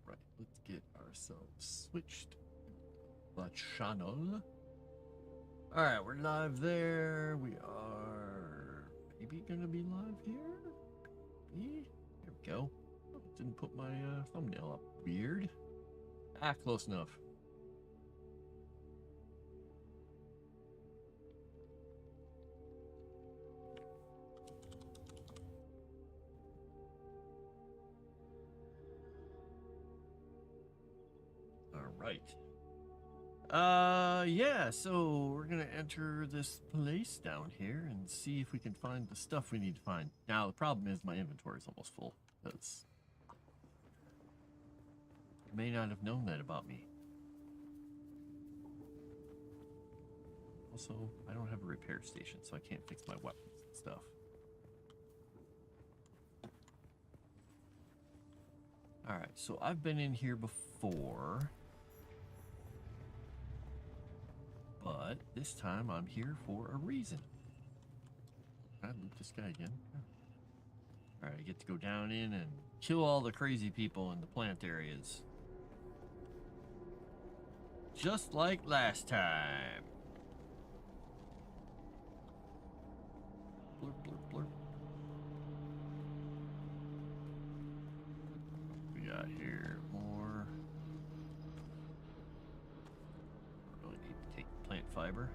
Alright, let's get ourselves switched. The channel. Alright, we're live there. We are maybe gonna be live here. Maybe. There we go. Oh, didn't put my thumbnail up. Weird. Ah, close enough. Alright. Yeah, so we're gonna enter this place down here and see if we can find the stuff we need to find. Now, the problem is my inventory is almost full, because you may not have known that about me. Also, I don't have a repair station, so I can't fix my weapons and stuff. Alright, so I've been in here before. But this time I'm here for a reason. Can I loot this guy again? Alright, I get to go down in and kill all the crazy people in the plant areas. Just like last time. Blurp, blurp, blurp. What we got here? More. Really need to take plant fiber.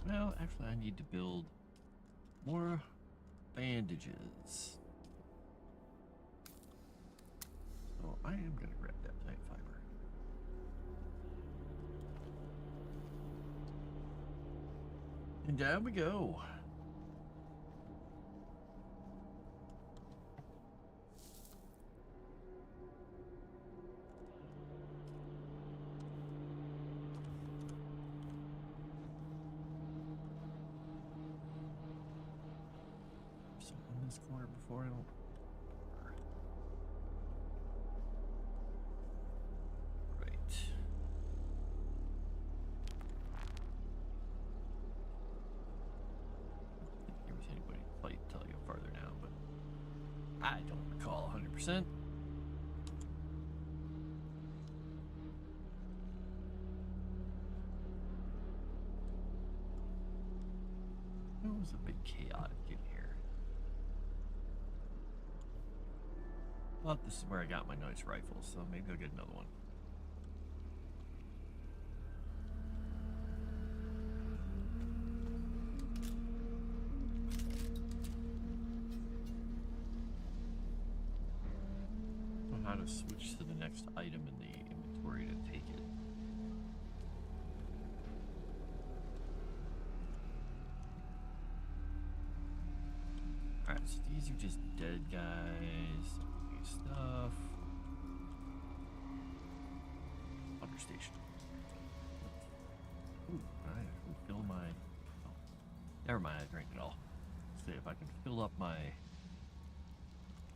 Well, actually, I need to build more bandages. So I am going to grab that plant fiber. And down we go. This corner before I don't. Right. There was anybody quite tell you farther now, but I don't recall 100%. It was a bit chaotic in here. Well, this is where I got my nice rifle, so maybe I'll get another one. I don't know how to switch to the next item in the inventory to take it. Alright, so these are just dead guys. Stuff. Understation. Ooh, I refill my. Oh, never mind, I drank it all. Let's see if I can fill up my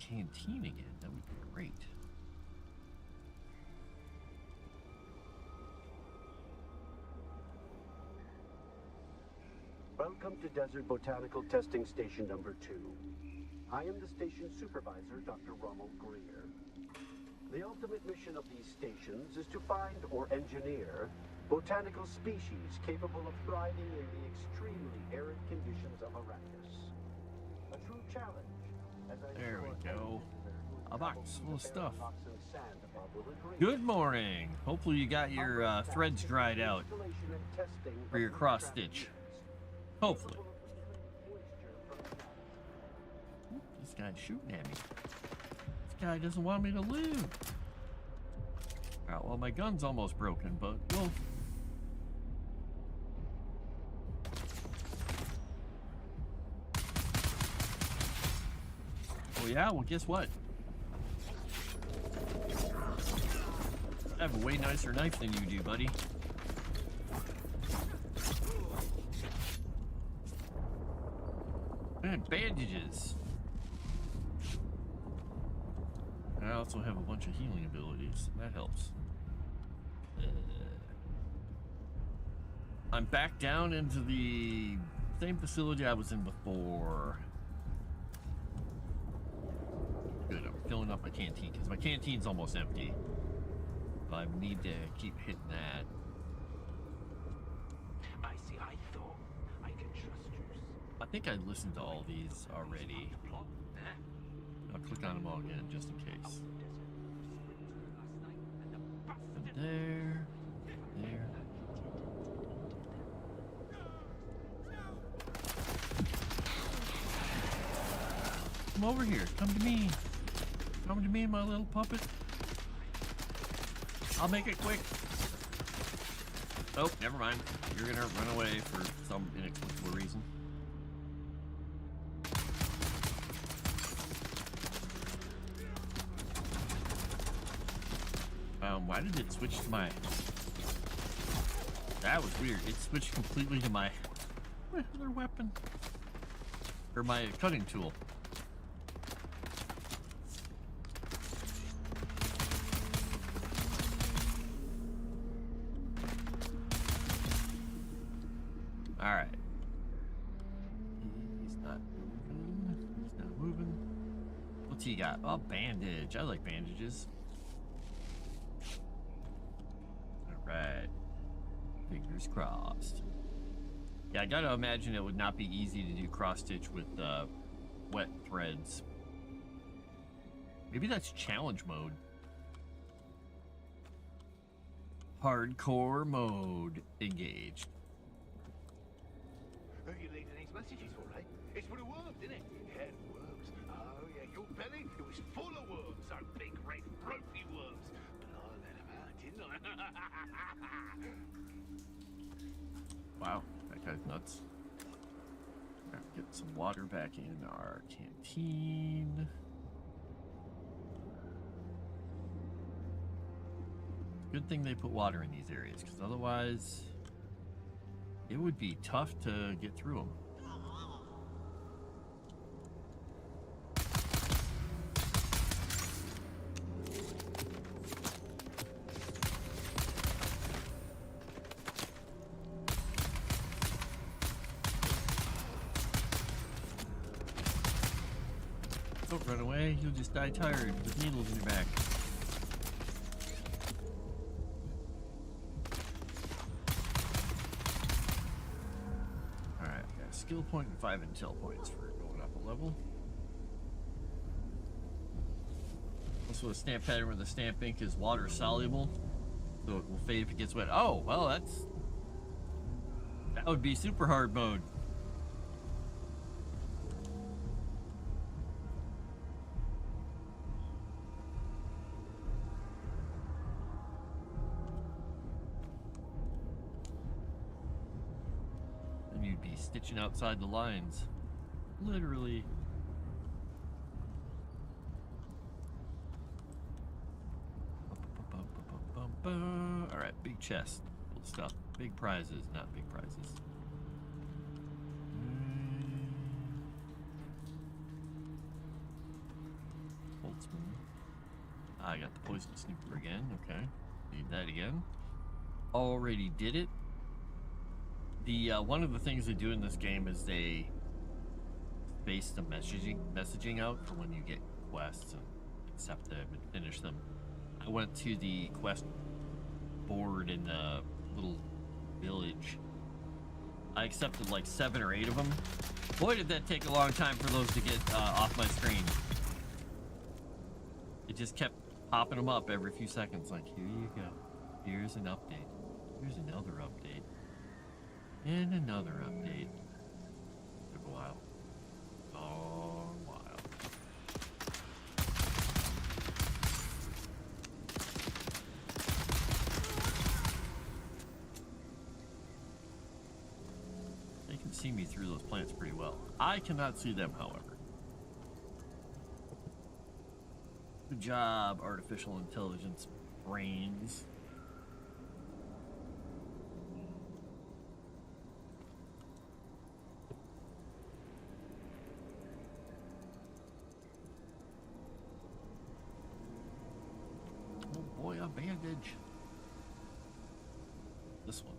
canteen again. That would be great. Welcome to Desert Botanical Testing Station number 2. I am the station supervisor, Dr. Ronald Greer. The ultimate mission of these stations is to find or engineer botanical species capable of thriving in the extremely arid conditions of Arrakis. A true challenge, as I There we go. A box full of stuff. Good Good morning. Hopefully you got your threads dried out for your cross stitch. Hopefully. This guy's shooting at me. This guy doesn't want me to live. Alright, well, my gun's almost broken, but we'll... Oh yeah? Well, guess what? I have a way nicer knife than you do, buddy. Man, bandages. I also have a bunch of healing abilities. That helps. I'm back down into the same facility I was in before. Good, I'm filling up my canteen, because my canteen's almost empty. But I need to keep hitting that. I see. I thought I could trust you. I think I listened to all these already. I'll click on them all again, just in case. There. There. Come over here. Come to me. Come to me, my little puppet. I'll make it quick. Oh, never mind. You're gonna run away for some inexplicable reason. Why did it switch to my... That was weird. It switched completely to my other weapon. Or my cutting tool. Alright. He's not moving. He's not moving. What's he got? Oh, bandage. I like bandages. Alright. Fingers crossed. Yeah, I gotta imagine it would not be easy to do cross-stitch with wet threads. Maybe that's challenge mode. Hardcore mode engaged. You leave the next messages for, right? It's for the worms, isn't it? Yeah, worms. Oh, yeah, your belly, it was full of worms. So big, great, ropey worms. But I let them out, didn't I? Wow, that guy's nuts. Alright, get some water back in our canteen. Good thing they put water in these areas, because otherwise it would be tough to get through them. Don't run away, you'll just die tired with needles in your back. Alright, got a skill point and 5 intel points for going up a level. Also a stamp pattern where the stamp ink is water soluble, so it will fade if it gets wet. Oh, well that would be super hard mode. You'd be stitching outside the lines. Literally. Alright, big chest. Cool stuff. Big prizes, not big prizes. Boltzmann. I got the poison snooper again. Okay. Need that again. Already did it. The one of the things they do in this game is they space the messaging out for when you get quests and accept them and finish them. I went to the quest board in the little village. I accepted like 7 or 8 of them. Boy, did that take a long time for those to get off my screen. It just kept popping them up every few seconds, like, here you go. Here's an update. Here's another update. And another update. Took a while. Long while. They can see me through those plants pretty well. I cannot see them, however. Good job, artificial intelligence brains. Boy, a bandage. This one.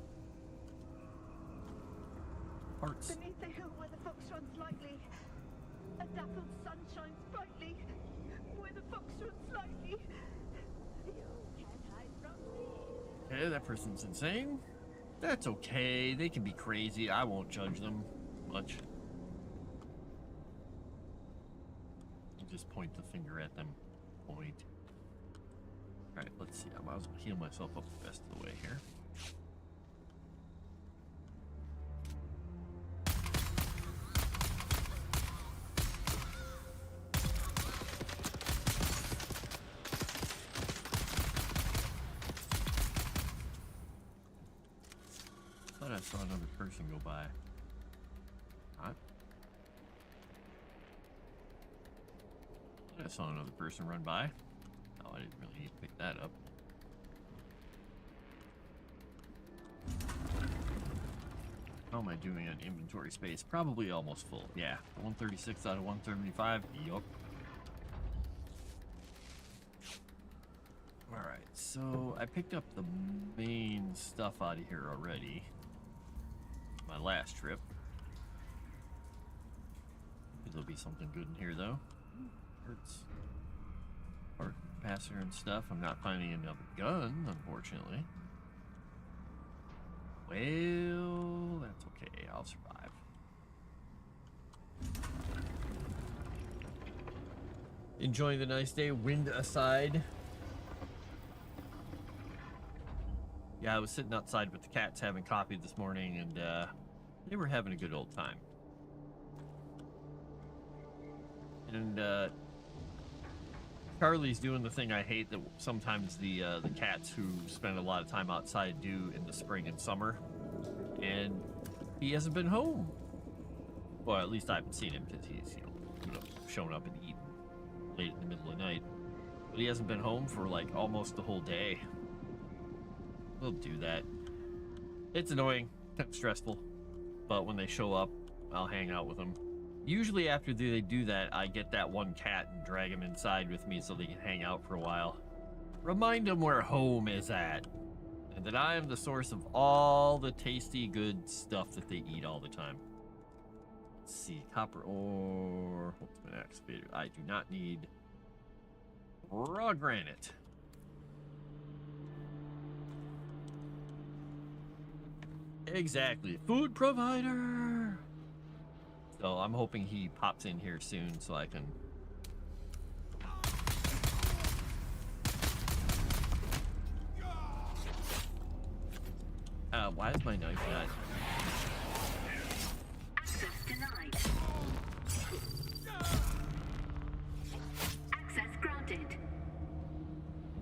Parts. Beneath the hill where the fox runs lightly, a dappled sun shines brightly. Where the function slightly. You can't hide from me. Okay, that person's insane. That's okay. They can be crazy. I won't judge them much. I'll just point the finger at them. Point. Alright, let's see. I might as well heal myself up the rest of the way here. Thought I saw another person go by. Not. Thought I saw another person run by. Oh, I didn't really need to pick that up. How am I doing on inventory space? Probably almost full. Yeah, 136 out of 175. Yup. Alright, so I picked up the main stuff out of here already. My last trip. There'll be something good in here though. Hurts. Part passer and stuff. I'm not finding another gun, unfortunately. Well, that's okay. I'll survive. Enjoying the nice day, wind aside. Yeah, I was sitting outside with the cats having coffee this morning, and they were having a good old time. And Charlie's doing the thing I hate that sometimes the cats who spend a lot of time outside do in the spring and summer. And he hasn't been home. Well, at least I haven't seen him because he's, showing up and eating late in the middle of the night. But he hasn't been home for like almost the whole day. We'll do that. It's annoying, kind of stressful, but when they show up, I'll hang out with them. Usually after they do that, I get that one cat and drag him inside with me so they can hang out for a while. Remind them where home is at, and that I am the source of all the tasty, good stuff that they eat all the time. Let's see, copper ore, ultimate excavator. I do not need raw granite. Exactly, food provider. So I'm hoping he pops in here soon so I can. Why is my knife not? Access denied. Access granted.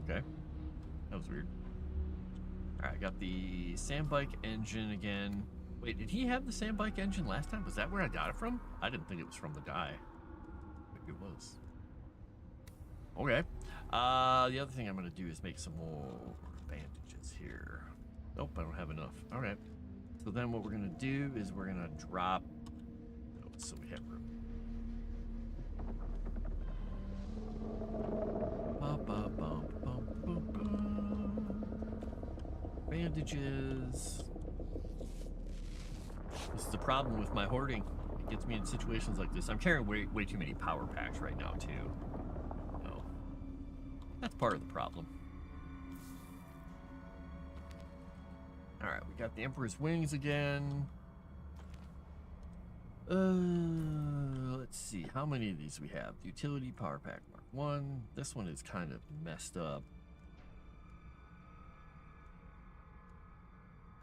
Okay, that was weird. All right, I got the sandbike engine again. Wait, did he have the sandbike engine last time? Was that where I got it from? I didn't think it was from the guy. Maybe it was. Okay. The other thing I'm gonna do is make some more bandages here. Nope, I don't have enough. All right. So then what we're gonna do is we're gonna drop notes so we have room. Bandages. This is the problem with my hoarding. It gets me in situations like this. I'm carrying way too many power packs right now, too. No. That's part of the problem. Alright, we got the Emperor's Wings again. Let's see. How many of these we have? Utility Power Pack Mark 1. This one is kind of messed up.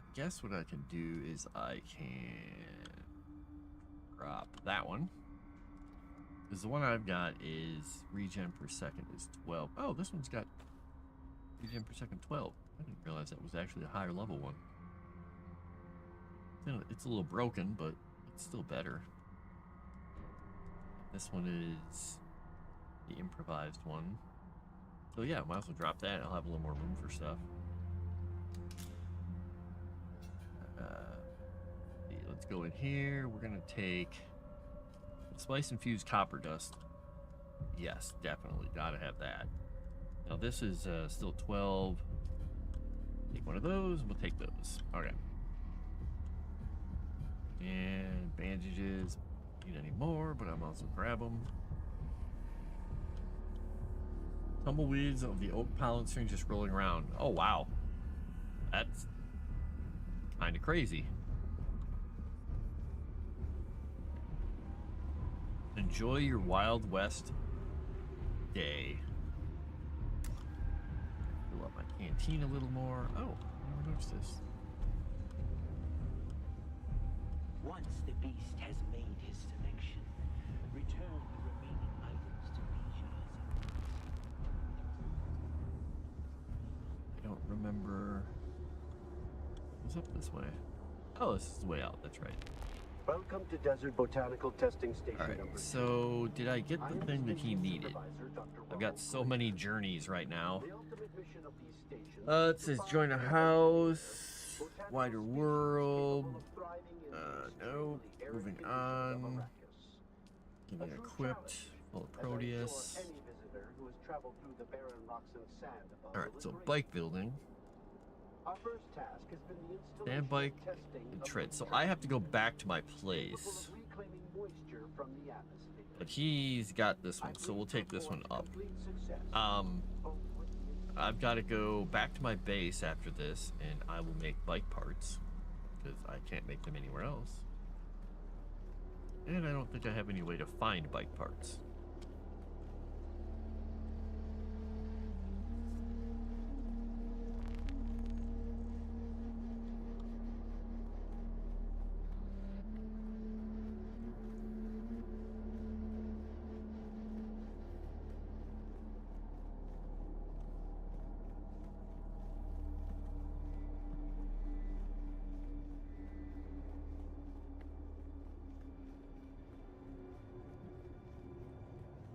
I guess what I can do is I can drop that one. Because the one I've got is regen per second is 12. Oh, this one's got regen per second 12. I didn't realize that was actually a higher level one. It's a little broken, but it's still better. This one is the improvised one. So yeah, might as well drop that. I'll have a little more room for stuff. Let's go in here. We're gonna take splice infused copper dust. Yes, definitely gotta have that. Now this is still 12. Take one of those. We'll take those. Okay. And bandages. Need any more, but I'm also grab them. Tumbleweeds of the oak pollen string just rolling around. Oh, wow. That's kind of crazy. Enjoy your Wild West day. Fill up my canteen a little more. Oh, I never noticed this. Once the beast has made his selection, return the remaining items to Rijas. I don't remember. What's up this way? Oh, this is the way out. That's right. Welcome to Desert Botanical Testing Station All right. number 2. So, did I get the thing that he Station needed? Supervisor, Dr. I've got Ronald so Greer. many journeys right now. The ultimate mission of these stations It is says to join a find house, botanical wider species world. capable of thriving in the Nope. extremely arid Moving conditions of on. Arrakis. Getting A true equipped. challenge, Full of as I'm Proteus. sure any visitor who has traveled through the barren rocks and sand above All right. will So agree. bike building. Our first task has been the installation Stand bike and testing and of tread. the So I have to go research back to my capable place. of reclaiming moisture from the atmosphere. But he's got this one, I so we'll plead take this for one up. complete success, Um, both with the I've got to go back to my base after this, and I will make bike parts because I can't make them anywhere else. And I don't think I have any way to find bike parts.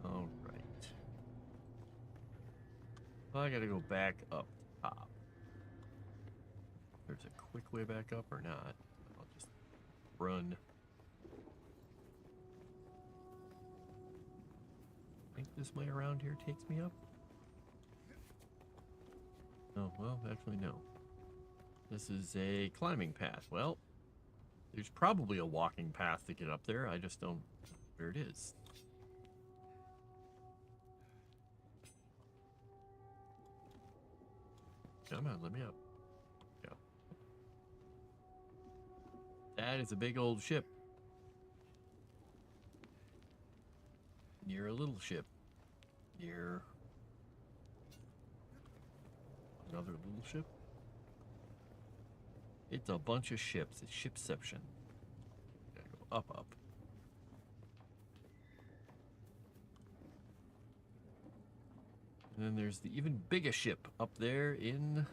All right. Well, I gotta go back up top. There's a quick way back up or not. I'll just run. I think this way around here takes me up. Oh, well, actually, no. This is a climbing path. Well, there's probably a walking path to get up there. I just don't know where it is. Come on, let me up. Go. That is a big old ship. You're a little ship. You're another little ship. It's a bunch of ships. It's shipception. Gotta go up, up. And then there's the even bigger ship up there in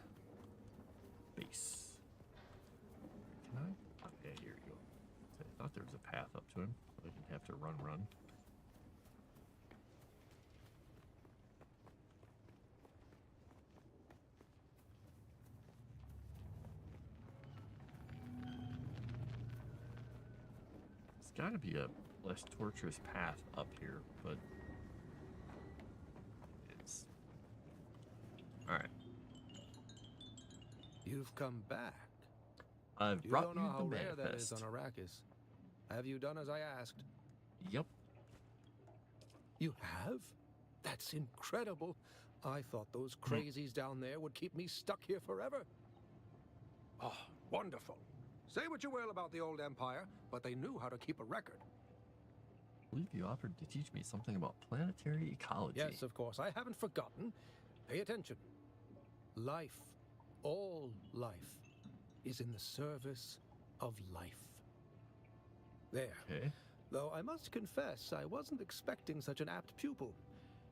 base. Can I? Okay, here we go. I thought there was a path up to him. I didn't have to run. There's got to be a less torturous path up here, but it's all right. You've come back. I've You brought don't know you how the rare that is manifest. on Arrakis. Have you done as I asked? Yep. You have? That's incredible. I thought those crazies down there would keep me stuck here forever. Oh, wonderful. Say what you will about the old empire, but they knew how to keep a record. I believe you offered to teach me something about planetary ecology. Yes, of course. I haven't forgotten. Pay attention. Life, all life, is in the service of life. There. Okay. Though I must confess, I wasn't expecting such an apt pupil.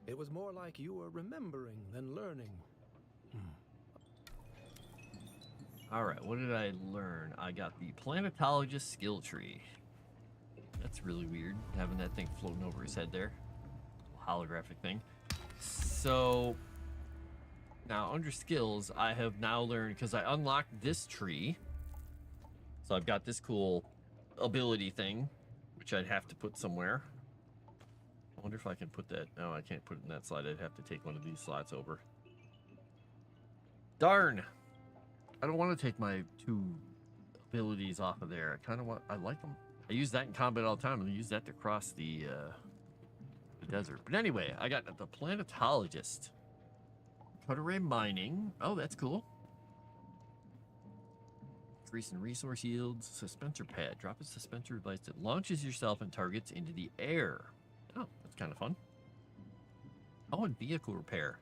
It was more like you were remembering than learning. All right, what did I learn? I got the planetologist skill tree. That's really weird, having that thing floating over his head there. Holographic thing. So, now under skills, I have now learned, because I unlocked this tree. So I've got this cool ability thing, which I'd have to put somewhere. I wonder if I can put that. No, I can't put it in that slot. I'd have to take one of these slots over. Darn! I don't want to take my two abilities off of there. I kind of want. I like them. I use that in combat all the time, and I use that to cross the desert. But anyway, I got the planetologist. Cut array mining. Oh, that's cool. Increase in resource yields. Suspensor pad. Drop a suspensor device that launches yourself and targets into the air. Oh, that's kind of fun. Oh, and vehicle repair.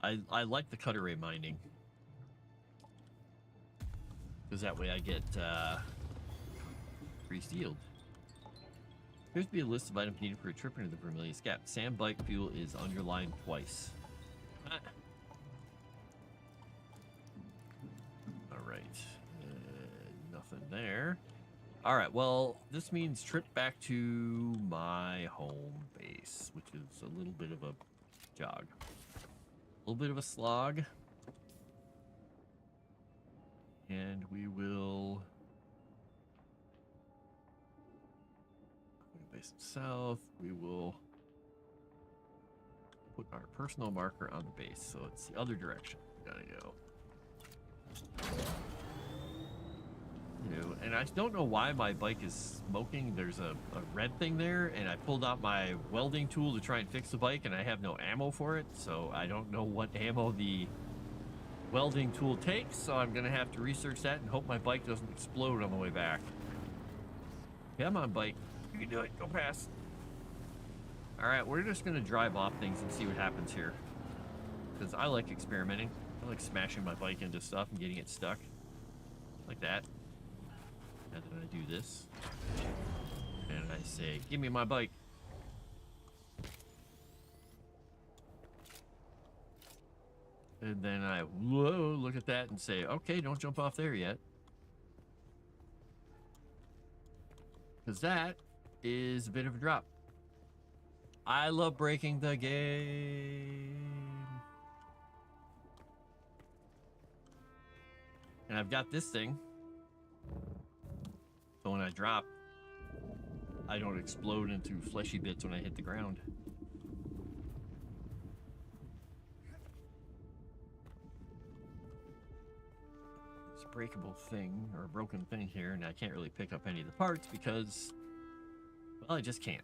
I like the cut array mining. Because that way I get increased yield. Appears to be a list of items needed for a trip into the Vermilion Gap. Sand bike fuel is underlined twice. Ah. Alright. Nothing there. Alright, well, this means trip back to my home base, which is a little bit of a jog. A little bit of a slog. And we will... base south. We will put our personal marker on the base, so it's the other direction we gotta go. And I don't know why my bike is smoking. There's a red thing there, and I pulled out my welding tool to try and fix the bike, and I have no ammo for it, so I don't know what ammo the welding tool takes, so I'm gonna have to research that and hope my bike doesn't explode on the way back. Come on, bike. You can do it. Go past. Alright, we're just gonna drive off things and see what happens here. Because I like experimenting. I like smashing my bike into stuff and getting it stuck. Like that. And then I do this. And I say, give me my bike. And then I look at that and say, okay, don't jump off there yet. Because that is a bit of a drop. I love breaking the game. And I've got this thing. So when I drop, I don't explode into fleshy bits when I hit the ground. It's a breakable thing, or a broken thing here, and I can't really pick up any of the parts because, well, I just can't.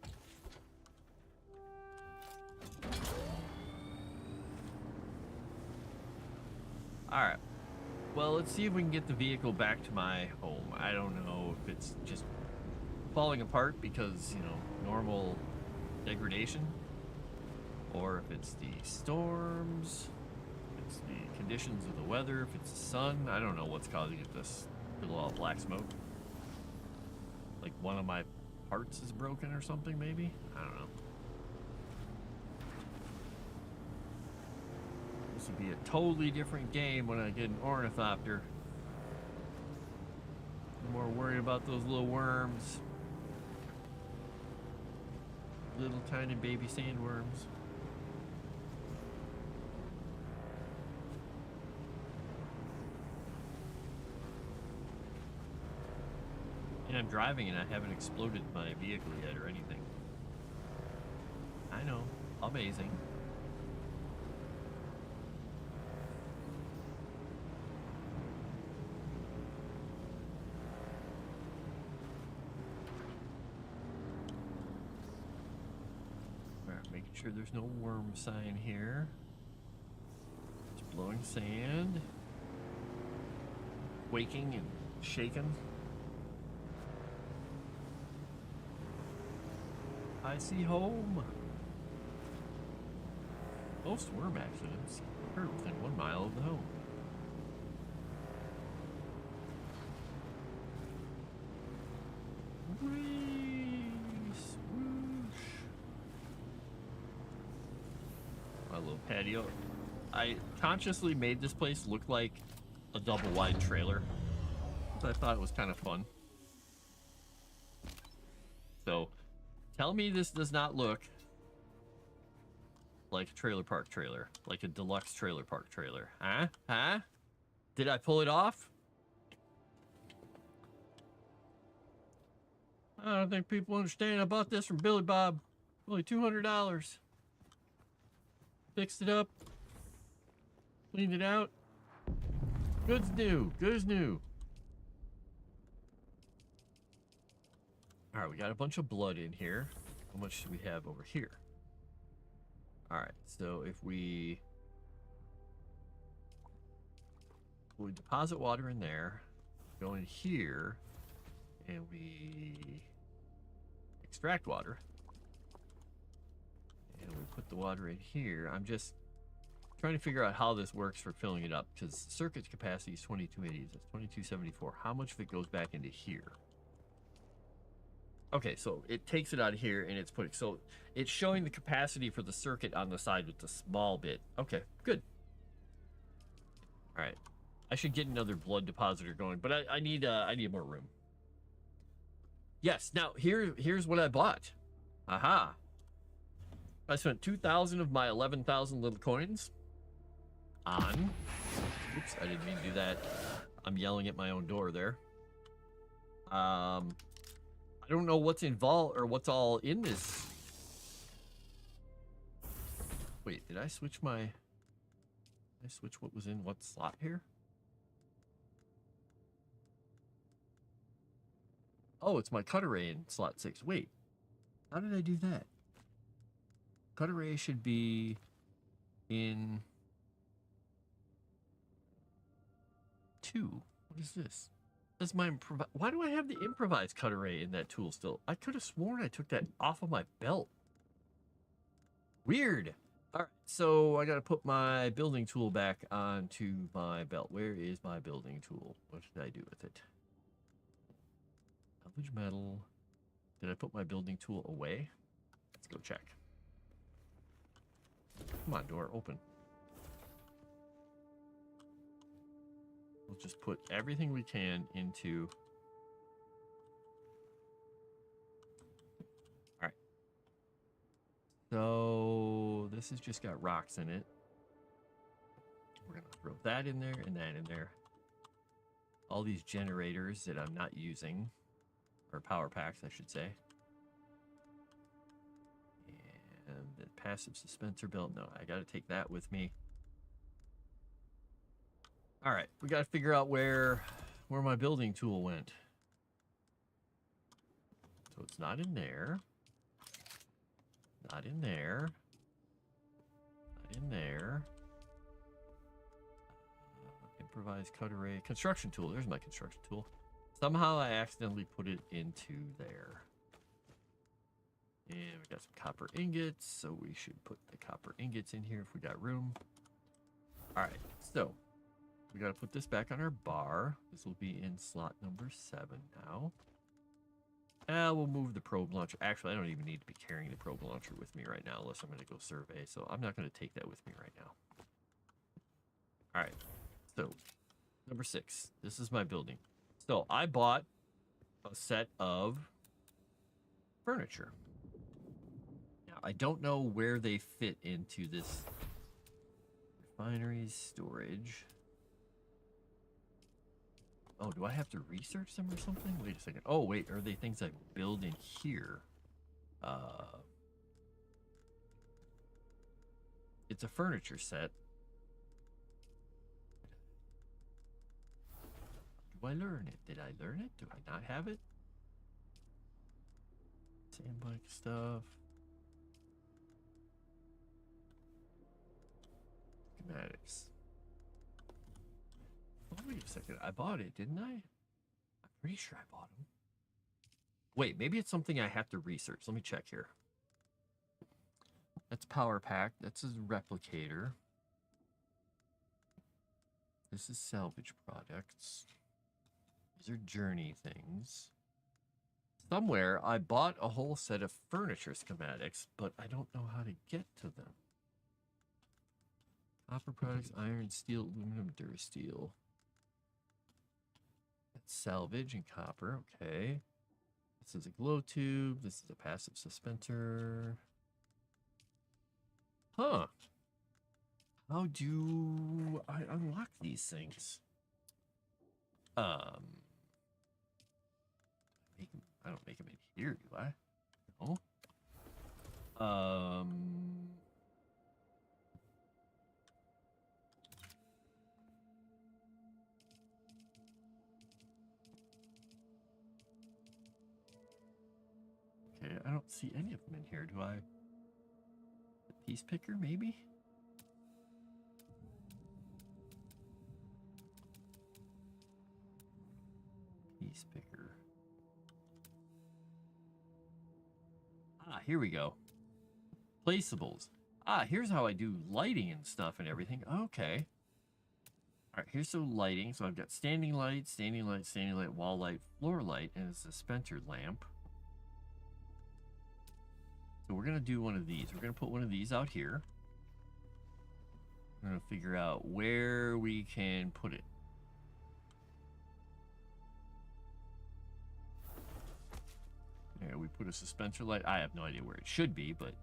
Alright. Well, let's see if we can get the vehicle back to my home. I don't know if it's just falling apart because, you know, normal degradation, or if it's the storms, if it's the conditions of the weather, if it's the sun. I don't know what's causing it, this little all black smoke. Like one of my parts is broken or something, maybe? I don't know. This would be a totally different game when I get an ornithopter. I'm more worried about those little worms. Little tiny baby sandworms. And I'm driving and I haven't exploded my vehicle yet or anything. I know. Amazing. Making sure there's no worm sign here. Just blowing sand. Waking and shaking. I see home. Most worm accidents occur within 1 mile of the home. My little patio. I consciously made this place look like a double wide trailer. I thought it was kind of fun. So, tell me this does not look like a trailer park trailer, like a deluxe trailer park trailer. Huh? Huh? Did I pull it off? I don't think people understand. I bought this from Billy Bob. Only $200. Fixed it up. Cleaned it out. Good's new. Good as new. Alright, we got a bunch of blood in here. How much do we have over here? All right, so if we deposit water in there, go in here, and we extract water, and we put the water in here. I'm just trying to figure out how this works for filling it up, because circuit capacity is 2280. That's 2274. How much of it goes back into here? Okay, so it takes it out of here and it's putting, so it's showing the capacity for the circuit on the side with the small bit. Okay, good. All right, I should get another blood depositor going, but I need more room. Yes, now here's what I bought. Aha! I spent 2,000 of my 11,000 little coins on. Oops, I didn't mean to do that. I'm yelling at my own door there. I don't know what's involved or what's all in this. Wait, did I switch my... Did I switch what was in what slot here? Oh, it's my cut array in slot 6. Wait, how did I do that? Cut array should be in 2. What is this? That's my why do I have the improvised cut array in that tool still? I could have sworn I took that off of my belt. Weird. All right, so I got to put my building tool back onto my belt. Where is my building tool? What did I do with it? Salvage metal. Did I put my building tool away? Let's go check. Come on, door, open. We'll just put everything we can into... Alright. So, this has just got rocks in it. We're going to throw that in there and that in there. All these generators that I'm not using. Or power packs, I should say. And the passive dispenser belt. No, I got to take that with me. All right, we got to figure out where my building tool went. So it's not in there. Not in there. Not in there. Improvised cut array. Construction tool. There's my construction tool. Somehow I accidentally put it into there. And we got some copper ingots, so we should put the copper ingots in here if we got room. All right, so we got to put this back on our bar. This will be in slot number 7 now. We'll move the probe launcher. Actually, I don't even need to be carrying the probe launcher with me right now unless I'm going to go survey. So I'm not going to take that with me right now. All right. So number 6. This is my building. So I bought a set of furniture. Now, I don't know where they fit into this refinery storage. Oh, do I have to research them or something? Wait a second. Oh, wait, are they things I build in here? It's a furniture set. Do I learn it? Did I learn it? Do I not have it? Sandbike stuff. Schematics. Oh, wait a second. I bought it, didn't I? I'm pretty sure I bought them. Wait, maybe it's something I have to research. Let me check here. That's power pack. That's a replicator. This is salvage products. These are journey things. Somewhere I bought a whole set of furniture schematics, but I don't know how to get to them. Copper products, iron, steel, aluminum, durasteel. That's salvage and copper, okay. This is a glow tube. This is a passive dispenser. Huh. How do I unlock these things? I don't make them in here, do I? No. Okay, I don't see any of them in here, do I? Piece picker, maybe? Piece picker. Ah, here we go. Placeables. Ah, here's how I do lighting and stuff and everything. Okay. All right, here's some lighting. So I've got standing light, wall light, floor light, and a dispenser lamp. So we're going to do one of these. We're going to put one of these out here. We're going to figure out where we can put it. There, we put a dispenser light. I have no idea where it should be, but...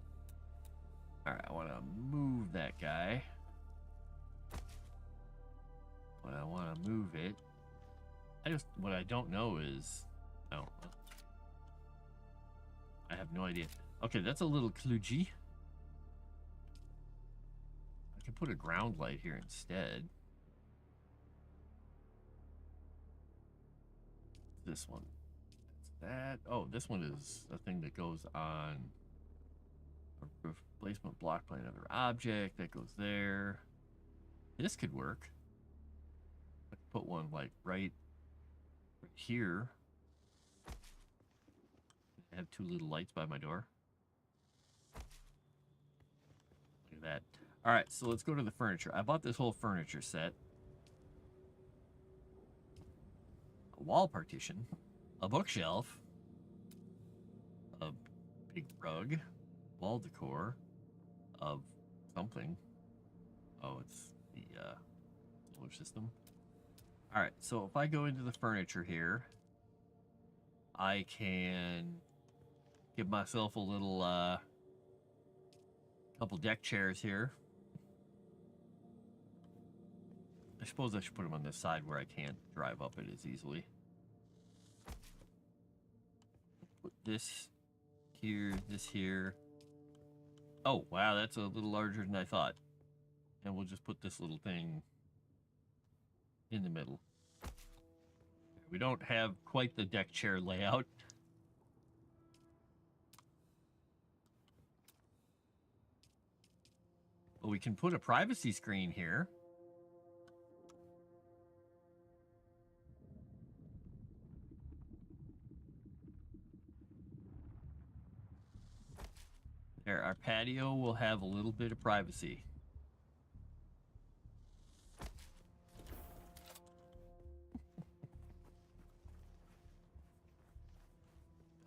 Alright, I want to move that guy. But I want to move it. What I don't know is... Oh. I have no idea. Okay, that's a little kludgy. I can put a ground light here instead. This one. That. Oh, this one is a thing that goes on a replacement block by another object. That goes there. This could work. I could put one like right here. I have two little lights by my door. Look at that. All right, so let's go to the furniture. I bought this whole furniture set. A wall partition. A bookshelf, a big rug, wall decor of something. Oh, it's the solar system. All right, so if I go into the furniture here, I can give myself a little couple deck chairs here. I suppose I should put them on this side where I can't drive up it as easily. Put this here, this here. Oh, wow, that's a little larger than I thought. And we'll just put this little thing in the middle. We don't have quite the deck chair layout. But we can put a privacy screen here. There, our patio will have a little bit of privacy.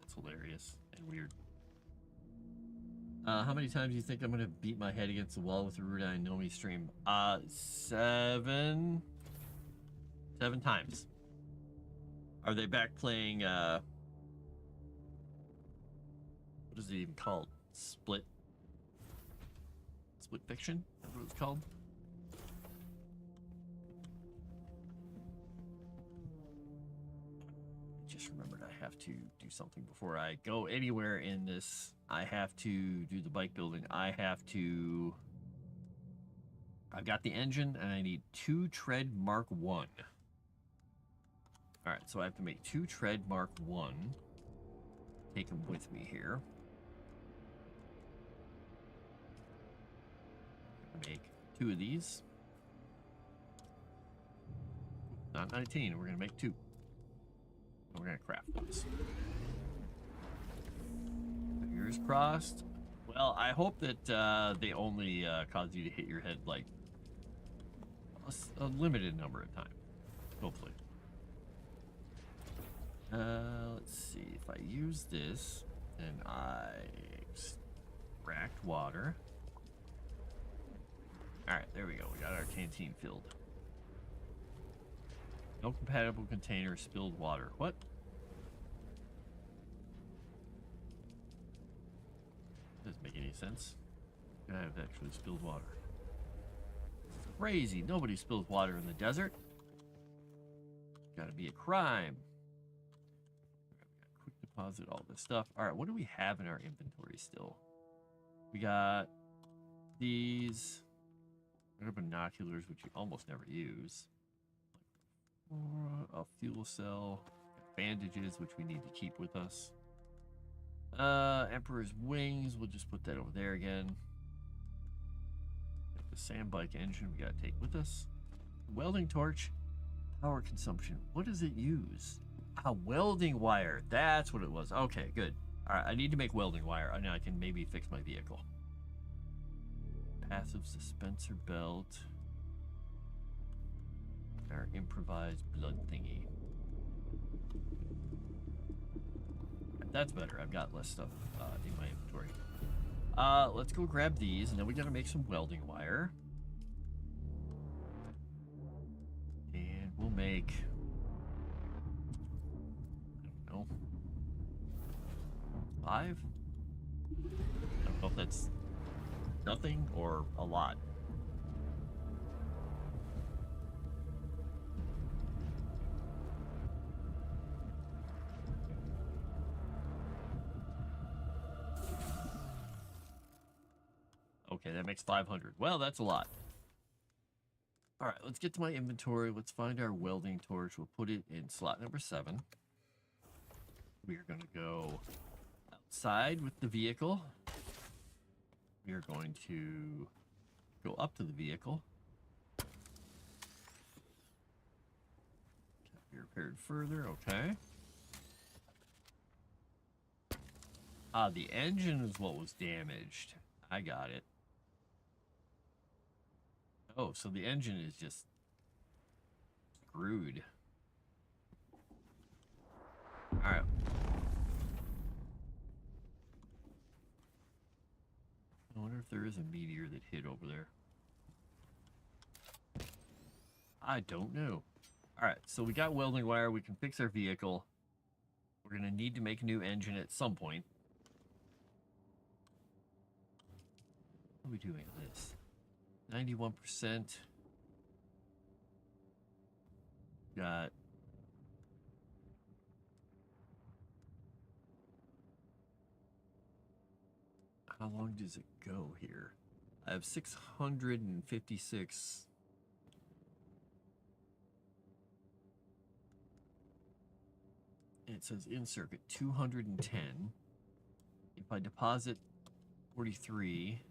That's hilarious and weird. How many times do you think I'm going to beat my head against the wall with the Rude I Know Me stream? 7 times. Are they back playing, what is it even called? Split fiction? That's what it's called. Just remembered I have to do something before I go anywhere in this. I have to do the bike building. I've got the engine and I need 2 tread Mark 1. All right, so I have to make 2 tread Mark 1. Take them with me here. Make 2 of these. Not 19, we're gonna make 2. We're gonna craft those. Fingers crossed. Well, I hope that they only cause you to hit your head like a limited number of times. Hopefully. Let's see. If I use this, and I extract water. Alright, there we go. We got our canteen filled. No compatible container, spilled water. What? Doesn't make any sense. I have actually spilled water. This is crazy. Nobody spills water in the desert. Gotta be a crime. Quick deposit all this stuff. Alright, what do we have in our inventory still? We got these. Binoculars, which you almost never use. A fuel cell. Bandages, which we need to keep with us. Emperor's wings. We'll just put that over there again. sand bike engine we gotta take with us. Welding torch. Power consumption. What does it use? Ah, welding wire. That's what it was. Okay, good. Alright, I need to make welding wire, and I can maybe fix my vehicle. Passive suspensor belt. Our improvised blood thingy. That's better. I've got less stuff in my inventory. Let's go grab these, and then we gotta make some welding wire. And we'll make... I don't know. 5? I don't know if that's nothing or a lot. Okay, that makes 500. Well, that's a lot. All right, let's get to my inventory. Let's find our welding torch. We'll put it in slot number 7. We are going to go outside with the vehicle. We are going to go up to the vehicle. Can be repaired further. Okay. Ah, the engine is what was damaged. I got it. Oh, so the engine is just screwed. Alright. I wonder if there is a meteor that hit over there. I don't know. Alright, so we got welding wire. We can fix our vehicle. We're going to need to make a new engine at some point. What are we doing with this? 91%. Got how long does it go here? I have 656. And it says in circuit 210. If I deposit 43.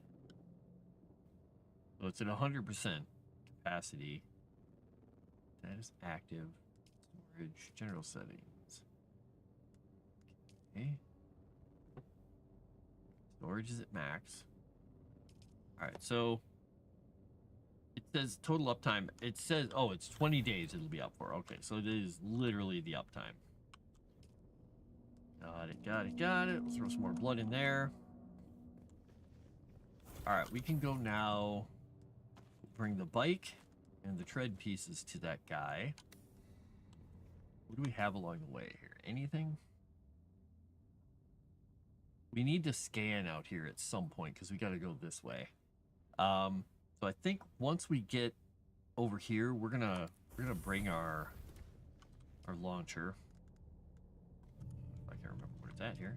So it's at 100% capacity. That is active. Storage, general settings. Okay. Storage is at max. Alright, so it says total uptime. It says, oh, it's 20 days it'll be up for. Okay, so it is literally the uptime. Got it, got it, got it. We'll throw some more blood in there. Alright, we can go now. Bring the bike and the tread pieces to that guy. What do we have along the way here? Anything? We need to scan out here at some point because we got to go this way. So I think once we get over here, we're gonna bring our launcher. If I can remember where it's at here.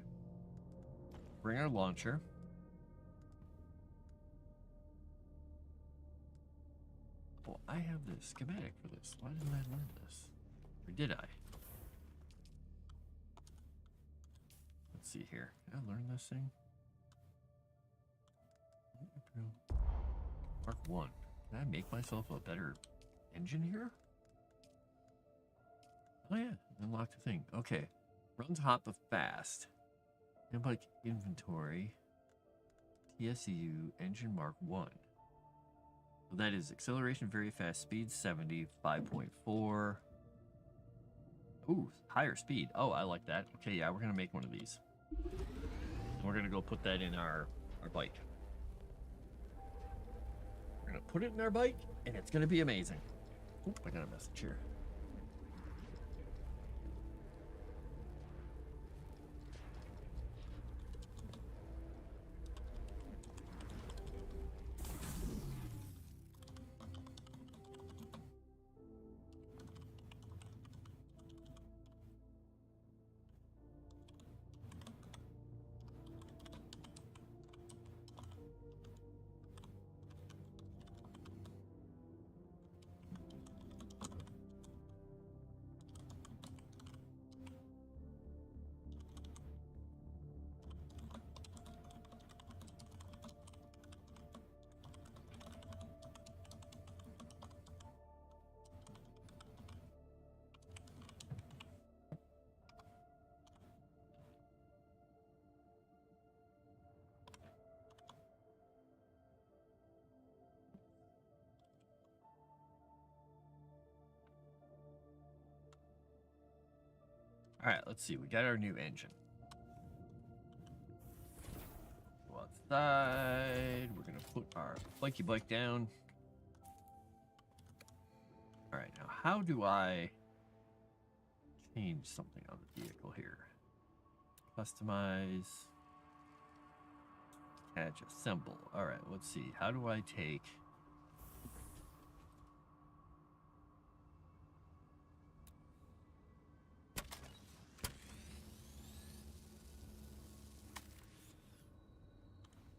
Bring our launcher. Oh, I have the schematic for this. Why didn't I learn this? Or did I? Let's see here. Can I learn this thing? Mark 1. Can I make myself a better engine here? Oh yeah, unlock the thing. Okay. Runs hot but fast. And like inventory. TSU engine Mark 1. So that is acceleration very fast, speed 70, 5.4. Ooh, higher speed. Oh, I like that. Okay, yeah, we're gonna make one of these. And we're gonna go put that in our bike. We're gonna put it in our bike, and it's gonna be amazing. Oop, I got a message here. All right, let's see. We got our new engine. Go outside. We're gonna put our bikey bike down. All right, now how do I change something on the vehicle here? Customize. Attach, assemble. All right, let's see. How do I take...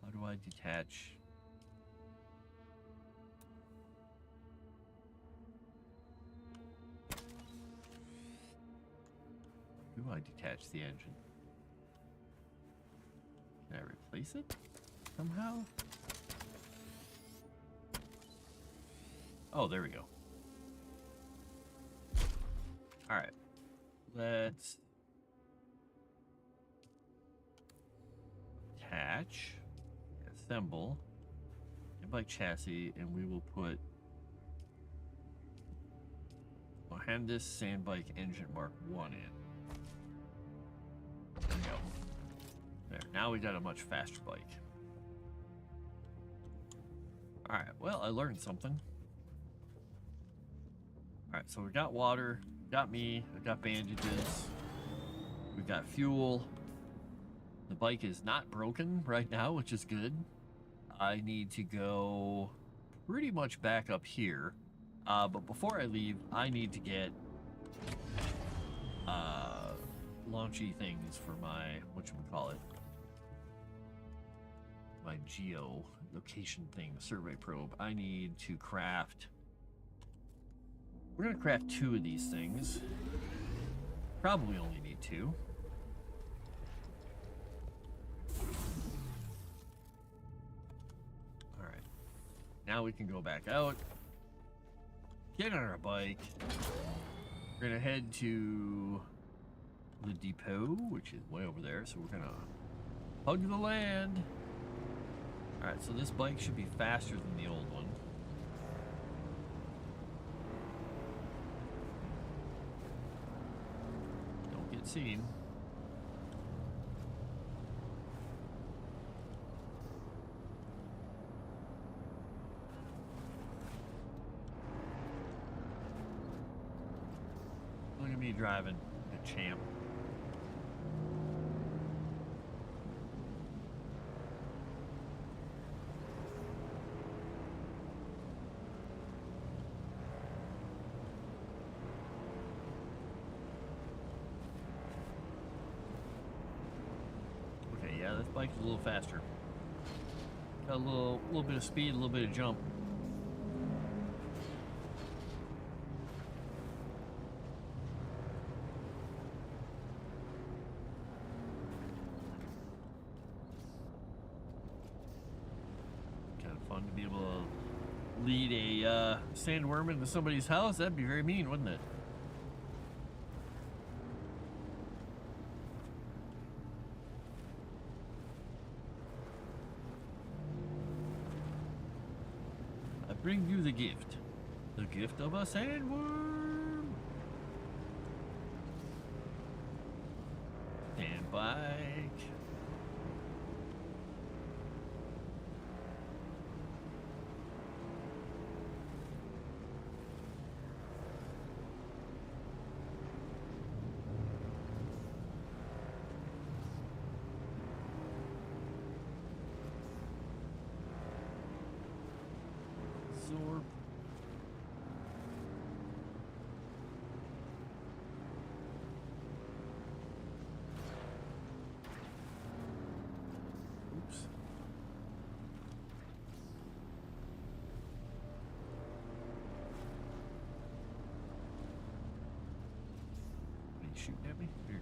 How do I detach? How do I detach the engine? Can I replace it somehow? Oh, there we go. All right. Let's attach, assemble, bike chassis, and we will put Mohandis Sandbike Engine Mark 1 in. There we go. There, now we got a much faster bike. Alright, well, I learned something. Alright, so we got water, got me, we got bandages, we got fuel. The bike is not broken right now, which is good. I need to go pretty much back up here. But before I leave, I need to get launchy things for my, whatchamacallit, my geo location thing, the survey probe. I need to craft, we're gonna craft 2 of these things. Probably only need 2. Alright. Now we can go back out, get on our bike. We're gonna head to the depot, which is way over there, so we're gonna hug the land. Alright, so this bike should be faster than the old one. Don't get seen. Look at me driving, a champ. Okay, yeah, this bike's a little faster. Got a little bit of speed, a little bit of jump. Fun to be able to lead a sandworm into somebody's house. That'd be very mean, wouldn't it? I bring you the gift of a sandworm. And bike. Absorb. Oops. Are you shooting at me? Weird.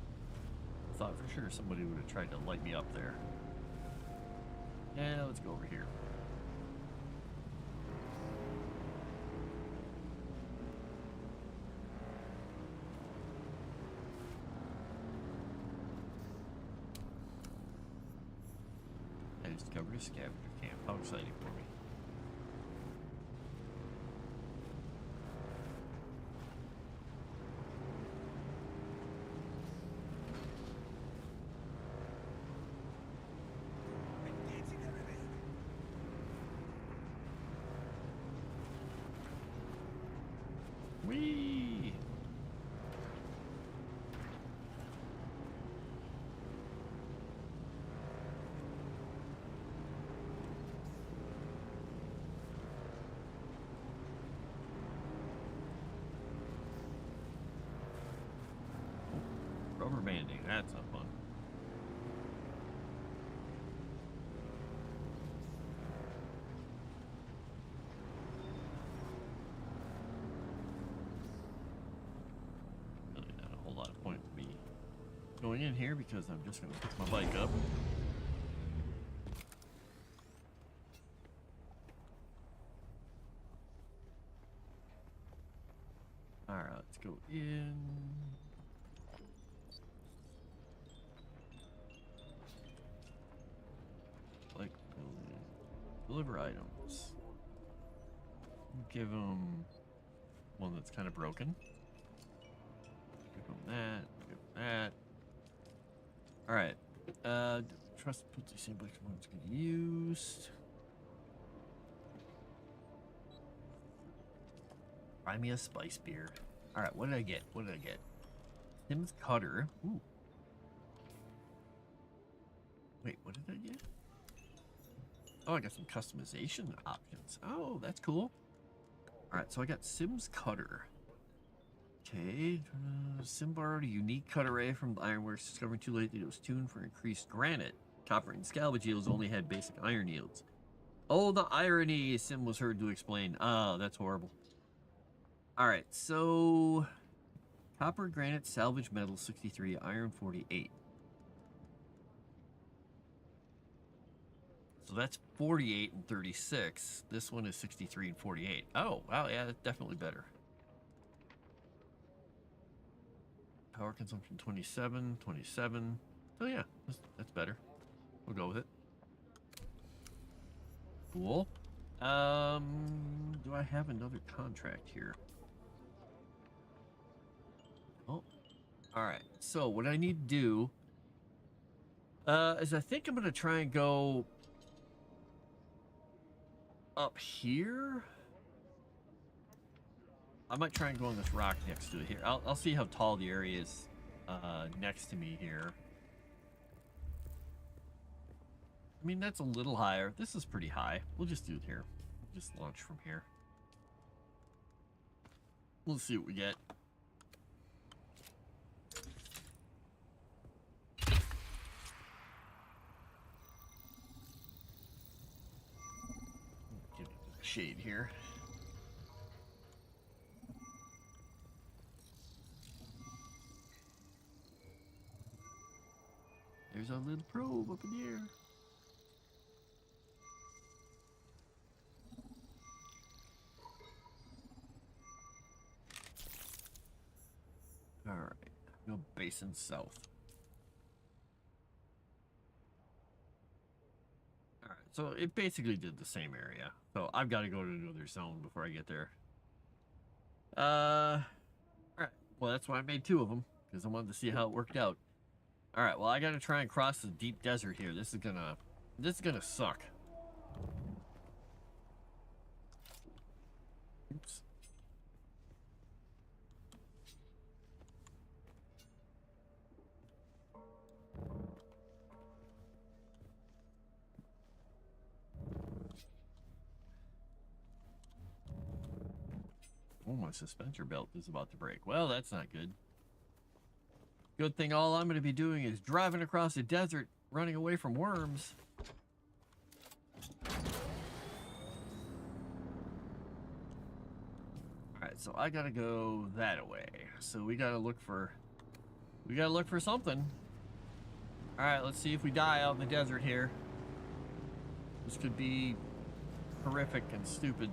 I thought for sure somebody would have tried to light me up there. Yeah, let's go over here. I discovered a scavenger camp. How exciting for me. That's not fun. Really not a whole lot of point for me going in here because I'm just going to pick my bike up. Alright, let's go in. Like, deliver items. Give them one that's kind of broken. Give them that. Give them that. Alright. Trust put the same bike one's getting used. Buy me a spice beer. Alright, what did I get? What did I get? Tim's cutter. Ooh. Wait, what did I get? Oh, I got some customization options. Oh, that's cool. Alright, so I got Sim's cutter. Okay. Sim borrowed a unique cut array from Ironworks, discovering too late that it was tuned for increased granite. Copper and salvage yields only had basic iron yields. Oh, the irony, Sim was heard to explain. Oh, that's horrible. Alright, so copper, granite, salvage metal 63, iron 48. So that's 48 and 36. This one is 63 and 48. Oh, wow, yeah, that's definitely better. Power consumption 27, 27. Oh yeah, that's better. We'll go with it. Cool. Do I have another contract here? Oh, all right. So what I need to do is I think I'm gonna try and go up here. I might try and go on this rock next to it here. I'll see how tall the area is next to me here. I mean, that's a little higher. This is pretty high. We'll just do it here. We'll just launch from here. We'll see what we get. Give it the shade here. There's our little probe up in the air. Alright, go basin south. Alright, so it basically did the same area. So I've got to go to another zone before I get there. Alright, well that's why I made two of them, because I wanted to see how it worked out. Alright, well I gotta try and cross the deep desert here. This is gonna suck. Oops. Oh, my suspensor belt is about to break. Well, that's not good. Good thing all I'm going to be doing is driving across the desert, running away from worms. Alright, so I got to go that way. So we got to look for something. Alright, let's see if we die out in the desert here. This could be horrific and stupid.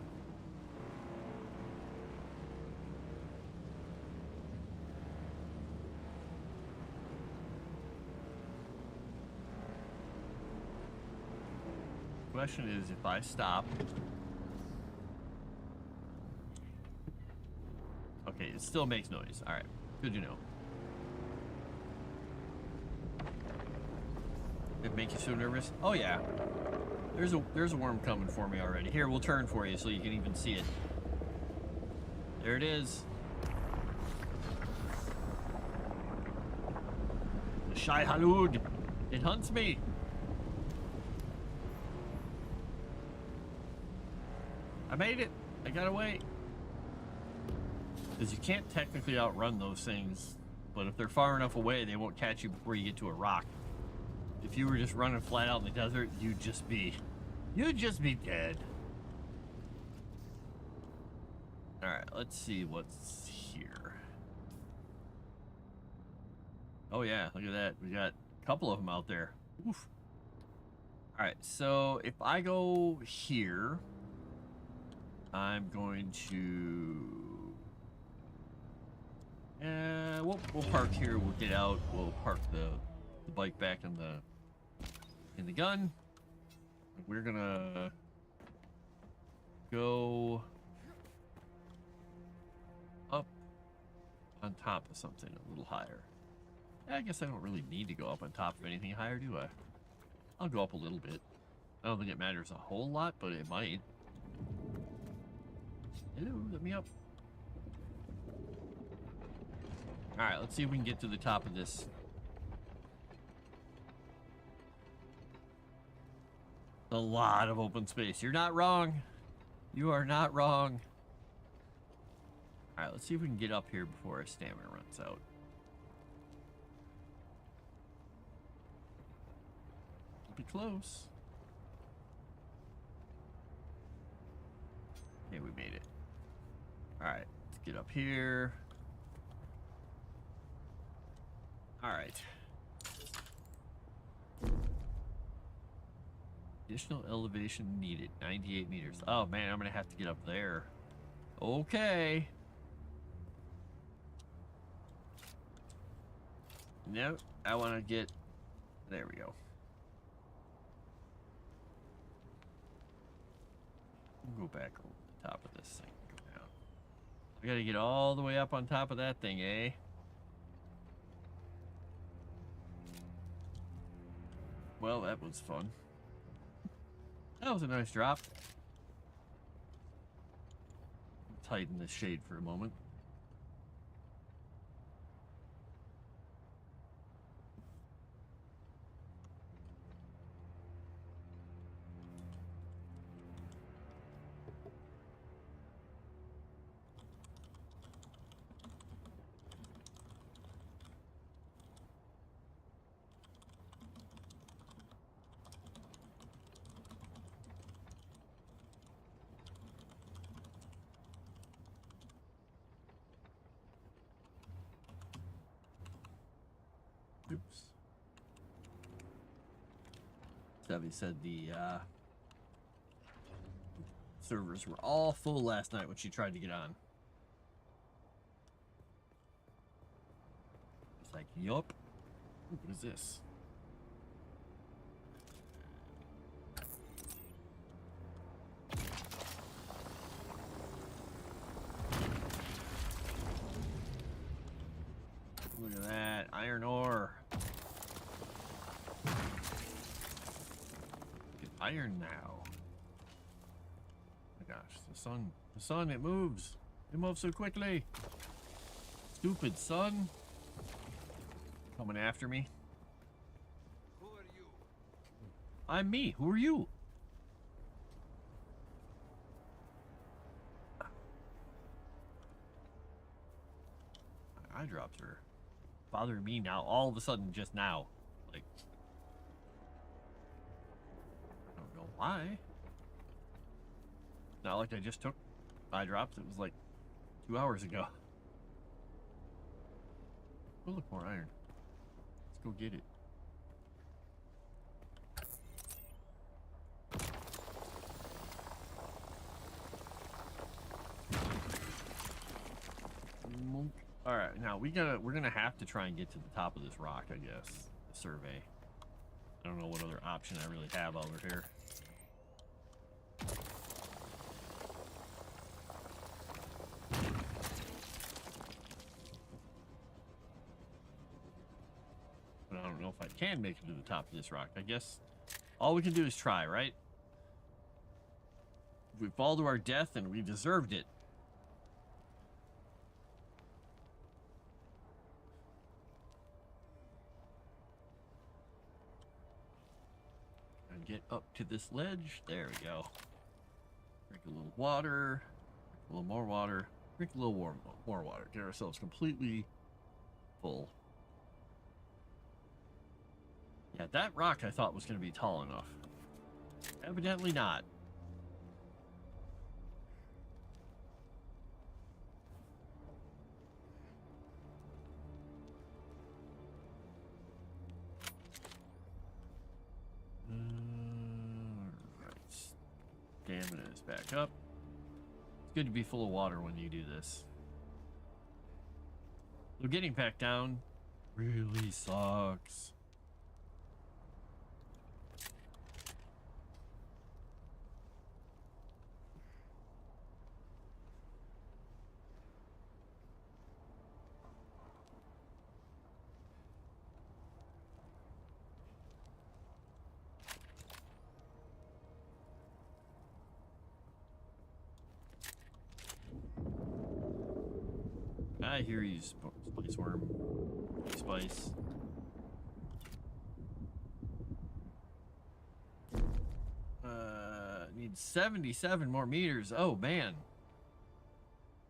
Question is, if I stop, okay, it still makes noise. All right, good to know. It makes you so nervous? Oh yeah, there's a worm coming for me already. Here, we'll turn for you so you can even see it. There it is. The Shai Halud. It hunts me. I made it. I got away. Because you can't technically outrun those things but if they're far enough away, they won't catch you before you get to a rock. If you were just running flat out in the desert, you'd just be dead. Alright, let's see what's here. Oh yeah, look at that. We got a couple of them out there. Oof. Alright, so if I go here, I'm going to... we'll park here. We'll get out. We'll park the bike back in the gun. We're gonna go up on top of something a little higher. I guess I don't really need to go up on top of anything higher, do I? I'll go up a little bit. I don't think it matters a whole lot, but it might. Hello, let me up. Alright, let's see if we can get to the top of this. A lot of open space. You're not wrong. You are not wrong. Alright, let's see if we can get up here before our stamina runs out. Be close. Okay, we made it. Alright, let's get up here. Alright. Additional elevation needed, 98 meters. Oh man, I'm gonna have to get up there. Okay. Nope, I wanna get... There we go. We'll go back over the top of this thing. Go down. I gotta get all the way up on top of that thing, eh? Well, that was fun. That was a nice drop. Tighten this shade for a moment. Oops. Stevie said the servers were all full last night when she tried to get on. It's like, yup. What is this? Look at that, iron ore. Get iron now. Oh my gosh, the sun, it moves. It moves so quickly. Stupid sun. Coming after me. Who are you? I'm me. Who are you? Eye drops are bothering me now, all of a sudden, just now. Like, I don't know why. Not like I just took eye drops, it was like 2 hours ago. Oh, look, more iron. Let's go get it. All right, now we're gonna have to try and get to the top of this rock, I guess. Survey. I don't know what other option I really have over here. But I don't know if I can make it to the top of this rock. I guess all we can do is try, right? We fall to our death and we deserved it. Get up to this ledge. There we go. Drink a little water. Drink a little more water. Drink a little more water. Get ourselves completely full. Yeah, that rock I thought was going to be tall enough. Evidently not. Alright. Stamina is back up. It's good to be full of water when you do this. So getting back down really sucks. I hear you, Spice Worm. Spice. Need 77 more meters. Oh, man.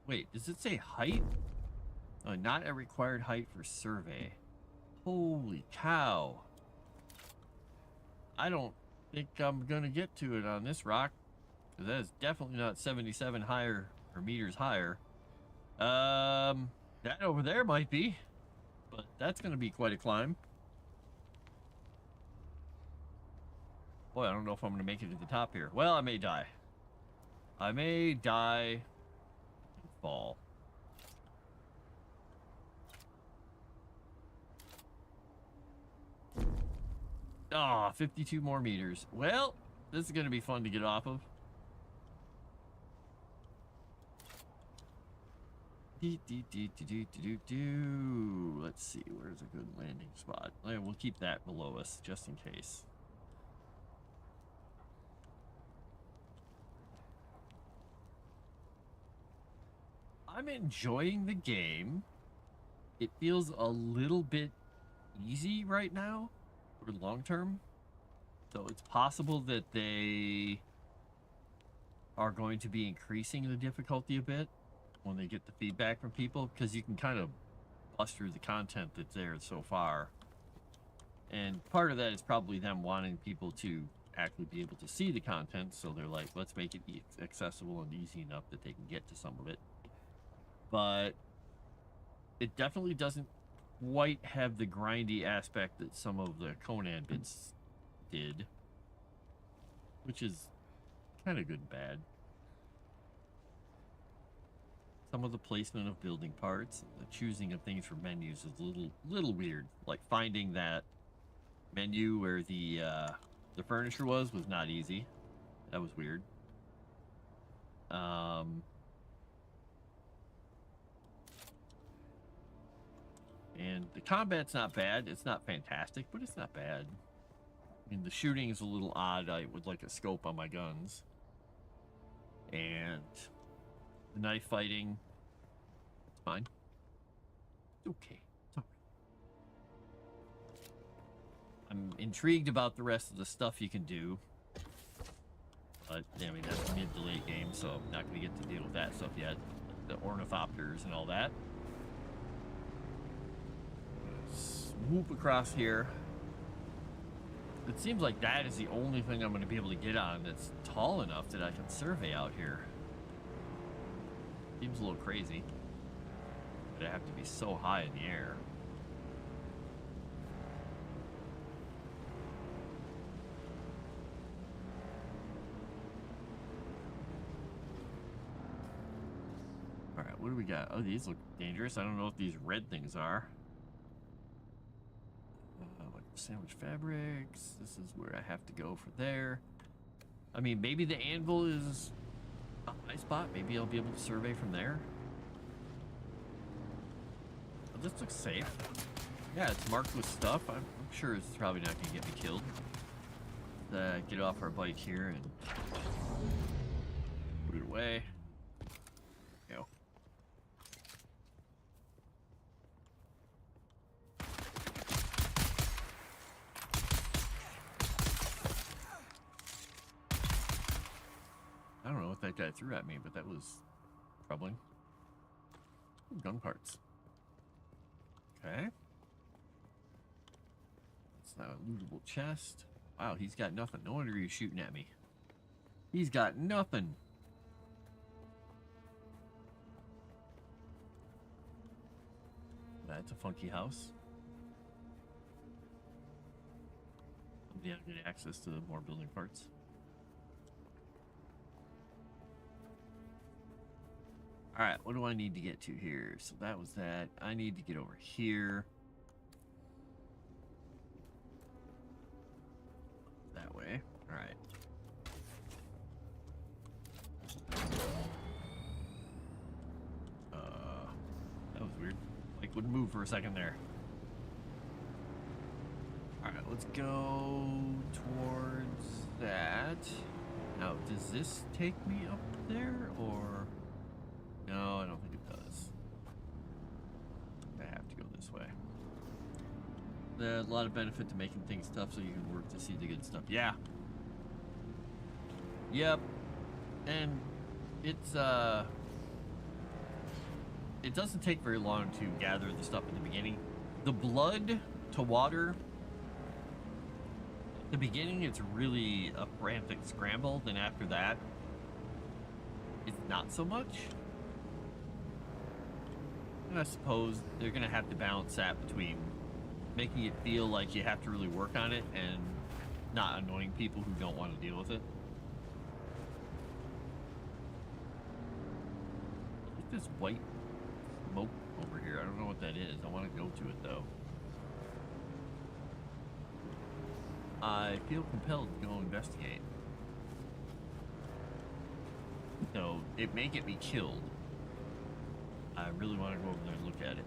Wait, does it say height? Oh, not a required height for survey. Holy cow. I don't think I'm gonna get to it on this rock. Because that is definitely not 77 higher, or meters higher. That over there might be, but that's going to be quite a climb. Boy, I don't know if I'm going to make it to the top here. Well, I may die. I may die and fall. Ah, 52 more meters. Well, this is going to be fun to get off of. Let's see, where's a good landing spot? We'll keep that below us, just in case. I'm enjoying the game. It feels a little bit easy right now, for long term. So it's possible that they are going to be increasing the difficulty a bit when they get the feedback from people, because you can kind of bust through the content that's there so far. And part of that is probably them wanting people to actually be able to see the content, so they're like, let's make it accessible and easy enough that they can get to some of it. But it definitely doesn't quite have the grindy aspect that some of the Conan bits did, which is kind of good and bad. Some of the placement of building parts, the choosing of things for menus is a little weird. Like finding that menu where the furniture was not easy. That was weird. And the combat's not bad. It's not fantastic, but it's not bad. I mean, the shooting is a little odd. I would like a scope on my guns. And the knife fighting, it's fine. It's okay. It's all right. I'm intrigued about the rest of the stuff you can do. But, I mean, that's a mid to late game, so I'm not going to get to deal with that stuff yet. The ornithopters and all that. Swoop across here. It seems like that is the only thing I'm going to be able to get on that's tall enough that I can survey out here. Seems a little crazy. But I have to be so high in the air. Alright, what do we got? Oh, these look dangerous. I don't know what these red things are. Like sandwich fabrics. This is where I have to go for there. I mean, maybe the anvil is a high spot. Maybe I'll be able to survey from there. Oh, this looks safe. Yeah, it's marked with stuff. I'm sure it's probably not going to get me killed. Get off our bike here and put it away. Go. I don't know what that guy threw at me, but that was troubling. Ooh, gun parts. Okay. It's not a lootable chest. Wow, he's got nothing. No wonder he's shooting at me. He's got nothing. That's a funky house. Yeah, get access to more building parts. Alright, what do I need to get to here? So that was that. I need to get over here. That way. Alright. That was weird. Like, wouldn't move for a second there. Alright, let's go towards that. Now, does this take me up there, or... No, I don't think it does. I have to go this way. There's a lot of benefit to making things tough so you can work to see the good stuff. Yeah. Yep. And it's, it doesn't take very long to gather the stuff in the beginning. The blood to water... At the beginning, it's really a frantic scramble. Then after that, it's not so much. And I suppose they're going to have to balance that between making it feel like you have to really work on it and not annoying people who don't want to deal with it. Look at this white smoke over here. I don't know what that is. I want to go to it, though. I feel compelled to go investigate. So, it may get me killed. I really want to go over there and look at it.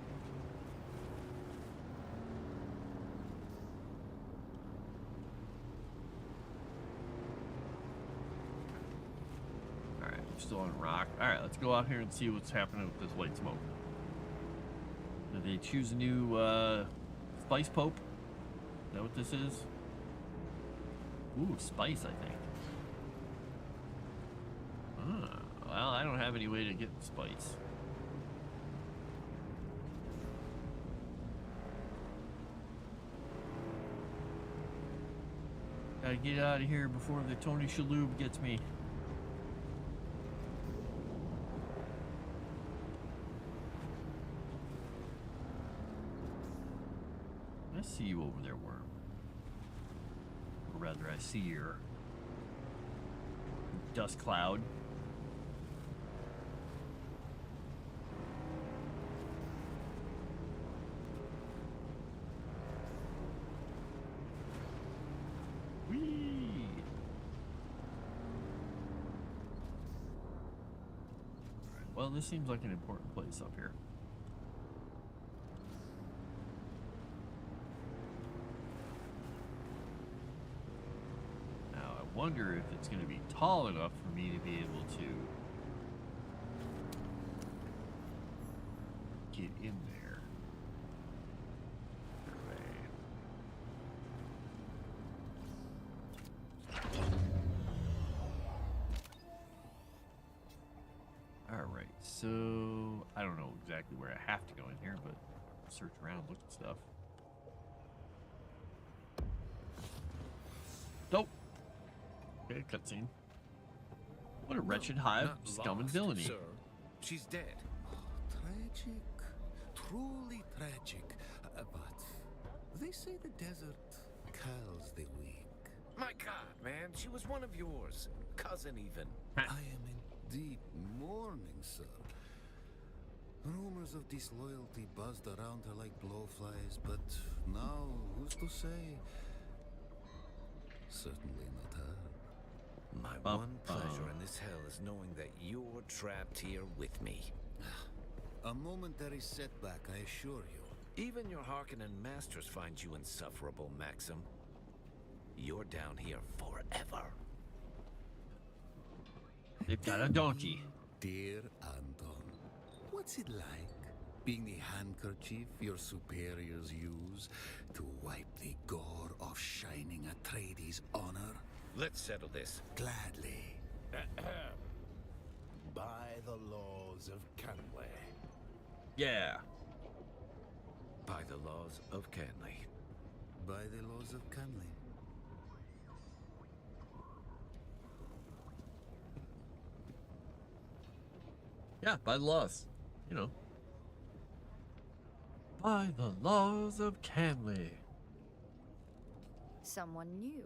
Alright, we're still on rock. Alright, let's go out here and see what's happening with this white smoke. Did they choose a new spice pope? Is that what this is? Ooh, spice, I think. Ah, well, I don't have any way to get the spice. Gotta get out of here before the Tony Shalhoub gets me. I see you over there, worm. Or rather, I see your dust cloud. Whee! Well, this seems like an important place up here. I wonder if it's going to be tall enough for me to be able to get in there. Alright, so I don't know exactly where I have to go in here, but search around, look at stuff. Nope. Okay, cutscene. What a wretched hive of scum and villainy. Sir. She's dead. Tragic. Truly tragic. But they say the desert kills the weak. My God, man, she was one of yours. Cousin, even. I am in deep mourning, sir. Rumors of disloyalty buzzed around her like blowflies, but now, who's to say? Certainly not her. My one pleasure in this hell is knowing that you're trapped here with me. A momentary setback, I assure you. Even your Harkonnen masters find you insufferable, Maxim. You're down here forever. They've got a donkey. Dear Anton, what's it like being the handkerchief your superiors use to wipe the gore off Shining Atreides' honor? Let's settle this. Gladly. By the laws of Canway. Yeah. By the laws of Canley. By the laws of Canley. Yeah, by the laws. You know. By the laws of Canley. Someone new.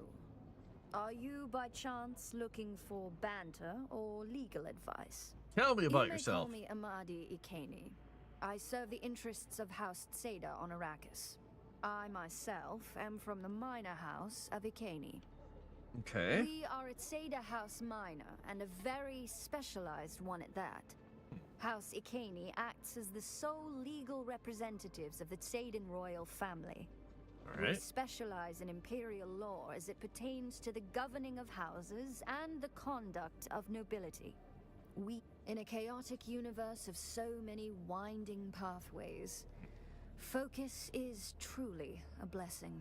Are you, by chance, looking for banter or legal advice? Tell me about You may yourself. call me Amadi Ikeni. I serve the interests of House Tseda on Arrakis. I myself am from the minor house of Ikeni. Okay. We are at Tseda House Minor, and a very specialized one at that. House Ikeni acts as the sole legal representatives of the Tsaden royal family. All We right. specialize in imperial law as it pertains to the governing of houses and the conduct of nobility. We, in a chaotic universe of so many winding pathways, focus is truly a blessing.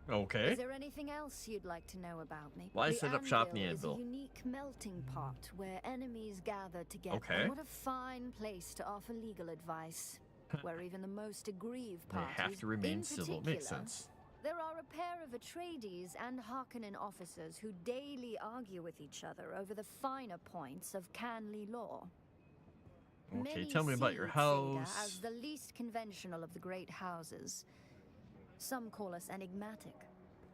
Okay. Is there anything else you'd like to know about me? Why The set up shop in the Is anvil? a unique melting pot where enemies gather together. Okay. What a fine place to offer legal advice, where even the most aggrieved They parties, have to remain in civil. Makes particular, sense. there are a pair of Atreides and Harkonnen officers who daily argue with each other over the finer points of Canley law. Okay, Many tell me about see your Tseda house. as the least conventional of the great houses. Some call us enigmatic.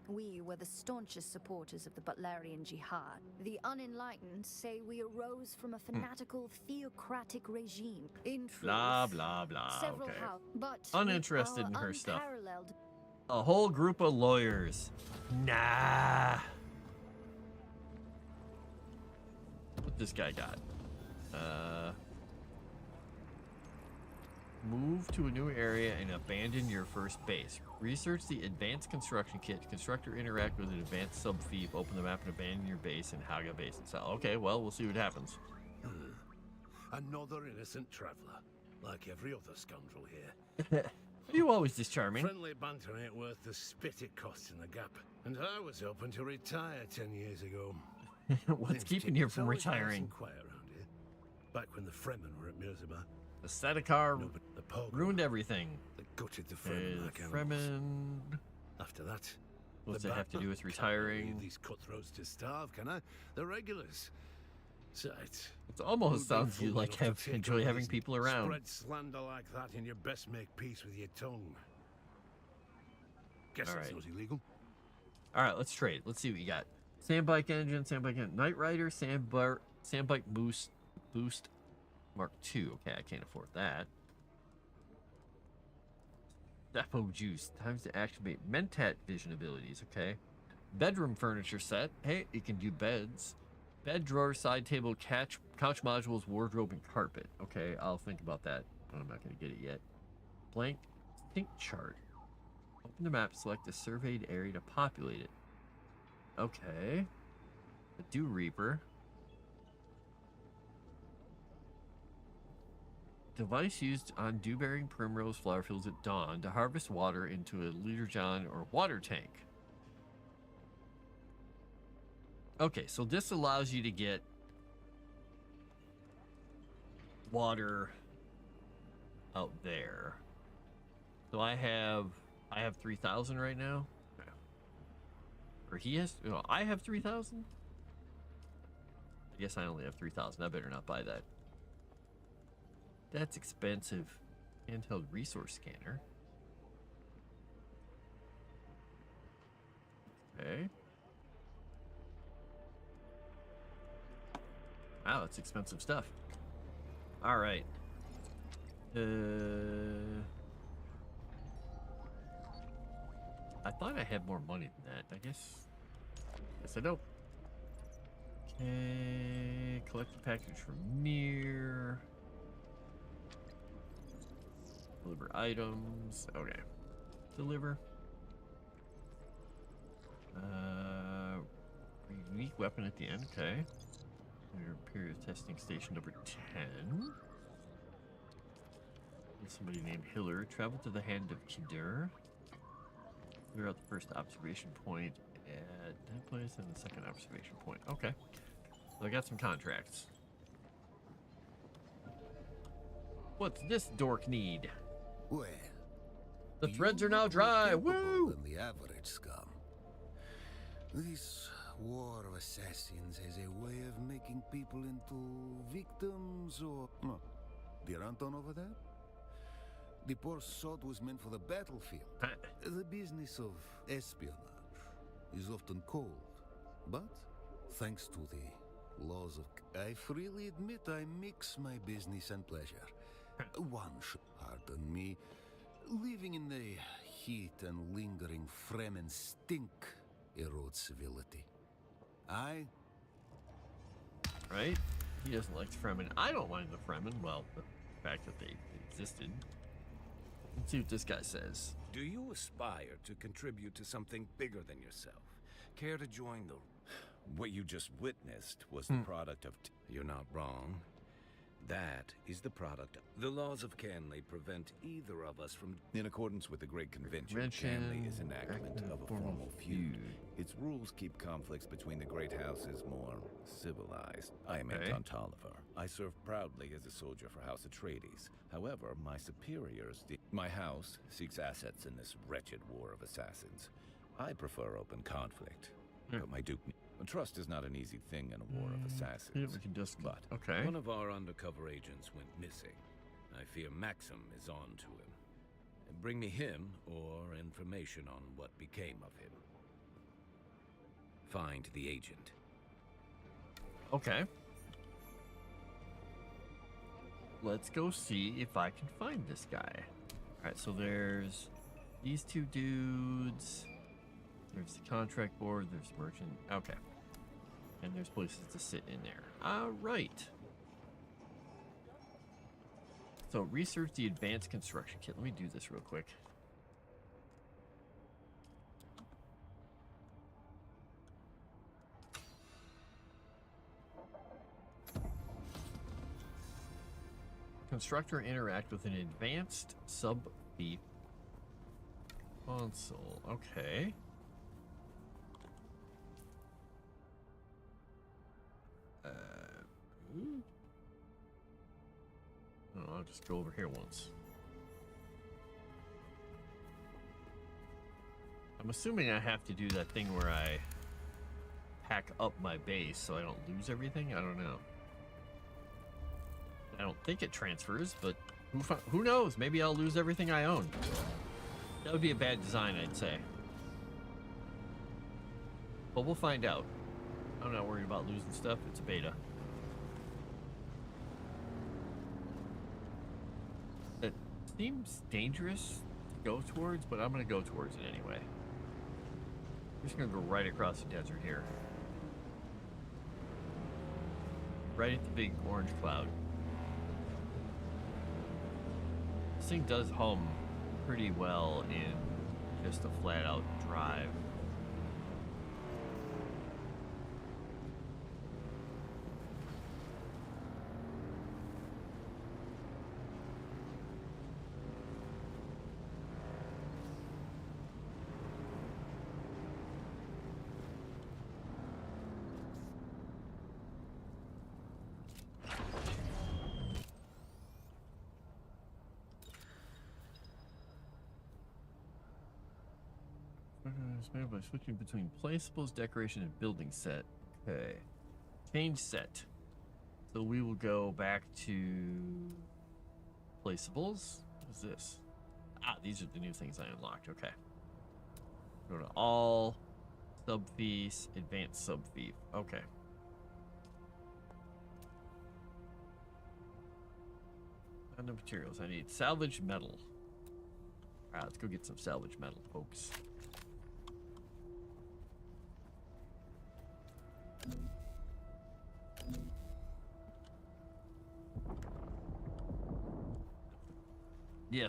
We were the staunchest supporters of the Butlerian Jihad. The unenlightened say we arose from a fanatical theocratic regime. In truth, Blah, blah, blah. several Okay. but Uninterested with in our her stuff. unparalleled A whole group of lawyers. Nah. What this guy got? Move to a new area and abandon your first base. Research the advanced construction kit. Construct or interact with an advanced sub-thief. Open the map and abandon your base in Haga Base and Sal. Okay, well, we'll see what happens. Another innocent traveler, like every other scoundrel here. You always this charming. Friendly banter ain't worth the spit it costs in the gap. And I was hoping to retire 10 years ago. What's Things keeping keep you us from always nice retiring? and quiet around here. Back when the Fremen were at Mirzima. The Sedekar No, but the pogrom, ruined everything. they gutted the Fremen like animals. Fremen. After that, What's the that have to do with Batman can't leave retiring? these cutthroats to starve, can I? The regulars. Sight. It almost sounds you like enjoy having people around. Spread slander like that and you best make peace with your tongue. Guess All that's right. not illegal. All right, let's trade. Let's see what you got. Sandbike engine, Knight Rider, Sandbike boost, Mark II. Okay, I can't afford that. Depo juice. Time to activate Mentat vision abilities. Okay. Bedroom furniture set. Hey, it can do beds. Bed drawer, side table, couch modules, wardrobe, and carpet. Okay, I'll think about that. I'm not going to get it yet. Blank sync chart. Open the map, select a surveyed area to populate it. Okay. The Dew Reaper. Device used on dew-bearing primrose flower fields at dawn to harvest water into a liter jon or water tank. Okay, so this allows you to get water out there. So I have 3,000 right now. Or he has, no, I have 3,000? I guess I only have 3,000. I better not buy that. That's expensive. Handheld resource scanner. Okay. Wow, that's expensive stuff. All right. I thought I had more money than that. I guess I don't. Okay. Collect the package from Mir. Deliver items. Okay. Deliver. Unique weapon at the end. Okay. Your period testing station number 10. Somebody named Hiller. Travel to the hand of Kidur. Clear out the first observation point at that place and the second observation point. Okay. So I got some contracts. What's this dork need? Well, The threads are You now look more dry. capable Woo! than the average scum. This war of assassins has a way of making people into victims or... No. Dear Anton over there? The poor sod was meant for the battlefield. The business of espionage is often cold. But, thanks to the laws of... I freely admit I mix my business and pleasure. One should pardon me. Living in the heat and lingering Fremen stink erodes civility. Right? He doesn't like the Fremen. I don't mind the Fremen. Well, the fact that they existed. Let's see what this guy says. Do you aspire to contribute to something bigger than yourself? Care to join the... What you just witnessed was the product of... You're not wrong. That is the product. The laws of Canley prevent either of us from... In accordance with the Great Convention, Canley is enactment of a formal feud. Its rules keep conflicts between the great houses more civilized. I am Anton Tolliver. I serve proudly as a soldier for House Atreides. However, my superiors... My house seeks assets in this wretched war of assassins. I prefer open conflict. But my Duke... Trust is not an easy thing in a war of assassins. Yeah, we can just... But okay. one of our undercover agents went missing. I fear Maxim is on to him. Bring me him or information on what became of him. Find the agent. Okay. Let's go see if I can find this guy. Alright, so there's these two dudes. There's the contract board. There's merchant. Okay. And there's places to sit in there. Alright. So research the advanced construction kit. Let me do this real quick. Construct or interact with an advanced sub-thief console. Okay. Oh, I'll just go over here once. I'm assuming I have to do that thing where I pack up my base so I don't lose everything. I don't know. I don't think it transfers, but who knows? Maybe I'll lose everything I own. That would be a bad design, I'd say. But we'll find out. I'm not worried about losing stuff. It's a beta. It seems dangerous to go towards, but I'm going to go towards it anyway. I'm just going to go right across the desert here. Right at the big orange cloud. This thing does hum pretty well in just a flat-out drive. By switching between placeables, decoration, and building set. Okay. Change set. So we will go back to placeables. What is this? Ah, these are the new things I unlocked. Okay. Go to all, sub-thief, advanced sub-thief. Okay. And the materials. I need salvage metal. Alright, let's go get some salvage metal, folks. Yeah.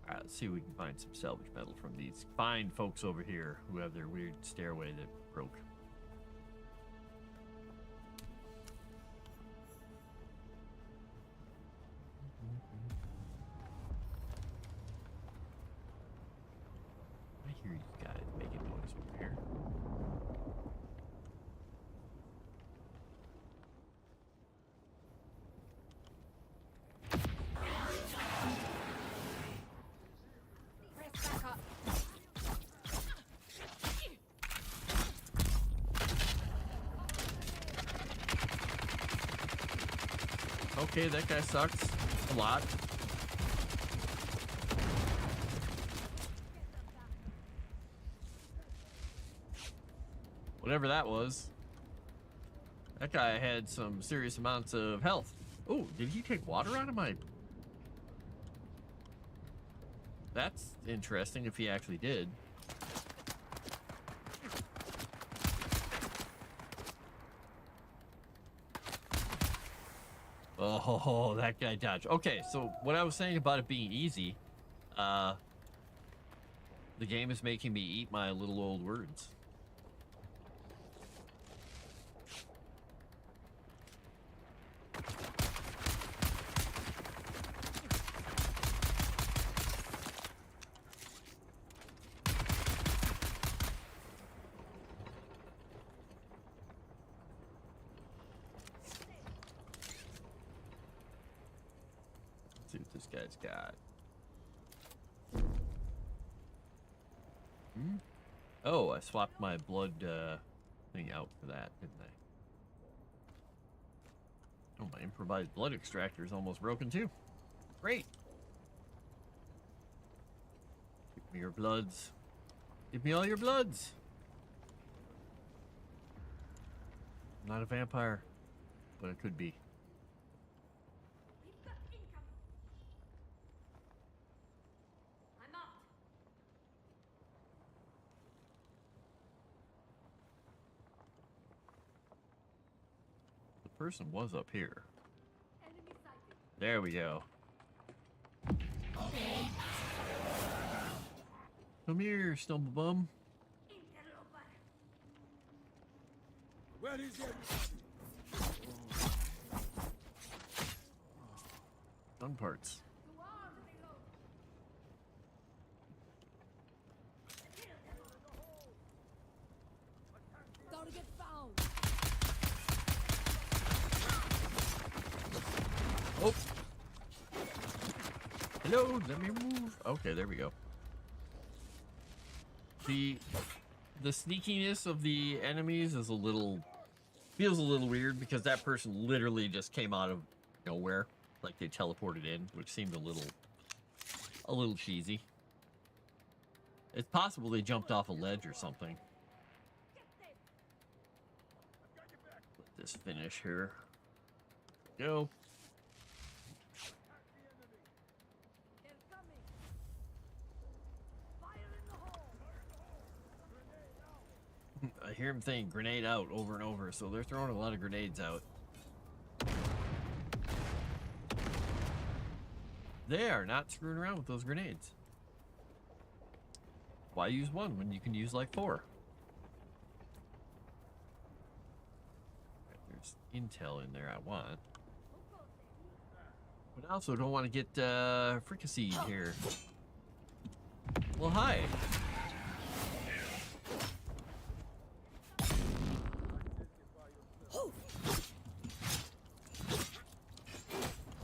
Alright, let's see if we can find some salvage metal from these fine folks over here who have their weird stairway that broke. I hear you guys making noise over here. Okay, that guy sucks a lot. Whatever that was. That guy had some serious amounts of health. Oh, did he take water out of my... That's interesting if he actually did. Oh, that guy dodged. Okay, so what I was saying about it being easy, the game is making me eat my little old words. Let's see what this guy's got. Oh, I swapped my blood thing out for that, didn't I? Oh, my improvised blood extractor is almost broken too. Great. Give me your bloods. Give me all your bloods. I'm not a vampire, but it could be. The person was up here. There we go. Come here, stumble bum. Where is it? Gun parts. Gotta get found. Oh. Hello, let me move. Okay, there we go. The sneakiness of the enemies is feels a little weird because that person literally just came out of nowhere, like they teleported in, which seemed a little cheesy. It's possible they jumped off a ledge or something. Let this finish here. Go. I hear him saying grenade out over and over, so they're throwing a lot of grenades out. They are not screwing around with those grenades. Why use one when you can use like 4? There's intel in there I want. But I also don't want to get fricasseed here. Well, hi.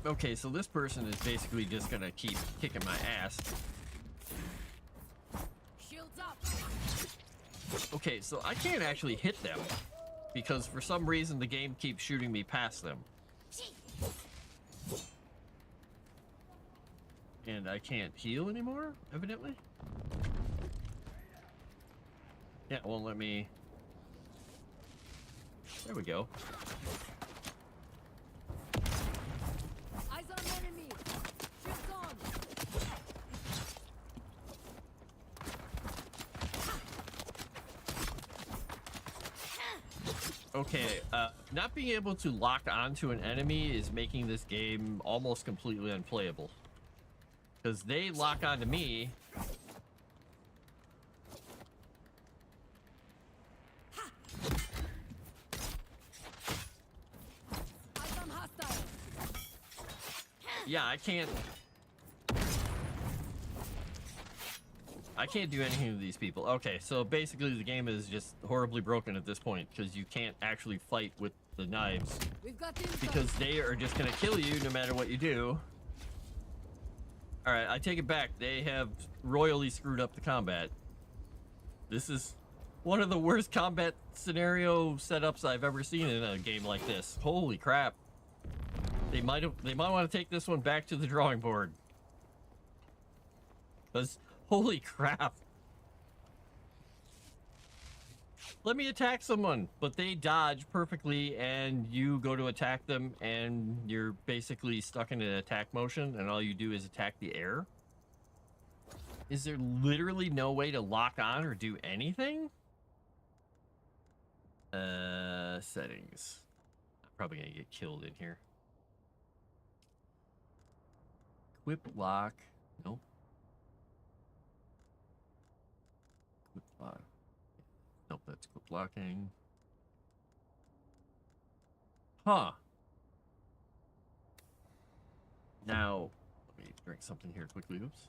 Okay, so this person is basically just gonna keep kicking my ass. Shields up. Okay, so I can't actually hit them because for some reason the game keeps shooting me past them. And I can't heal anymore, evidently. Yeah, it won't let me. There we go. Eyes on enemy. Shields on. Okay, not being able to lock onto an enemy is making this game almost completely unplayable. Because they lock onto me. Eyes on hostile. Yeah, I can't do anything to these people. Okay, so basically the game is just horribly broken at this point because you can't actually fight with the knives We've got the because they are just gonna kill you no matter what you do. All right, I take it back. They have royally screwed up the combat. This is one of the worst combat scenario setups I've ever seen in a game like this. Holy crap. They might want to take this one back to the drawing board. Because, holy crap. Let me attack someone, but they dodge perfectly, and you go to attack them, and you're basically stuck in an attack motion, and all you do is attack the air. Is there literally no way to lock on or do anything? Settings. I'm probably gonna get killed in here. Equip lock. Nope. Equip lock. Nope, that's equip locking. Huh. Now, let me drink something here quickly. Oops.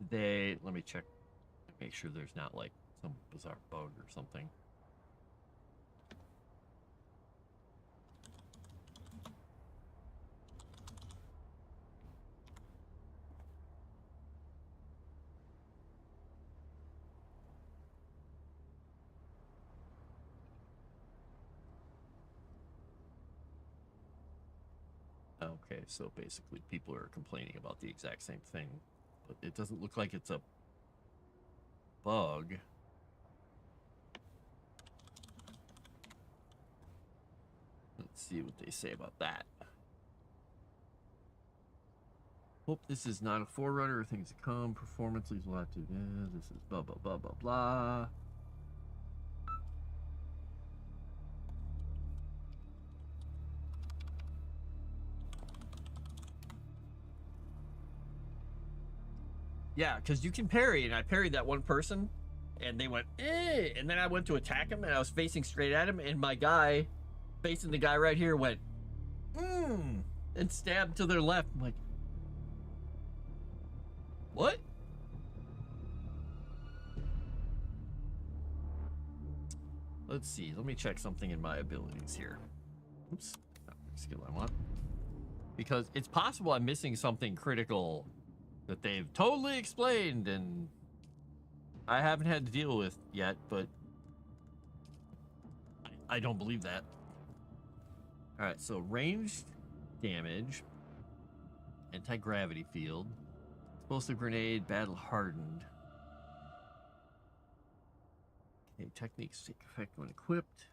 Let me check. Make sure there's not like some bizarre bug or something. Okay, so basically people are complaining about the exact same thing, but it doesn't look like it's a bug. Let's see what they say about that. Hope this is not a forerunner of things to come. Performance leaves a lot to... this is blah, blah, blah, blah, blah. Yeah, because you can parry, and I parried that one person, and they went, eh, and then I went to attack him, and I was facing straight at him, and my guy, facing the guy right here, went, and stabbed to their left. I'm like, what? Let's see, let me check something in my abilities here. Oops, not the skill I want. Because it's possible I'm missing something critical that they've totally explained and I haven't had to deal with yet, but I don't believe that. All right, so ranged damage, anti-gravity field, explosive grenade, battle hardened. Okay, techniques take effect when equipped.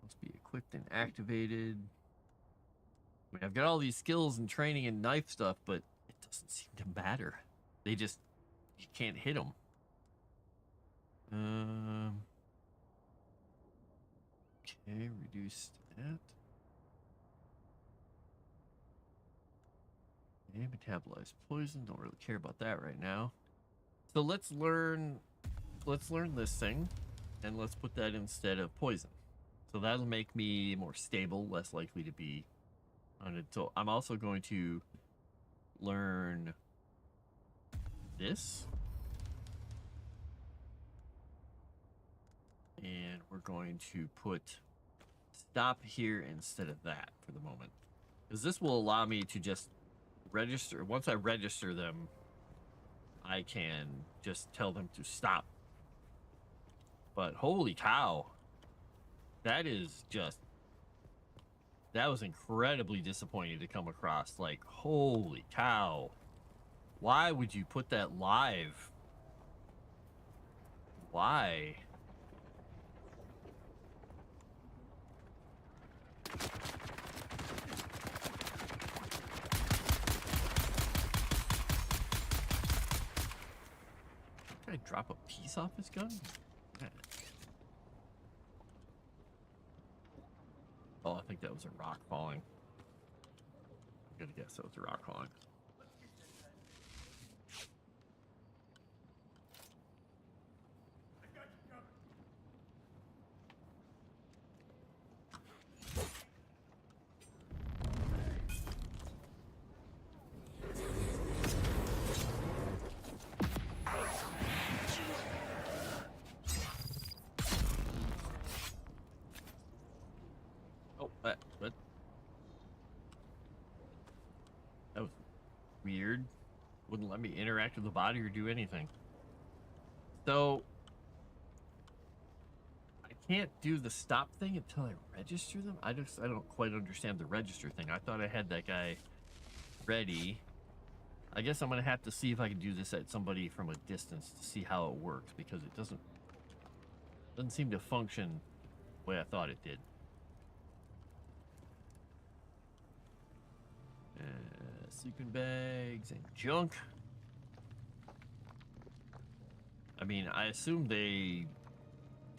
Must be equipped and activated. I mean, I've got all these skills and training and knife stuff, but it doesn't seem to matter. They just, you can't hit them. Okay, reduce that. Okay, metabolize poison. Don't really care about that right now. So let's learn this thing, and let's put that instead of poison. So that'll make me more stable, less likely to be on it. So I'm also going to learn this. And we're going to put stop here instead of that for the moment. Because this will allow me to just register. Once I register them, I can just tell them to stop. But holy cow. That is just... That was incredibly disappointing to come across. Like, holy cow. Why would you put that live? Why? Did I drop a piece off his gun? Yeah. Oh, I think that was a rock falling. I'm gonna guess that was a rock falling. What? That was weird. Wouldn't let me interact with the body or do anything. So can't do the stop thing until I register them. I don't quite understand the register thing. I thought I had that guy ready. I guess I'm gonna have to see if I can do this at somebody from a distance to see how it works, because it doesn't seem to function the way I thought it did. Sleeping bags and junk. I mean, I assume they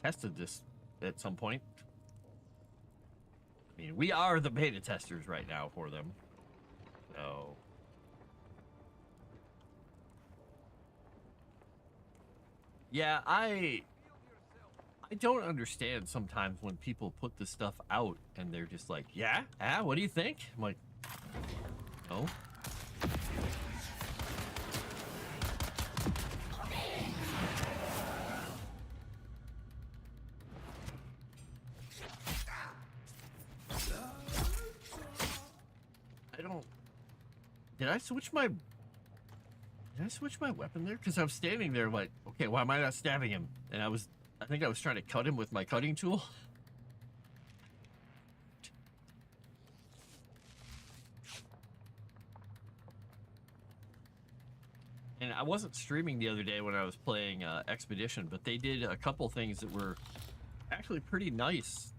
tested this at some point. I mean, we are the beta testers right now for them. So... yeah, I don't understand sometimes when people put this stuff out and they're just like, yeah? What do you think? I'm like, no. Did I switch my weapon there? Because I'm standing there like, okay, why am I not stabbing him? And I think I was trying to cut him with my cutting tool. And I wasn't streaming the other day when I was playing Expedition, but they did a couple things that were actually pretty nice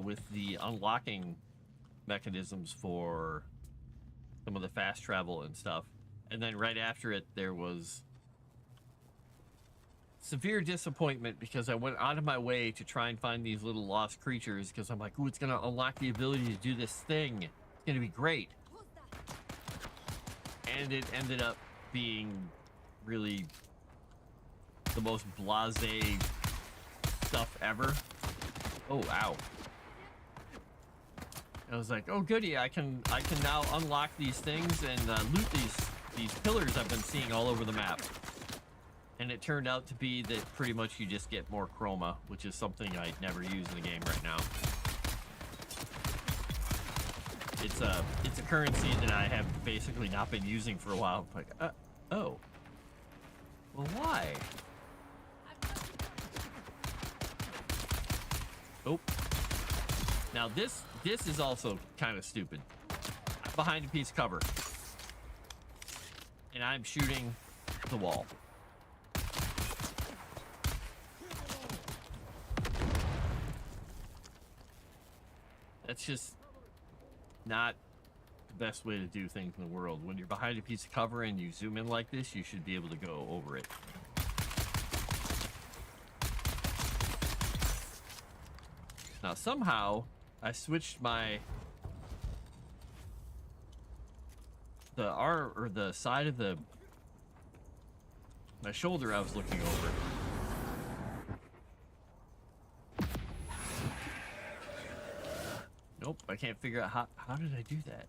with the unlocking mechanisms for some of the fast travel and stuff. And then right after it, there was severe disappointment because I went out of my way to try and find these little lost creatures because I'm like, ooh, it's going to unlock the ability to do this thing. It's going to be great. And it ended up being really the most blasé stuff ever. Oh, ow. I was like, oh goody, I can now unlock these things and loot these pillars I've been seeing all over the map. And it turned out to be that pretty much you just get more chroma, which is something I never use in the game right now. It's a currency that I have basically not been using for a while. Like, oh. Well, why? Oh. Now this is also kind of stupid. I'm behind a piece of cover. And I'm shooting the wall. That's just not the best way to do things in the world. When you're behind a piece of cover and you zoom in like this, you should be able to go over it. Now somehow I switched the side of my shoulder I was looking over. Nope, I can't figure out how did I do that?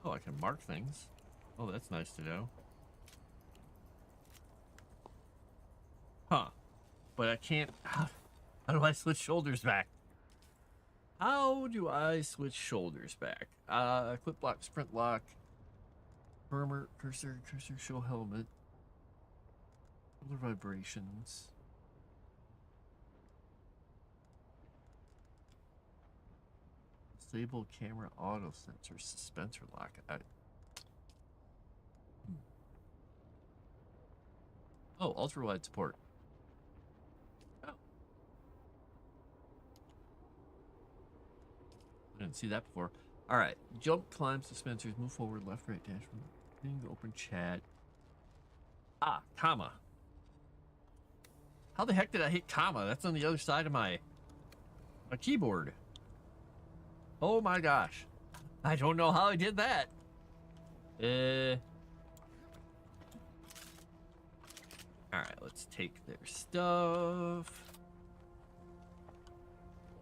Oh, I can mark things. Oh, that's nice to know. Huh. But I can't... How do I switch shoulders back? How do I switch shoulders back? Equip block, sprint lock, murmur, cursor, show helmet, shoulder vibrations. Disable camera auto sensor, suspensor lock. Oh, ultra wide support. Oh. I didn't see that before. All right, jump, climb, suspensors, move forward, left, right, dash, open chat. Ah, comma. How the heck did I hit comma? That's on the other side of my keyboard. Oh my gosh. I don't know how I did that. Alright, let's take their stuff.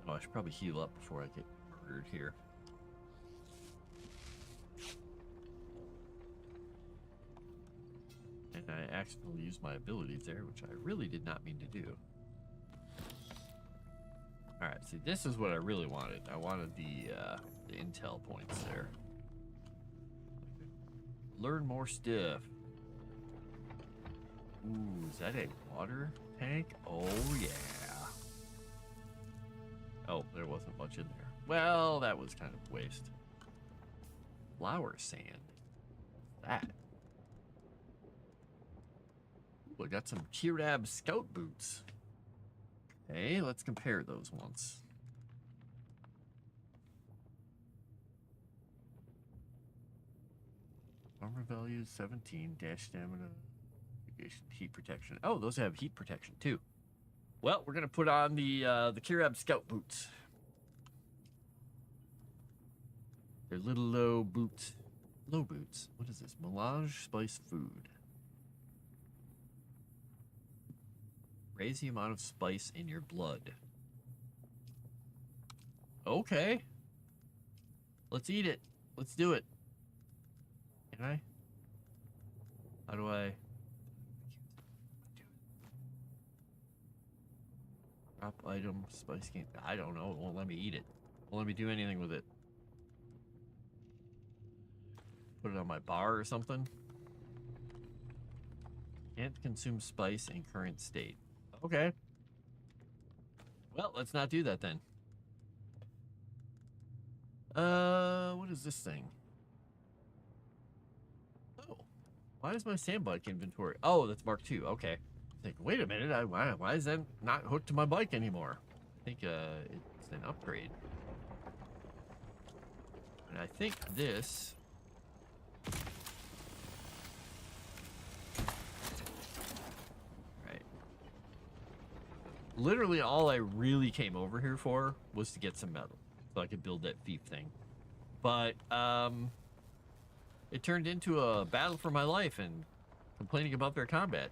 Oh, I should probably heal up before I get murdered here. And I accidentally used my abilities there, which I really did not mean to do. Alright, see, this is what I really wanted. I wanted the intel points there. Learn more stuff. Ooh, is that a water? tank. Oh, yeah. Oh, there wasn't much in there. Well, that was kind of a waste. Flower sand. That. Ooh, I got some Kirab scout boots. Okay, let's compare those once. Armor values 17 dash stamina, heat protection. Oh, those have heat protection too. Well, we're gonna put on the Kirab scout boots. They're little low boots. Low boots. What is this? Melange spice food. Raise the amount of spice in your blood. Okay. Let's eat it. Let's do it. Can I? How do I? Drop item, spice game. I don't know. It won't let me eat it. Won't let me do anything with it. Put it on my bar or something. Can't consume spice in current state. Okay. Well, let's not do that then. What is this thing? Oh, why is my sandbike inventory? Oh, that's Mark II. Okay. Like, wait a minute. Why is that not hooked to my bike anymore? I think it's an upgrade. And I think this. Right. Literally, all I really came over here for was to get some metal, so I could build that thief thing. But it turned into a battle for my life and complaining about their combat.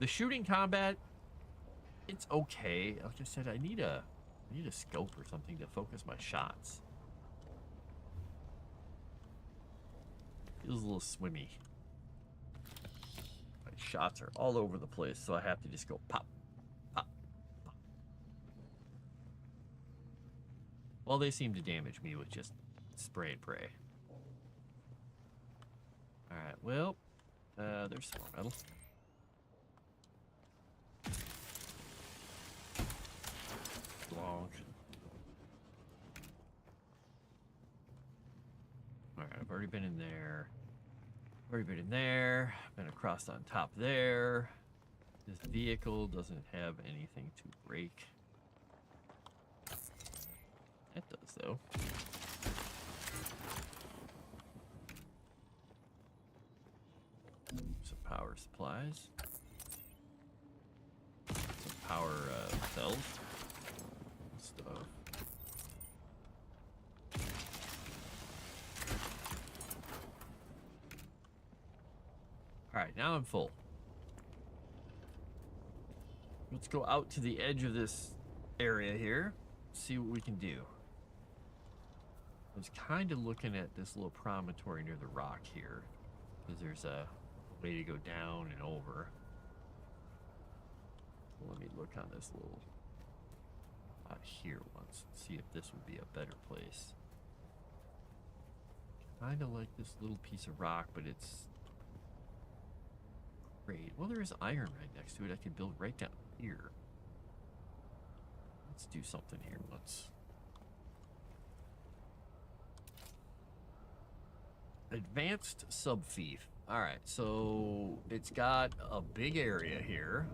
The shooting combat, it's okay. Like I said, I need a scope or something to focus my shots. Feels a little swimmy. My shots are all over the place, so I have to just go pop, pop, pop. Well, they seem to damage me with just spray and pray. Alright, well, there's some more metal. Long. Alright, I've already been in there. Been across on top there. This vehicle doesn't have anything to break. That does, though. Some power supplies. Some power cells. Stuff. Alright, now I'm full. Let's go out to the edge of this area here. See what we can do. I was kind of looking at this little promontory near the rock here, because there's a way to go down and over. Let me look on this little here once and see if this would be a better place. Kind of like this little piece of rock, but it's great. Well, there is iron right next to it. I could build right down here. Let's do something here once. Advanced sub-thief. Alright, so it's got a big area here.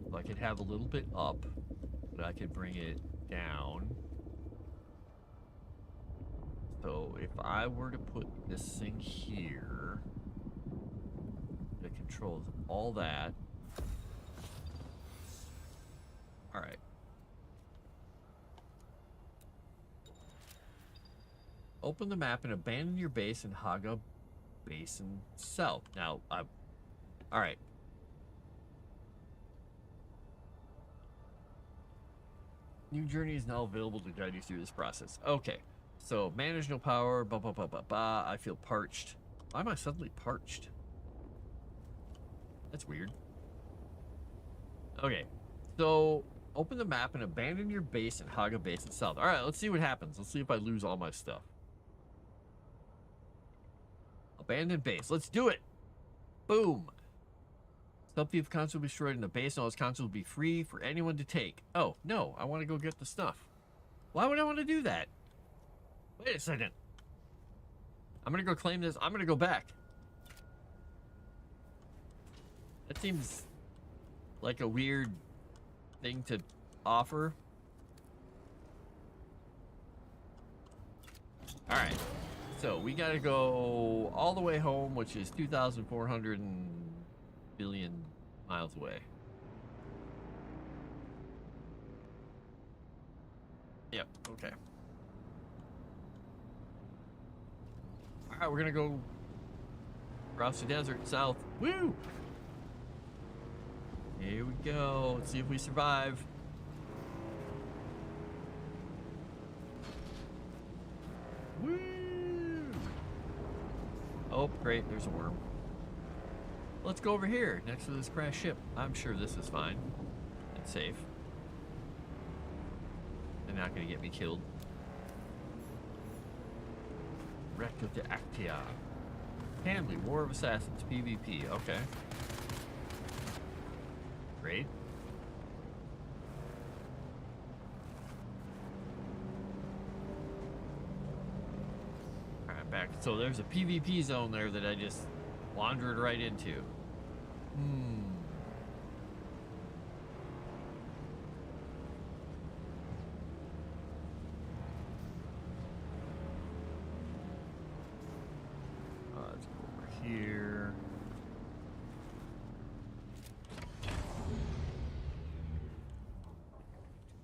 So I could have a little bit up, but I could bring it down. So if I were to put this thing here, that controls all that. Alright. Open the map and abandon your base in Haga Basin South. Now, alright. New journey is now available to guide you through this process. Okay. So, manage no power, I feel parched. Why am I suddenly parched? That's weird. Okay. So, open the map and abandon your base in Haga Basin South. Alright, let's see what happens. Let's see if I lose all my stuff. Abandoned base. Let's do it. Boom. Some thief console will be destroyed in the base, and all those consoles will be free for anyone to take. Oh, no, I want to go get the stuff. Why would I want to do that? Wait a second. I'm going to go claim this. I'm going to go back. That seems like a weird thing to offer. Alright. So, we got to go all the way home, which is 2,400 billion miles away. Yep, okay. Alright, we're gonna go across the desert south. Woo! Here we go. Let's see if we survive. Woo! Oh, great, there's a worm. Let's go over here, next to this crashed ship. I'm sure this is fine and safe. They're not gonna get me killed. Wreck of the Actia. Hanley, War of Assassins, PvP. Okay. Great. Alright, back. So there's a PvP zone there that I just wandered right into. Let's go over here.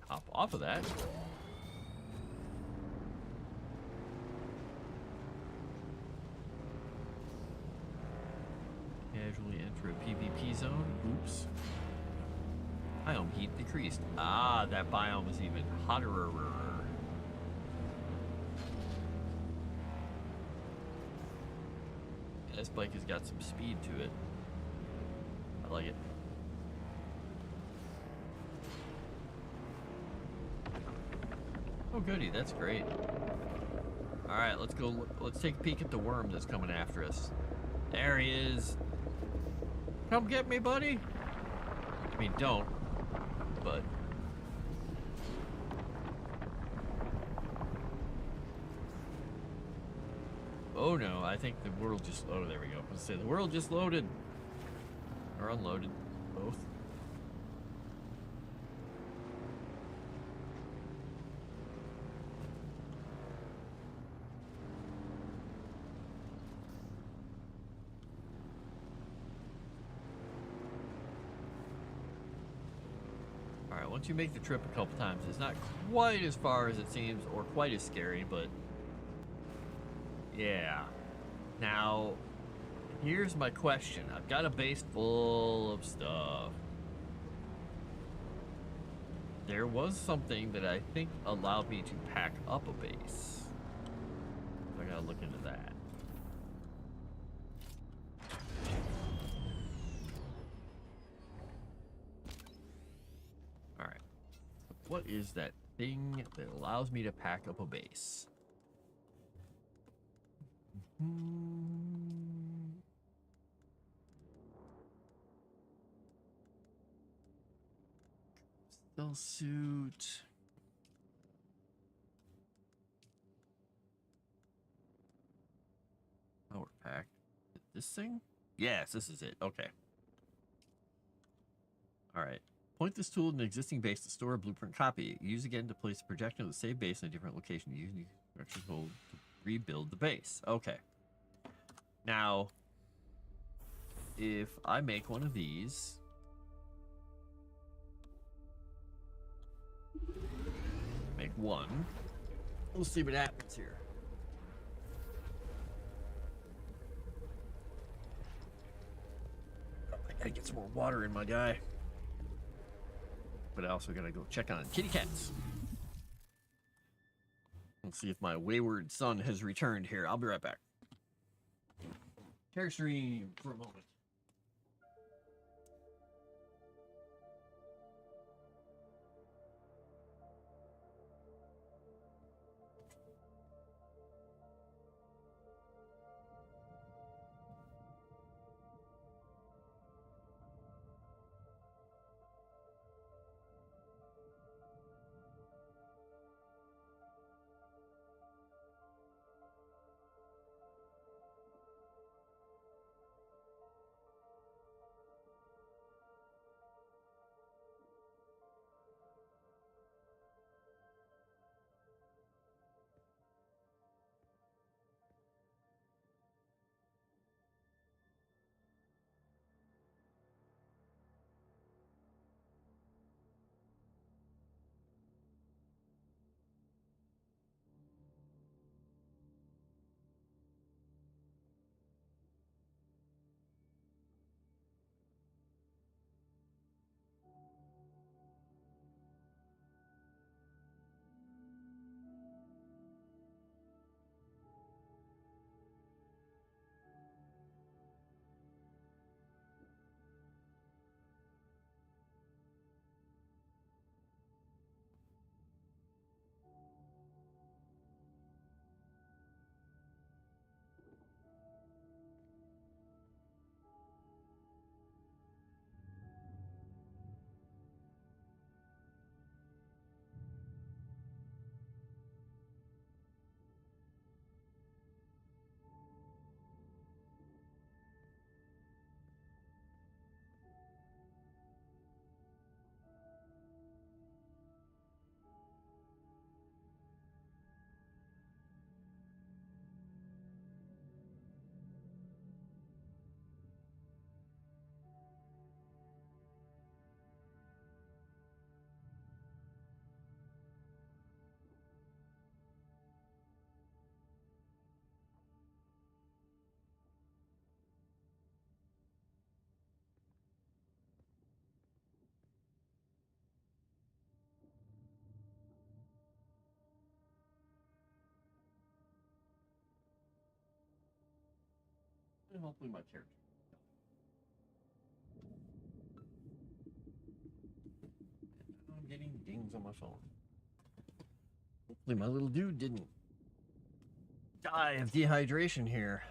Hop off of that. Casually enter a PvP zone. Oops. Biome heat decreased. Ah, that biome is even hotter. This bike has got some speed to it. I like it. Oh goody, that's great. Alright, let's go. Let's take a peek at the worm that's coming after us. There he is. Come get me, buddy. I mean, don't. But oh no, I think the world just... Oh, there we go. Let's say the world just loaded. Or unloaded. Both. Alright, once you make the trip a couple times, it's not quite as far as it seems, or quite as scary, but... yeah. Now, here's my question. I've got a base full of stuff. There was something that I think allowed me to pack up a base. I gotta look into that. Alright. What is that thing that allows me to pack up a base? Stealth suit. Power pack. This thing? Yes, this is it. Okay. Alright. Point this tool in an existing base to store a blueprint copy. Use again to place a projection of the same base in a different location. Use the direction hold to rebuild the base. Okay. Now, if I make one of these, make one, we'll see what happens here. I gotta get some more water in my guy. But I also gotta go check on kitty cats. Let's see if my wayward son has returned here. I'll be right back. Care stream for a moment. And hopefully my character. I'm getting dings on my phone. Hopefully my little dude didn't die of dehydration here.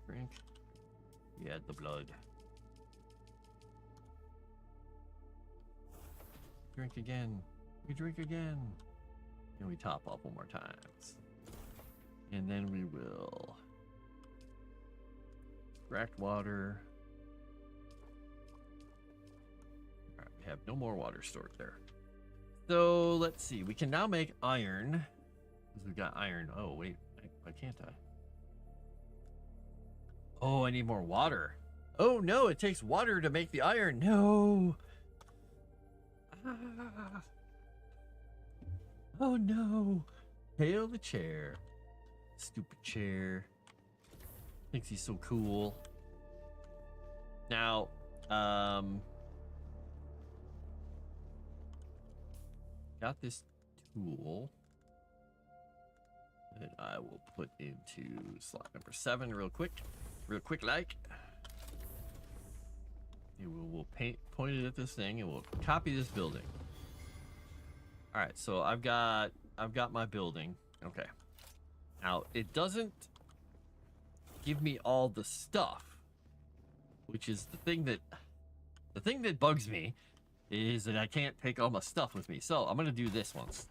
Drink. Yeah, the blood. Drink again. We drink again. And we top up one more times. And then we will extract water. Alright, we have no more water stored there. So let's see. We can now make iron. Because we've got iron. Oh, wait. Why can't I? Oh, I need more water. Oh no, it takes water to make the iron. No. Ah. Oh no. Hail the chair. Stupid chair. Thinks he's so cool. Now, got this tool that I will put into slot number 7 real quick like. And we'll point it at this thing and we'll copy this building. All right, so I've got my building. Okay. Now it doesn't give me all the stuff, which is the thing that bugs me, is that I can't take all my stuff with me. So I'm gonna do this once.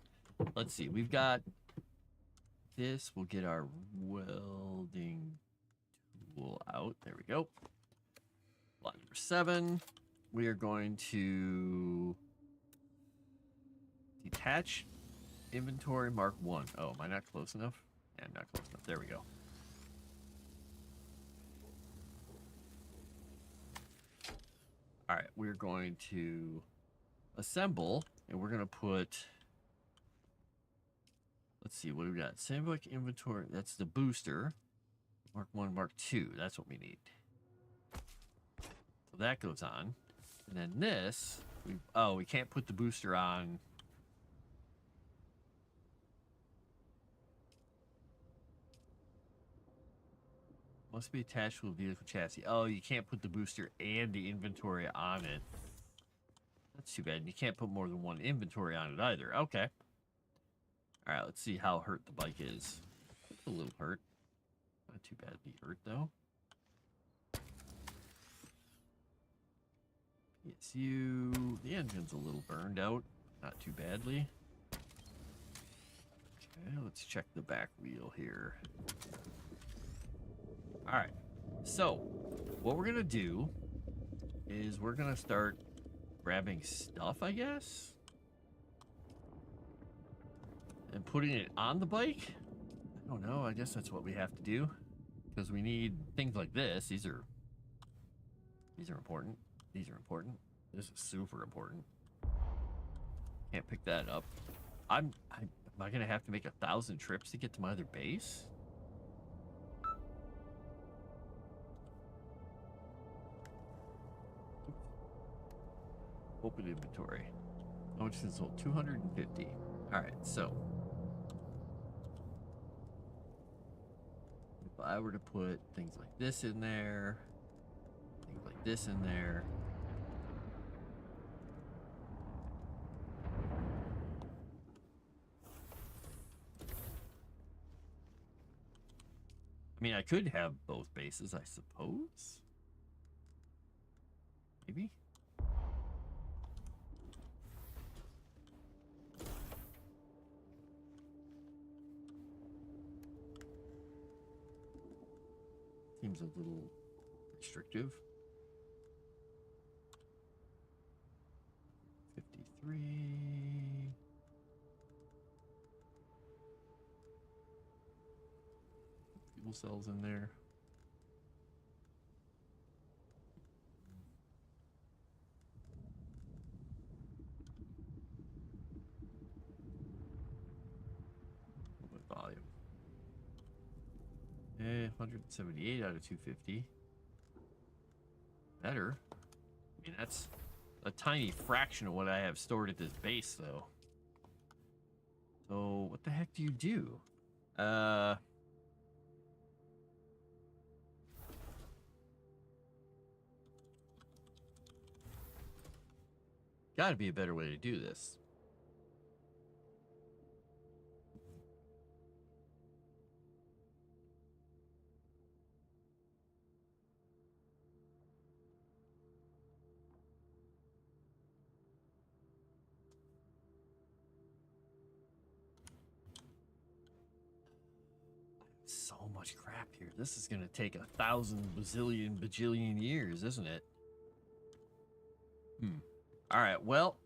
Let's see. We've got this. We'll get our welding tool out. There we go. Lot number 7. We are going to detach inventory mark 1. Oh, am I not close enough? Yeah, I'm not close enough. There we go. All right, we're going to assemble, and we're going to put, let's see, what do we got? Sandbook inventory, that's the booster. Mark 1, Mark 2, that's what we need. So that goes on. And then this, we can't put the booster on. Must be attached to a vehicle chassis. Oh, you can't put the booster and the inventory on it. That's too bad. You can't put more than one inventory on it either. Okay. All right, let's see how hurt the bike is. It's a little hurt. Not too badly hurt, though. PSU. The engine's a little burned out. Not too badly. Okay, let's check the back wheel here. All right. So, what we're going to do is we're going to start grabbing stuff, I guess, and putting it on the bike. I don't know. I guess that's what we have to do, because we need things like this. These are important. These are important. This is super important. Can't pick that up. Am I gonna have to make 1,000 trips to get to my other base? Open inventory. How much is sold? 250. All right, so if I were to put things like this in there, things like this in there, I mean, I could have both bases, I suppose. Maybe. Seems a little restrictive. 53. Fuel cells in there. What volume? 178 out of 250. Better. I mean, that's a tiny fraction of what I have stored at this base, though. So, what the heck do you do? Gotta be a better way to do this. So much crap here. This is gonna take 1,000 bazillion bajillion years, isn't it? All right, well,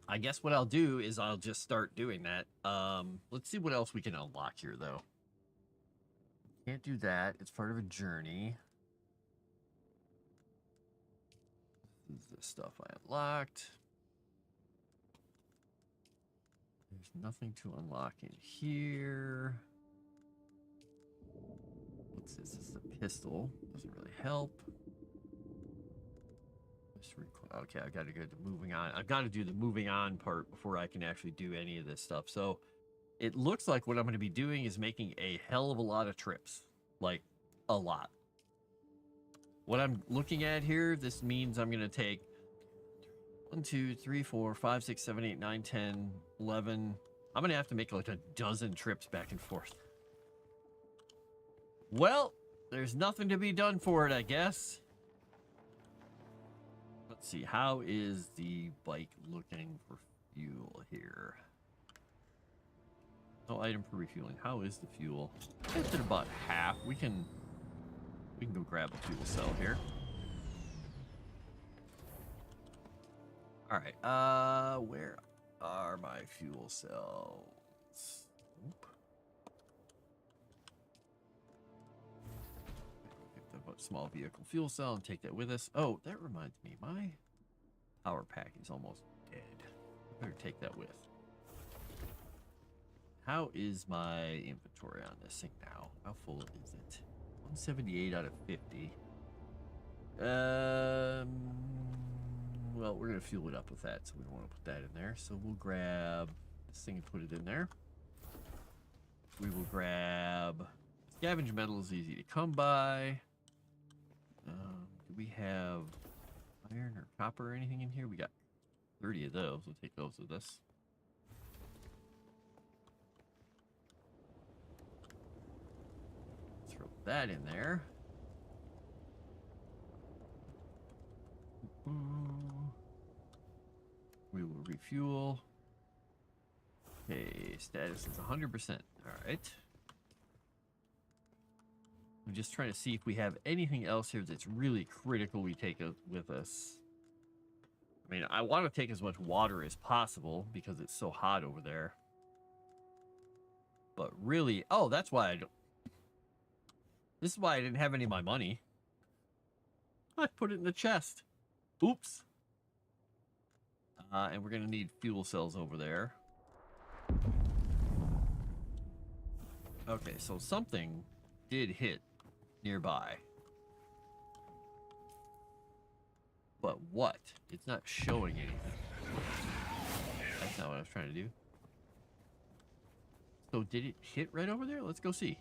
I guess what I'll do is I'll just start doing that. Let's see what else we can unlock here, though. Can't do that. It's part of a journey. This is the stuff I unlocked. There's nothing to unlock in here. What's this? This is a pistol. Doesn't really help. Okay, I got to go to moving on. I've got to do the moving on part before I can actually do any of this stuff. So it looks like what I'm going to be doing is making a hell of a lot of trips. Like, a lot. What I'm looking at here, this means I'm going to take 1, 2, 3, 4, 5, 6, 7, 8, 9, 10, 11. I'm going to have to make like a dozen trips back and forth. Well, there's nothing to be done for it, I guess. Let's see, how is the bike looking for fuel here? No item for refueling. How is the fuel? It's at about half. We can go grab a fuel cell here. All right. Where are my fuel cells? Oop. Small vehicle fuel cell and take that with us. Oh, that reminds me, my power pack is almost dead. I better take that with. How is my inventory on this thing now? How full is it? 178 out of 50. Well, we're gonna fuel it up with that, so we don't want to put that in there. So we'll grab this thing and put it in there. We will grab scavenge metal is easy to come by. Do we have iron or copper or anything in here? We got 30 of those. We'll take those with us. Throw that in there. We will refuel. Okay, status is 100%. All right. I'm just trying to see if we have anything else here that's really critical we take with us. I mean, I want to take as much water as possible because it's so hot over there. But really, oh, that's why I don't. This is why I didn't have any of my money. I put it in the chest. Oops. And we're going to need fuel cells over there. Okay, so something did hit nearby. But what? It's not showing anything. That's not what I was trying to do. So did it hit right over there? Let's go see.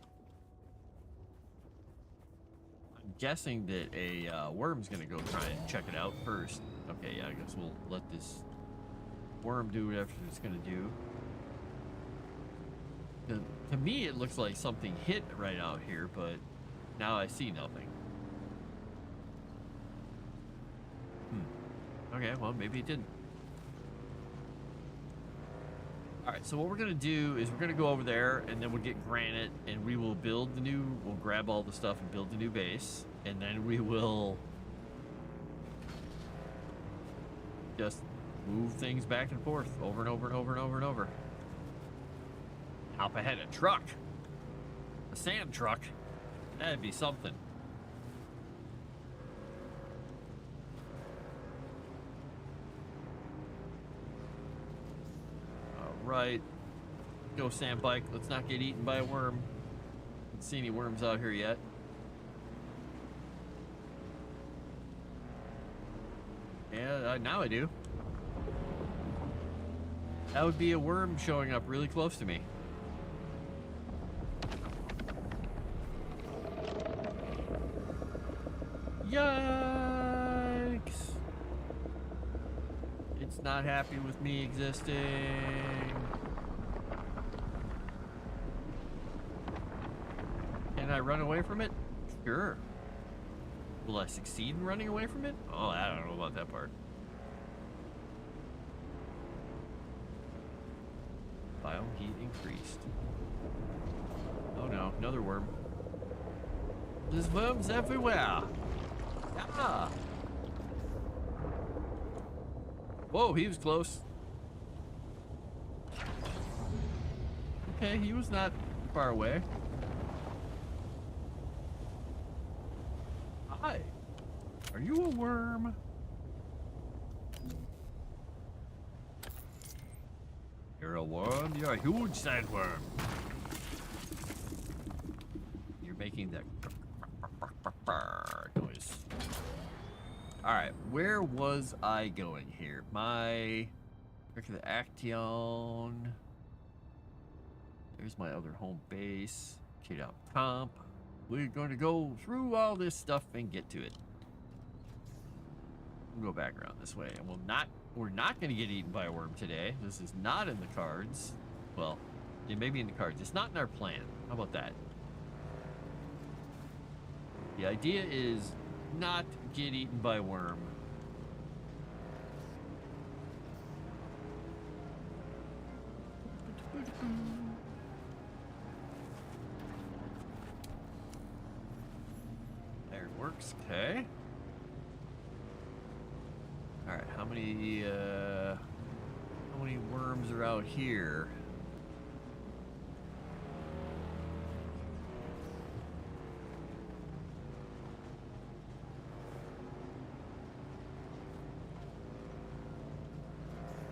I'm guessing that a worm's gonna go try and check it out first. Okay, yeah, I guess we'll let this worm do whatever it's gonna do. To me, it looks like something hit right out here, but now I see nothing. Okay, well, maybe it didn't. All right, so what we're going to do is we're going to go over there, and then we'll get granite, and we will build the new... We'll grab all the stuff and build the new base, and then we will just move things back and forth over and over and over and over and over. Hop ahead a truck. A sand truck. That'd be something. Right. Go, sand bike. Let's not get eaten by a worm. Don't see any worms out here yet. Yeah, now I do. That would be a worm showing up really close to me. Yikes! It's not happy with me existing. Can I run away from it? Sure. Will I succeed in running away from it? Oh, I don't know about that part. Biome heat increased. Oh no, another worm. There's worms everywhere. Ah. Whoa, he was close. Okay, he was not far away. Hi. Are you a worm? You're a worm? You're a huge sandworm. You're making that noise. Alright, where was I going here? Look at the Action. There's my other home base. Kid out comp. We're going to go through all this stuff and get to it. We'll go back around this way, and we're not going to get eaten by a worm today. This is not in the cards. Well, it may be in the cards. It's not in our plan. How about that? The idea is not get eaten by a worm. Iron works, okay. Alright, how many worms are out here?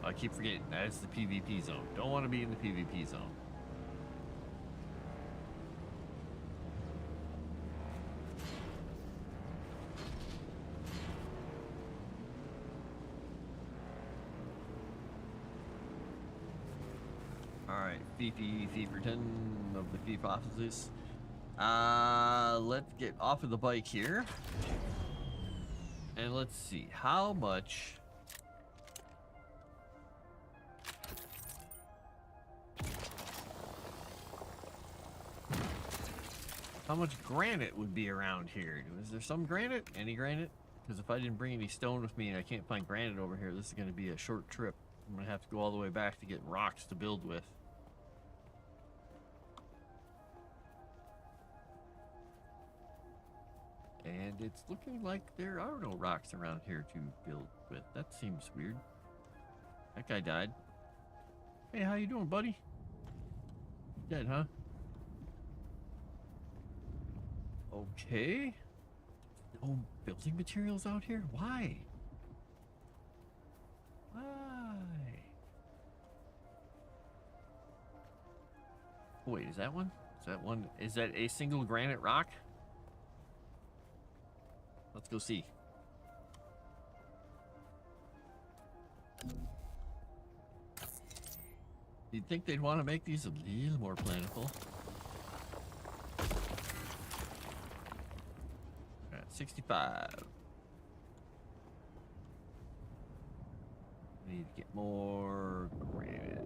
I keep forgetting, that's the PvP zone. Don't want to be in the PvP zone. Alright, Feeferton of the Thief offices. Let's get off of the bike here. And let's see, how much... How much granite would be around here? Is there some granite? Any granite? Because if I didn't bring any stone with me and I can't find granite over here, this is going to be a short trip. I'm going to have to go all the way back to get rocks to build with. And it's looking like there are no rocks around here to build with. That seems weird. That guy died. Hey, how you doing, buddy? Dead, huh? Okay. No building materials out here? Why? Why? Oh, wait, is that one? Is that one? Is that a single granite rock? Let's go see. You'd think they'd want to make these a little more plentiful. 65. Need to get more granite.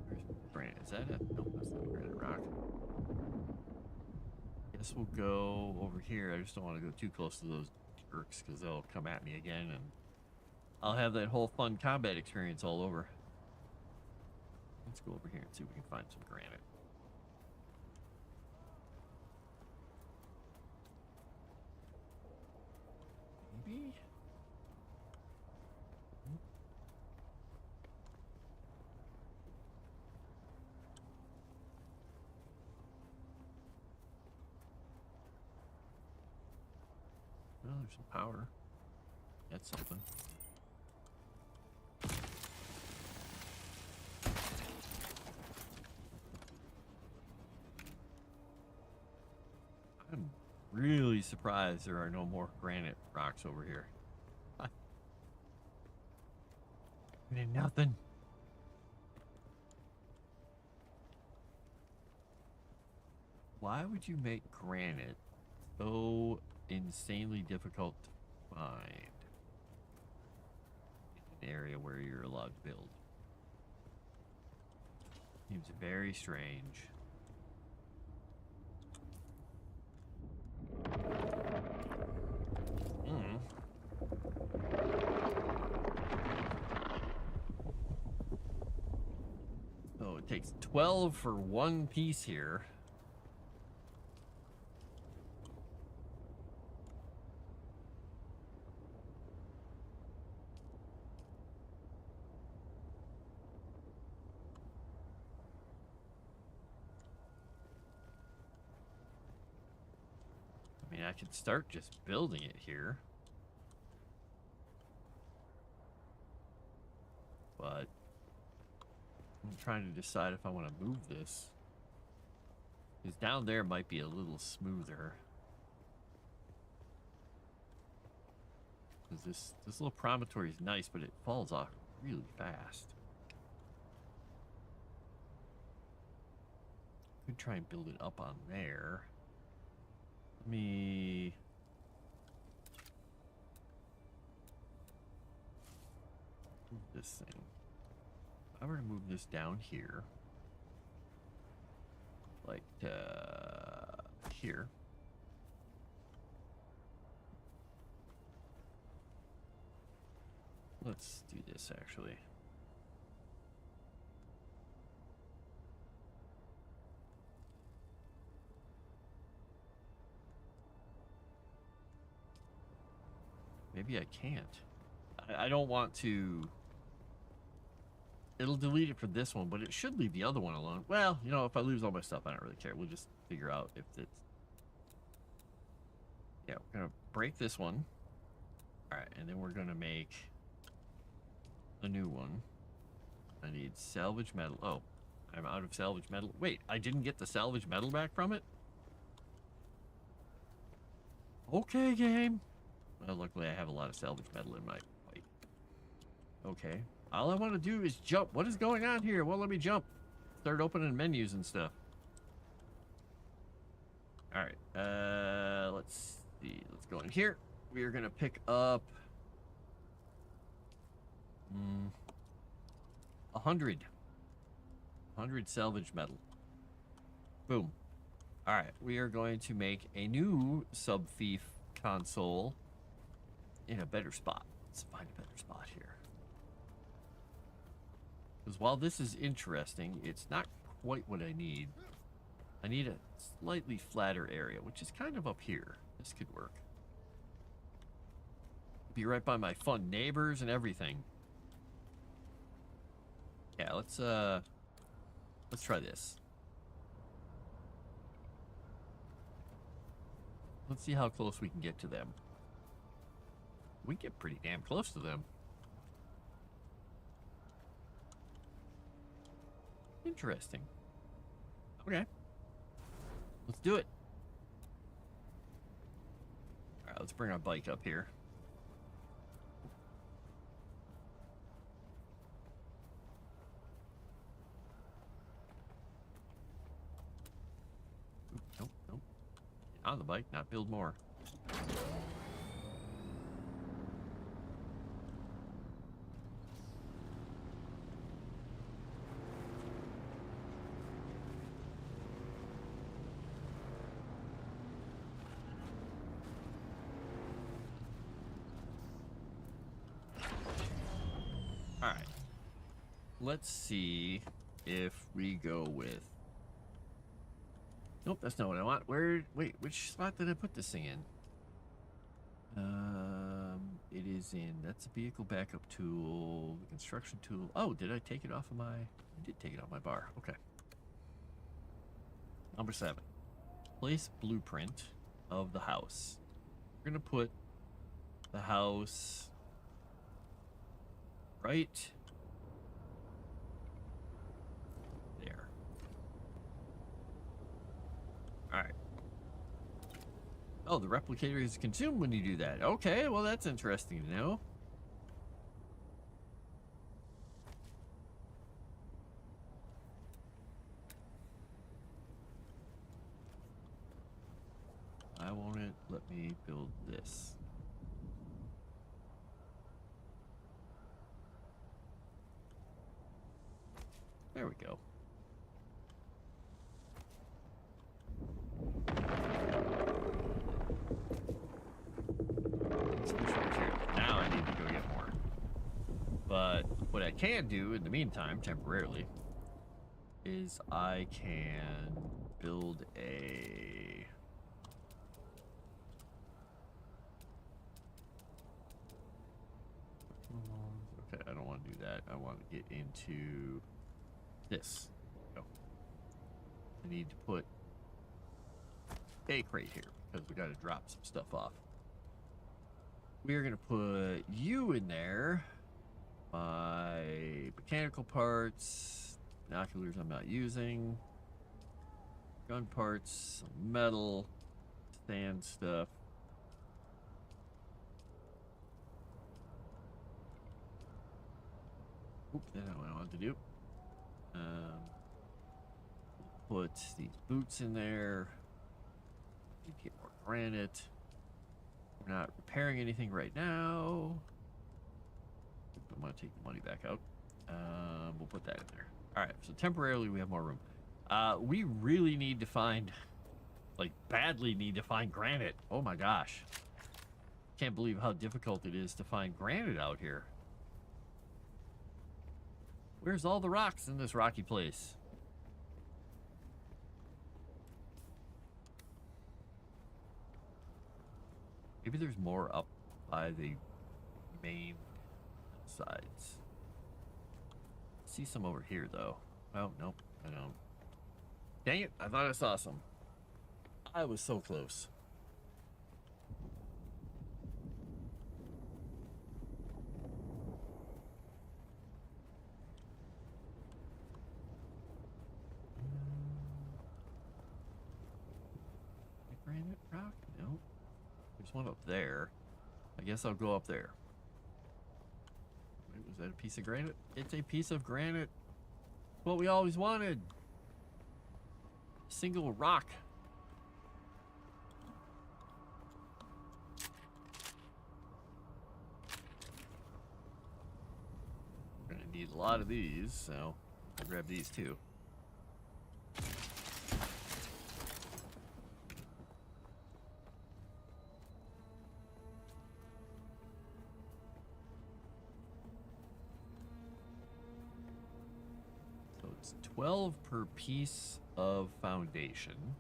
Where's granite? Is that it? Nope, that's not a granite rock. Guess we'll go over here. I just don't want to go too close to those jerks because they'll come at me again and I'll have that whole fun combat experience all over. Let's go over here and see if we can find some granite. Maybe? Well, there's some power. That's something. I'm really surprised there are no more granite rocks over here. Nothing. Why would you make granite so insanely difficult to find in an area where you're allowed to build. Seems very strange. So it takes 12 for one piece here. I mean, I could start just building it here. But I'm trying to decide if I want to move this. Because down there might be a little smoother. Because this little promontory is nice, but it falls off really fast. Could try and build it up on there. Let me... move this thing. If I were to move this down here, like here. Let's do this actually. Maybe I can't. I don't want to... It'll delete it for this one, but it should leave the other one alone. Well, you know, if I lose all my stuff, I don't really care. We'll just figure out if it's... Yeah, we're going to break this one. Alright, and then we're going to make a new one. I need salvage metal. Oh, I'm out of salvage metal. Wait, I didn't get the salvage metal back from it? Okay, game. Well, luckily I have a lot of salvage metal in my bike. Okay. All I want to do is jump. What is going on here? Well, let me jump. Start opening menus and stuff. Alright. Let's see. Let's go in here. We are going to pick up... 100 salvage metal. Boom. Alright. We are going to make a new sub-thief console in a better spot. Let's find a better spot here. Because while this is interesting, it's not quite what I need. I need a slightly flatter area, which is kind of up here. This could work. Be right by my fun neighbors and everything. Yeah, let's try this. Let's see how close we can get to them. We get pretty damn close to them. Interesting. Okay. Let's do it. Alright, let's bring our bike up here. Nope, nope. Get on the bike, not build more. Alright. Let's see if we go with... Nope, that's not what I want. Wait, which slot did I put this thing in? It is in... That's a vehicle backup tool, the construction tool. Oh, did I take it off of my... I did take it off my bar. Okay. Number 7. Place blueprint of the house. We're going to put the house... right there. Alright. Oh, the replicator is consumed when you do that. Okay, well that's interesting to know. Why won't it? let me build this. There we go. Now I need to go get more. But what I can do in the meantime, temporarily, is I can build a... Okay, I don't want to do that. I want to get into this. Go. I need to put a crate here because we got to drop some stuff off. We are going to put you in there. My mechanical parts, binoculars I'm not using, gun parts, some metal, sand stuff. Oop, that's not what I wanted to do. Put these boots in there. Need to get more granite. We're not repairing anything right now. I'm gonna take the money back out. We'll put that in there. All right, so temporarily we have more room. We really need to find, like, badly need to find granite. Oh my gosh. Can't believe how difficult it is to find granite out here. Where's all the rocks in this rocky place? Maybe there's more up by the main sides. See some over here, though. Oh, nope, I don't. Dang it, I thought I saw some. I was so close. Granite rock? No. There's one up there. I guess I'll go up there. Wait, was that a piece of granite? It's a piece of granite. What we always wanted. Single rock. We're gonna need a lot of these, so I'll grab these too. So it's 12 per piece of foundation.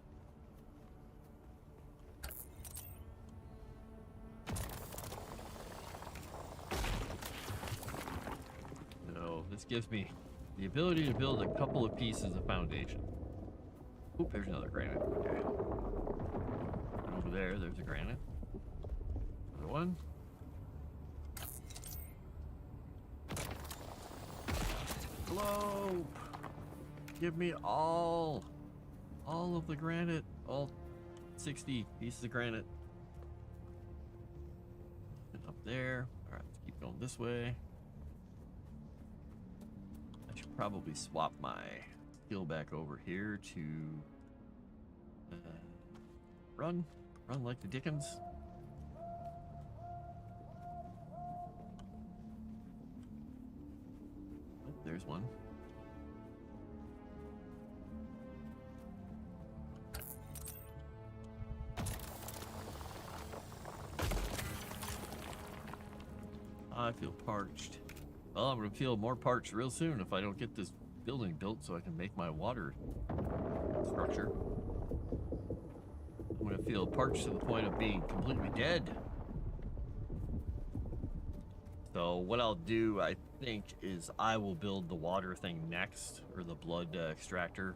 So this gives me the ability to build a couple of pieces of foundation. Oop, there's another granite. Okay. And over there, there's a granite. Another one. Globe! Give me all of the granite, all 60 pieces of granite. And up there. All right, let's keep going this way. I should probably swap my skill back over here to run like the Dickens. Oh, there's one. I feel parched. Well, I'm gonna feel more parched real soon if I don't get this building built so I can make my water structure. I'm gonna feel parched to the point of being completely dead. So what I'll do, I think, is I will build the water thing next, or the blood extractor,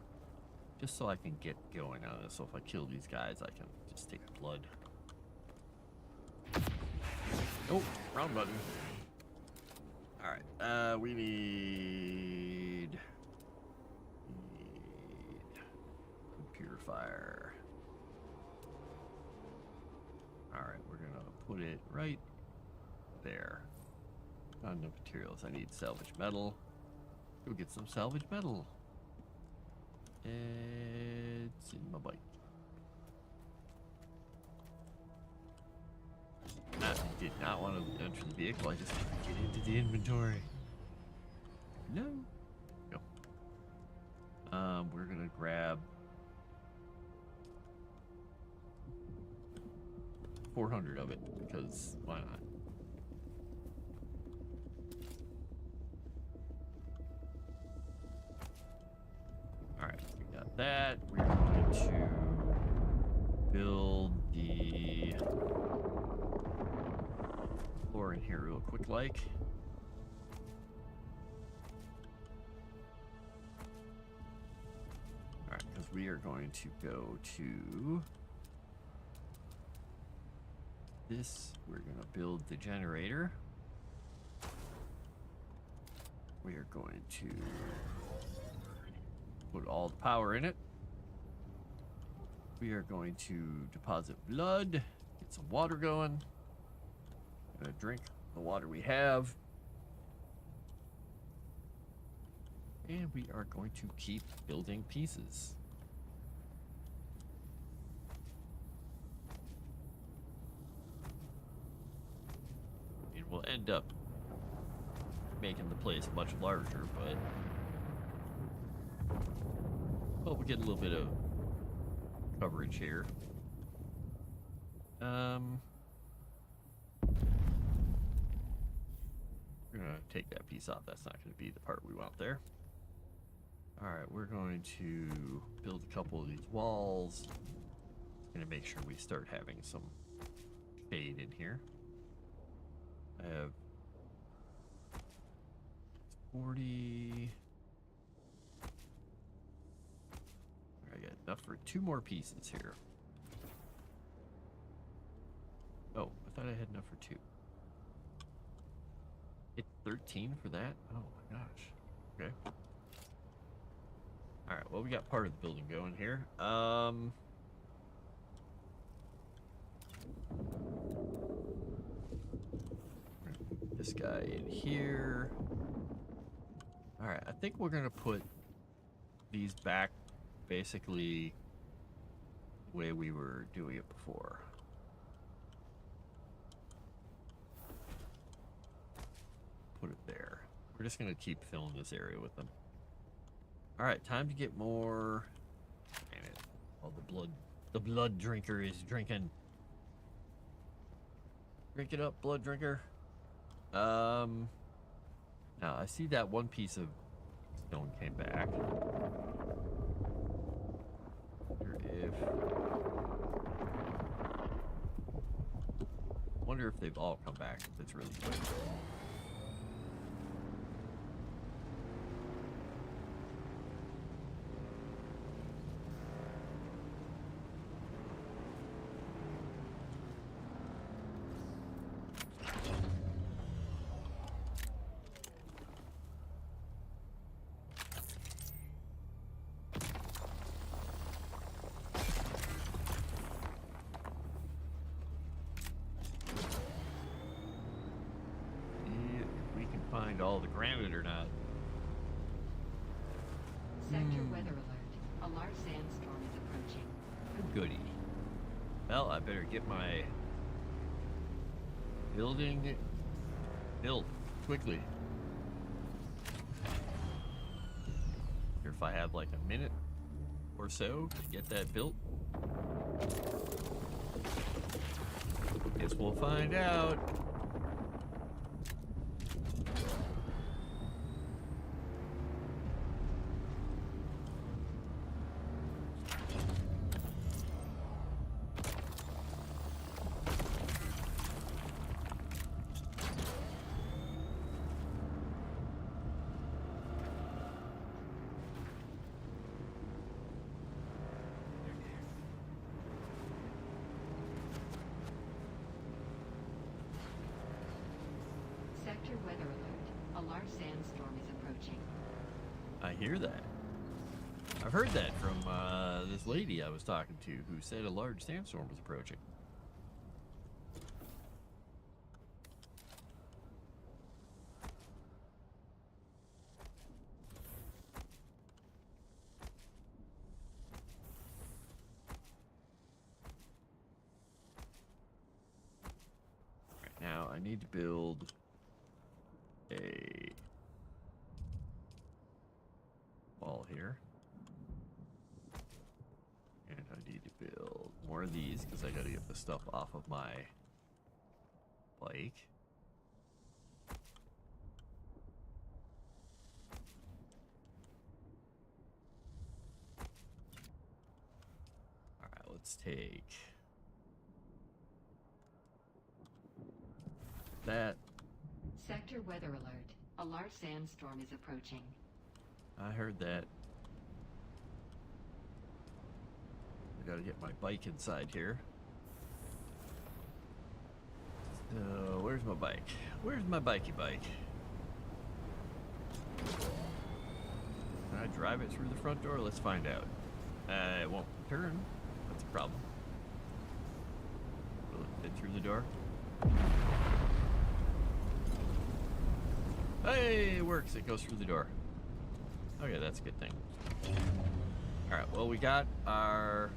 just so I can get going on this. So if I kill these guys, I can just take the blood. Oh, wrong button. All right, we need purifier. All right, we're gonna put it right there. Not enough materials. I need salvage metal. Go get some salvage metal. It's in my bike. did not want to enter the vehicle. I just want to get into the inventory. No. No. We're gonna grab 400 of it because why not? All right, we got that. We're going to build the floor in here real quick, like. All right, because we are going to go to this. We're going to build the generator. We are going to put all the power in it. We are going to deposit blood, get some water going. Gonna drink the water we have. And we are going to keep building pieces. And we'll end up making the place much larger, but well, we get a little bit of coverage here. We're gonna take that piece off. That's not gonna be the part we want there. All right, we're going to build a couple of these walls. Gonna make sure we start having some shade in here. I have 40. I got enough for 2 more pieces here. Oh, I thought I had enough for 2. It's 13 for that? Oh my gosh. Okay. Alright, well, we got part of the building going here. This guy in here. Alright, I think we're gonna put these back basically the way we were doing it before. Put it there. We're just gonna keep filling this area with them. All right, time to get more. Damn it! Oh, the blood drinker is drinking. Drink it up, blood drinker. Now I see that one piece of stone came back. Wonder if they've all come back. That's really quick. Find all the granite or not. Sector weather alert. A large sandstorm is approaching. Goody. Well, I better get my building built quickly. Here, if I have like a minute or so to get that built. Guess we'll find out. Sector weather alert. A large sandstorm is approaching. I hear that. I've heard that from this lady I was talking to who said a large sandstorm was approaching. need to build a wall here. And I need to build more of these because I gotta get the stuff off of my bike. Alright, let's take that. Sector weather alert. A large sandstorm is approaching. I heard that. I gotta get my bike inside here. So, where's my bike? Where's my bikey bike? Can I drive it through the front door? Let's find out. It won't turn. That's a problem. Will it fit through the door? Hey, it works. It goes through the door. Okay, that's a good thing. Alright, well, we got our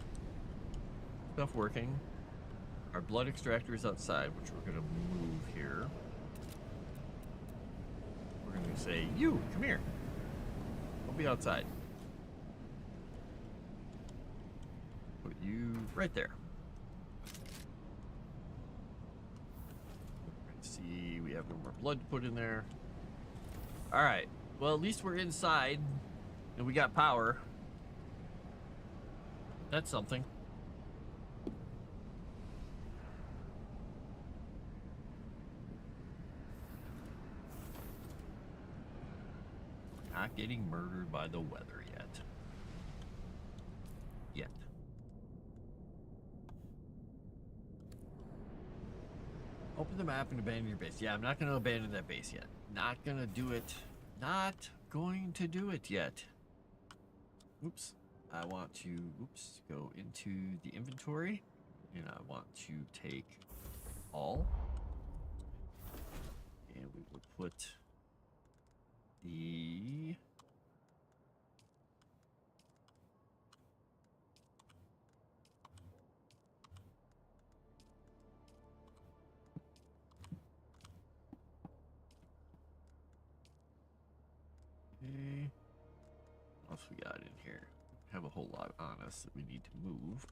stuff working. Our blood extractor is outside, which we're going to move here. We're going to say, you, come here. I'll be outside. Put you right there. See, we have no more blood to put in there. Alright, well, at least we're inside, and we got power. That's something. Not getting murdered by the weather yet. Yet. Open the map and abandon your base. Yeah, I'm not going to abandon that base yet. Not going to do it. Not going to do it yet. Oops. I want to, go into the inventory. And I want to take all. And we will put the what else we got in here? Have a whole lot on us that we need to move.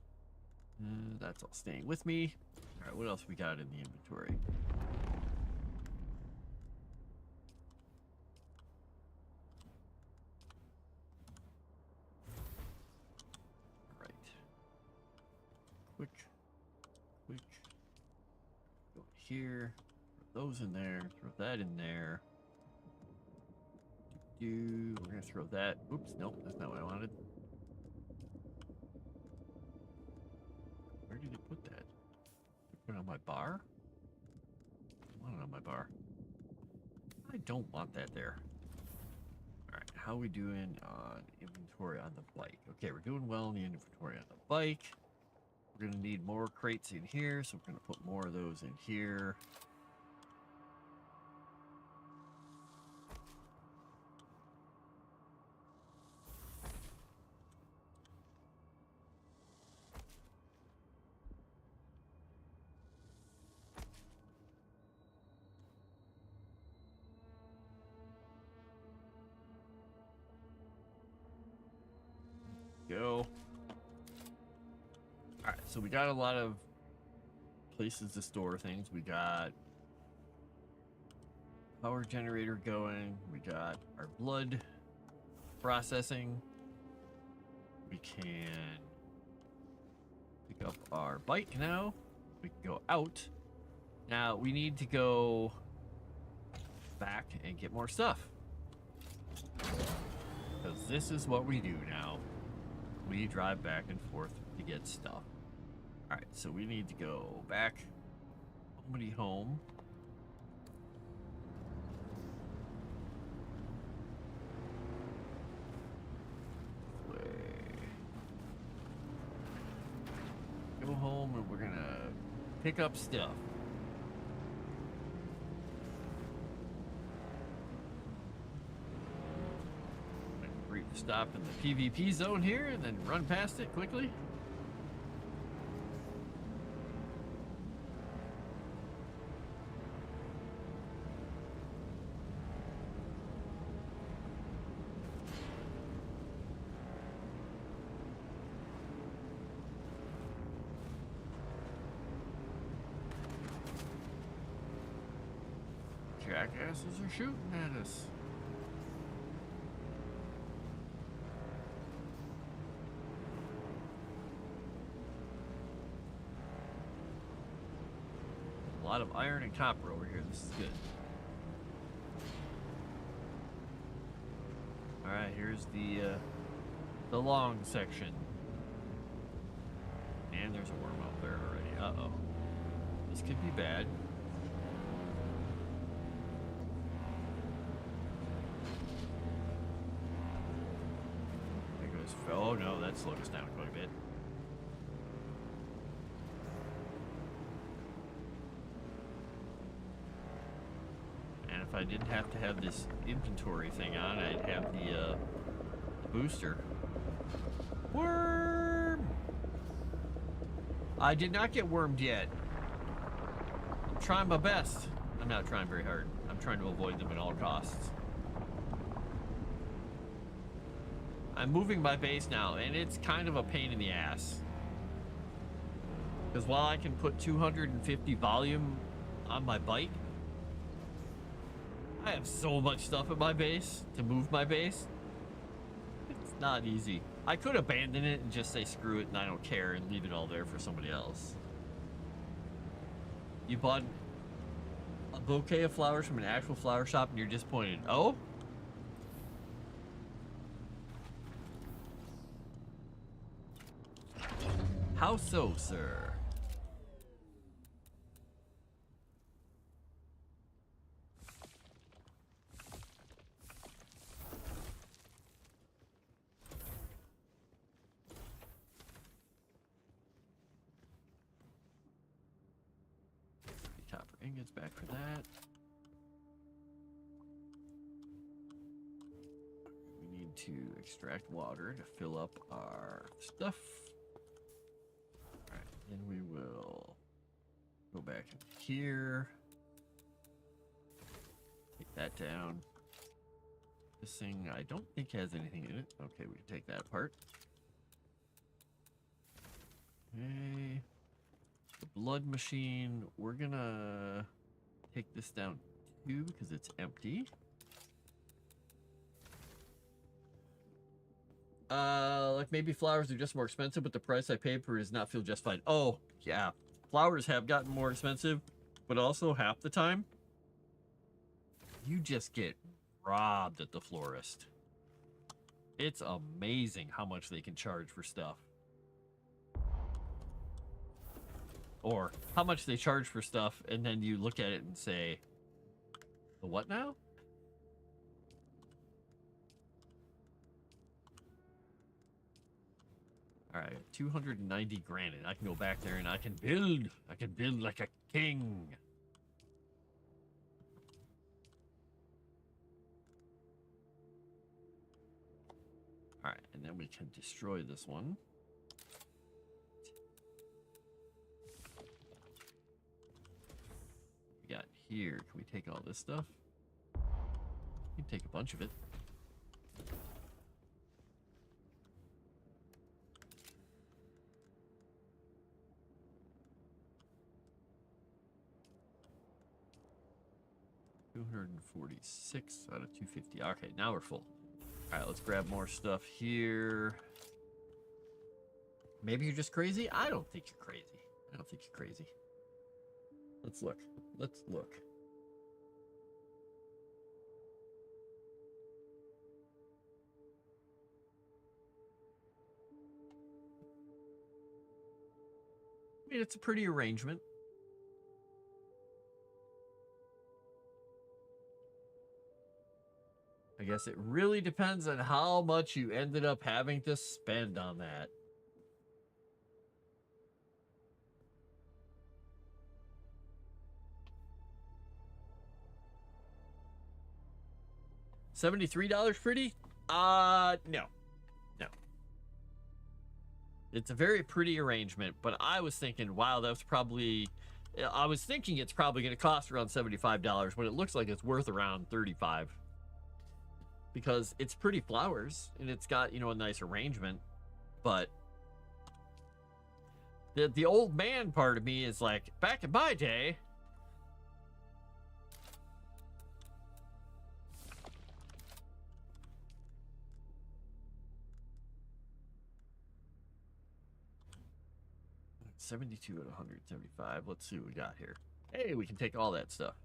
That's all staying with me. All right, what else we got in the inventory? All right. Quick. Go here. Throw those in there. Throw that in there. We're gonna throw that. Oops, nope, that's not what I wanted. Where did it put that? Put it on my bar? I want it on my bar. I don't want that there. Alright, how are we doing on inventory on the bike? Okay, we're doing well in the inventory on the bike. We're gonna need more crates in here, so we're gonna put more of those in here. Go. Alright, so we got a lot of places to store things. We got power generator going. We got our blood processing. We can pick up our bike now. We can go out. Now we need to go back and get more stuff. Because this is what we do now. We drive back and forth to get stuff. Alright, so we need to go back. Somebody home. Go home and we're gonna pick up stuff. Brief stop in the PvP zone here and then run past it quickly. jackasses are shooting at us. A lot of iron and copper over here. This is good. All right, here's the long section. And there's a worm out there already. Uh-oh. This could be bad. There goes. Oh no, that slowed us down quite a bit. And if I didn't have to have this inventory thing on, I'd have the booster. Worm! I did not get wormed yet. I'm trying my best. I'm not trying very hard. I'm trying to avoid them at all costs. I'm moving my base now, and it's kind of a pain in the ass. Because while I can put 250 volume on my bike, I have so much stuff at my base to move my base. It's not easy. I could abandon it and just say screw it and I don't care and leave it all there for somebody else. You bought a bouquet of flowers from an actual flower shop and you're disappointed. Oh? How so, sir? Copper ingots back for that. We need to extract water to fill up our stuff. Alright, then we will go back in here. Take that down. This thing I don't think has anything in it. Okay, we can take that apart. Okay. The blood machine, we're gonna take this down too because it's empty. Like maybe flowers are just more expensive, but the price I paid for it does not feel justified. Oh, yeah. Flowers have gotten more expensive, but also half the time, you just get robbed at the florist. It's amazing how much they can charge for stuff. Or how much they charge for stuff, and then you look at it and say, the what now? All right, 290 granite. I can go back there and I can build. I can build like a king. All right, and then we can destroy this one. We got here. Can we take all this stuff? We can take a bunch of it. $246 out of 250. Okay, now we're full. All right, let's grab more stuff here. Maybe you're just crazy? I don't think you're crazy. I don't think you're crazy. Let's look. Let's look. I mean, it's a pretty arrangement. I guess it really depends on how much you ended up having to spend on that. $73 pretty? No. No. It's a very pretty arrangement, but I was thinking, wow, that's probably... I was thinking it's probably going to cost around $75, but it looks like it's worth around $35. Because it's pretty flowers, and it's got, you know, a nice arrangement, but... The old man part of me is like, back in my day... 72 out of 175. Let's see what we got here. Hey, we can take all that stuff.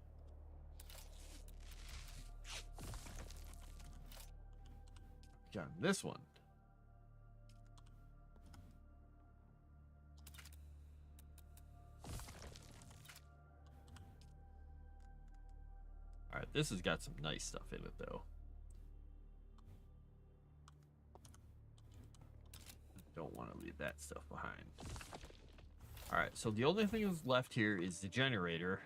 Got this one. All right, this has got some nice stuff in it, though. Don't want to leave that stuff behind. All right, so the only thing that's left here is the generator.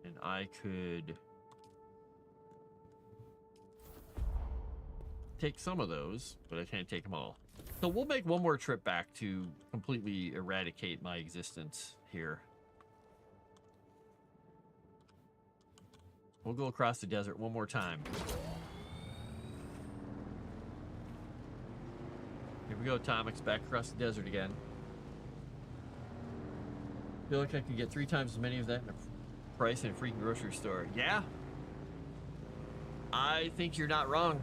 And I could take some of those, but I can't take them all. So we'll make one more trip back to completely eradicate my existence here. We'll go across the desert one more time. Here we go, Tomix, back across the desert again. Feel like I could get 3 times as many of that in a price in a freaking grocery store. Yeah? I think you're not wrong.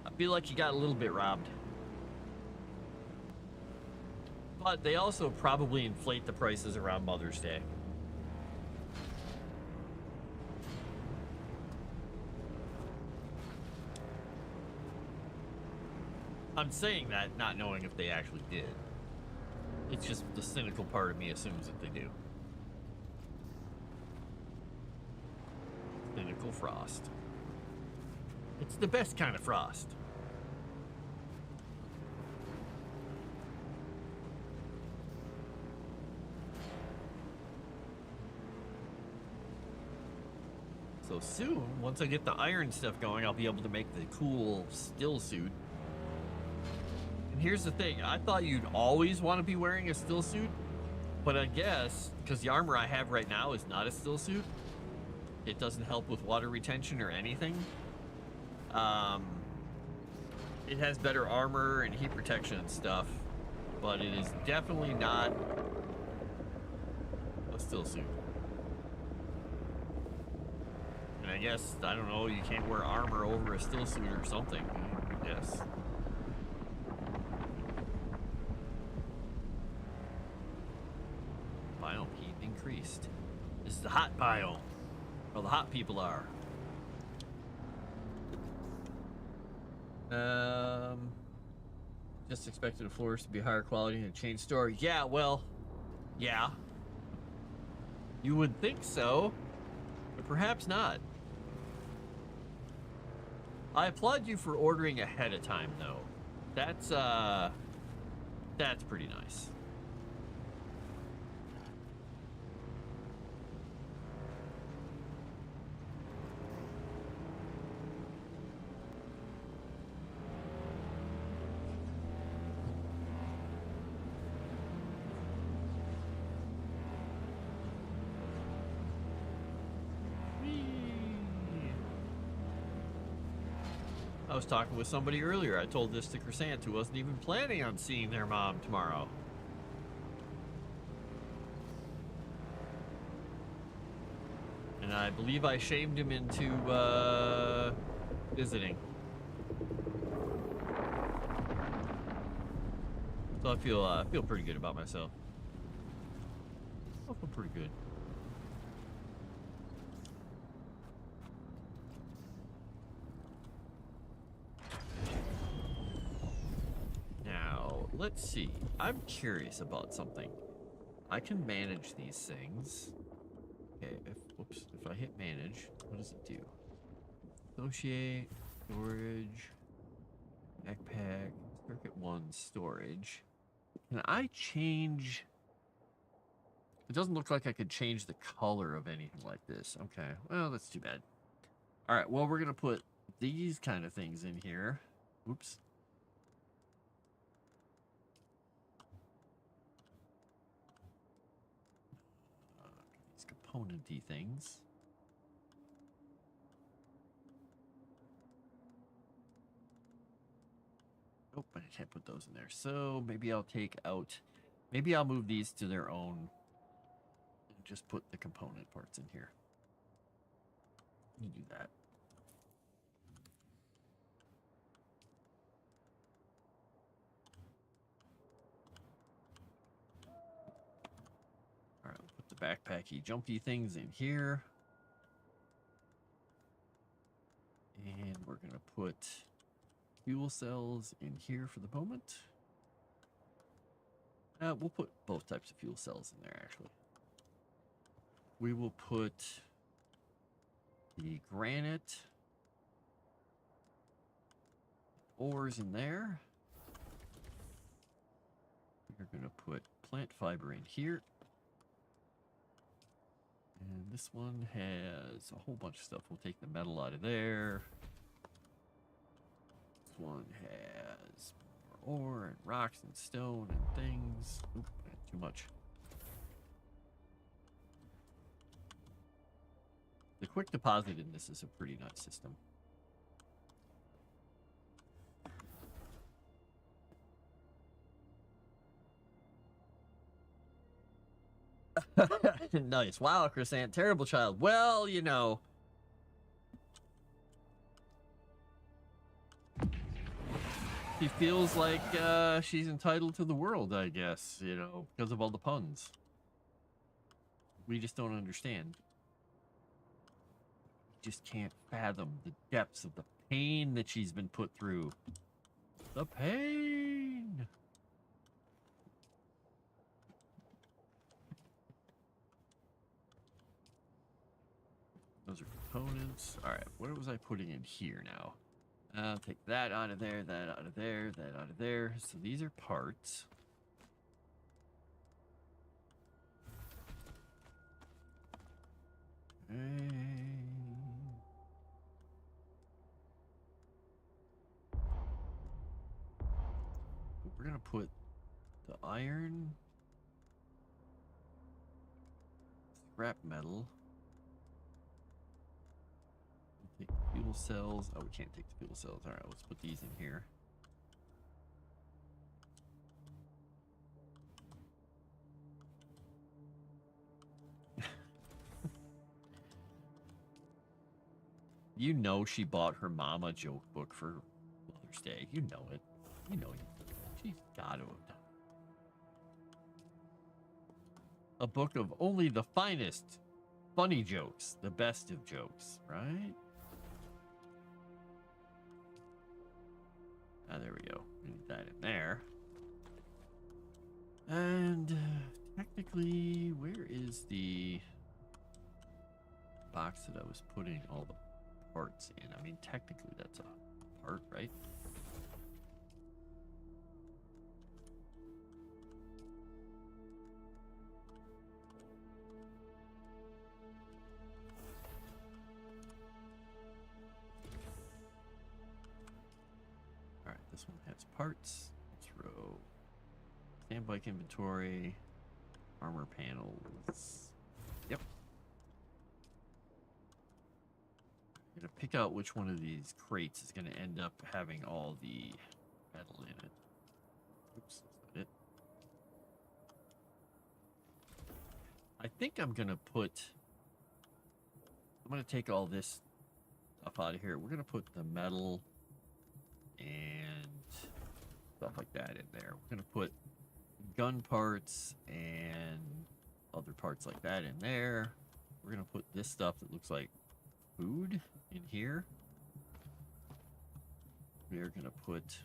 I feel like you got a little bit robbed. But they also probably inflate the prices around Mother's Day. I'm saying that not knowing if they actually did. It's just the cynical part of me assumes that they do. Cynical frost. It's the best kind of frost. So soon, once I get the iron stuff going, I'll be able to make the cool still suit. And here's the thing, I thought you'd always want to be wearing a still suit, but I guess, because the armor I have right now is not a still suit, it doesn't help with water retention or anything. It has better armor and heat protection and stuff, but it is definitely not a still suit. And I guess, I don't know, you can't wear armor over a still suit or something, yes. Biome heat increased. This is the hot biome. Well, the hot people are. Just expected the floors to be higher quality in a chain store. Yeah, well, yeah. You would think so, but perhaps not. I applaud you for ordering ahead of time, though. That's pretty nice. I was talking with somebody earlier. I told this to Crescent, who wasn't even planning on seeing their mom tomorrow. And I believe I shamed him into visiting. So I feel pretty good about myself. I feel pretty good. Let's see. I'm curious about something. I can manage these things. Okay, if I hit manage, what does it do? Associate, storage, backpack, circuit 1, storage. Can I change? It doesn't look like I could change the color of anything like this. Okay, well, that's too bad. All right, well, we're gonna put these kind of things in here. Oops. Component-y things. Nope, I can't put those in there. So maybe I'll take out, maybe I'll move these to their own and just put the component parts in here. You do that. backpacky, jumpy things in here. And we're going to put fuel cells in here for the moment. We'll put both types of fuel cells in there, actually. We will put the granite ores in there. We're going to put plant fiber in here. And this one has a whole bunch of stuff. We'll take the metal out of there. This one has more ore and rocks and stone and things. Oop, too much. The quick deposit in this is a pretty nuts system. Nice. Wow, Chrysant, terrible child. Well, you know. She feels like she's entitled to the world, I guess, you know, because of all the puns. We just don't understand. Just can't fathom the depths of the pain that she's been put through. The pain! Those are components. All right, what was I putting in here now? I'll take that out of there, that out of there, that out of there. So these are parts. We're gonna put the iron, scrap metal. Take the fuel cells. Oh, we can't take the fuel cells. All right, let's put these in here. You know she bought her mom a joke book for Mother's Day. You know it. You know she's got to have done. A book of only the finest funny jokes, the best of jokes, right? Ah, there we go. We need that in there. And technically, where is the box that I was putting all the parts in? I mean, technically that's a part, right? Alright, this one has parts. Let's row stand bike inventory, armor panels. Yep. I'm gonna pick out which one of these crates is gonna end up having all the metal in it. Oops, that's not it. I think I'm gonna take all this stuff out of here. We're gonna put the metal and stuff like that in there. We're gonna put gun parts and other parts like that in there. We're gonna put this stuff that looks like food in here. We are gonna put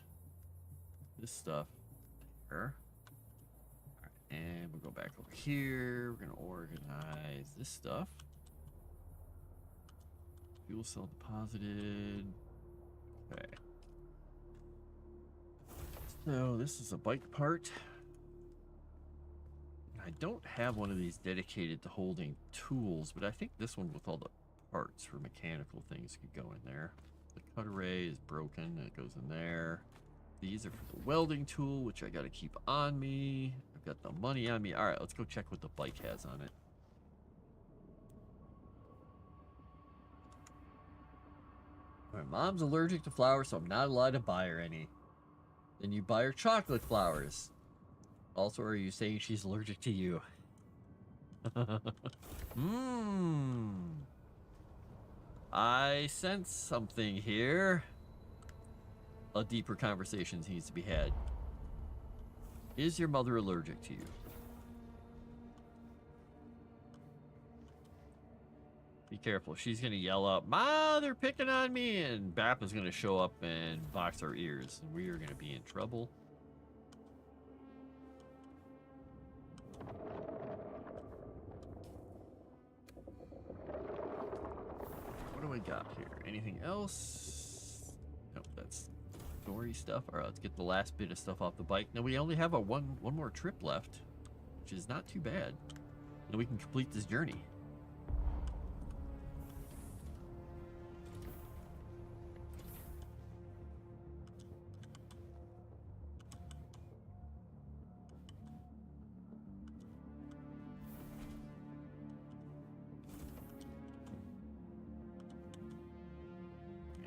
this stuff there. All right, and we'll go back over here. We're gonna organize this stuff. Fuel cell deposited. Okay. So this is a bike part. I don't have one of these dedicated to holding tools, but I think this one with all the parts for mechanical things could go in there. The cut array is broken, it goes in there. These are for the welding tool, which I gotta keep on me. I've got the money on me. All right, let's go check what the bike has on it. My mom's allergic to flowers, so I'm not allowed to buy her any. Then you buy her chocolate flowers. Also, are you saying she's allergic to you? I sense something here. A deeper conversation needs to be had. Is your mother allergic to you? Be careful. She's going to yell out, "Ma, they're picking on me!" And Bap is going to show up and box our ears. And we are going to be in trouble. What do we got here? Anything else? Nope, that's story stuff. All right, let's get the last bit of stuff off the bike. Now we only have a one more trip left, which is not too bad. And we can complete this journey.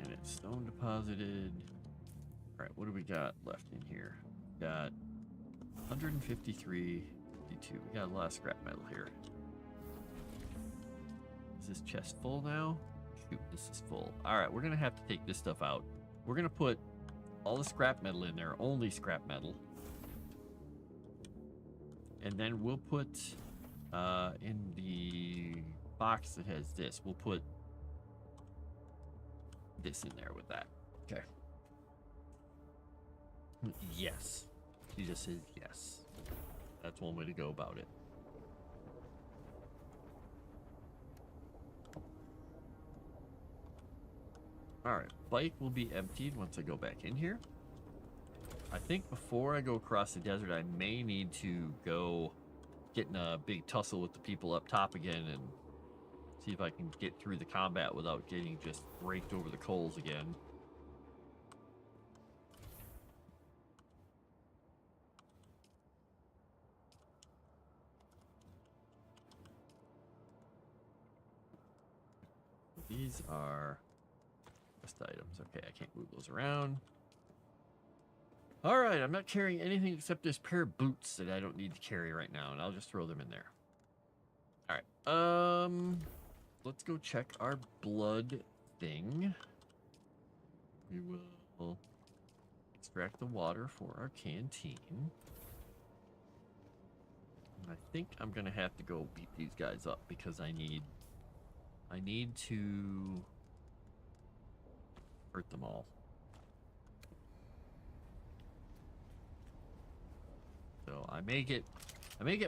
And it's stone deposited. All right, what do we got left in here? Got 153, 52. We got a lot of scrap metal here. Is this chest full now? Shoot, this is full. All right, we're gonna have to take this stuff out. We're gonna put all the scrap metal in there, only scrap metal. And then we'll put in the box that has this, we'll put this in there with that. Okay. Yes. She just says yes. That's one way to go about it. Alright, bike will be emptied once I go back in here. I think before I go across the desert, I may need to go get in a big tussle with the people up top again and see if I can get through the combat without getting just raked over the coals again. These are just items. Okay, I can't move those around. All right, I'm not carrying anything except this pair of boots that I don't need to carry right now, and I'll just throw them in there. All right, let's go check our blood thing. We will extract the water for our canteen. And I think I'm gonna have to go beat these guys up because I need to hurt them all. So I may get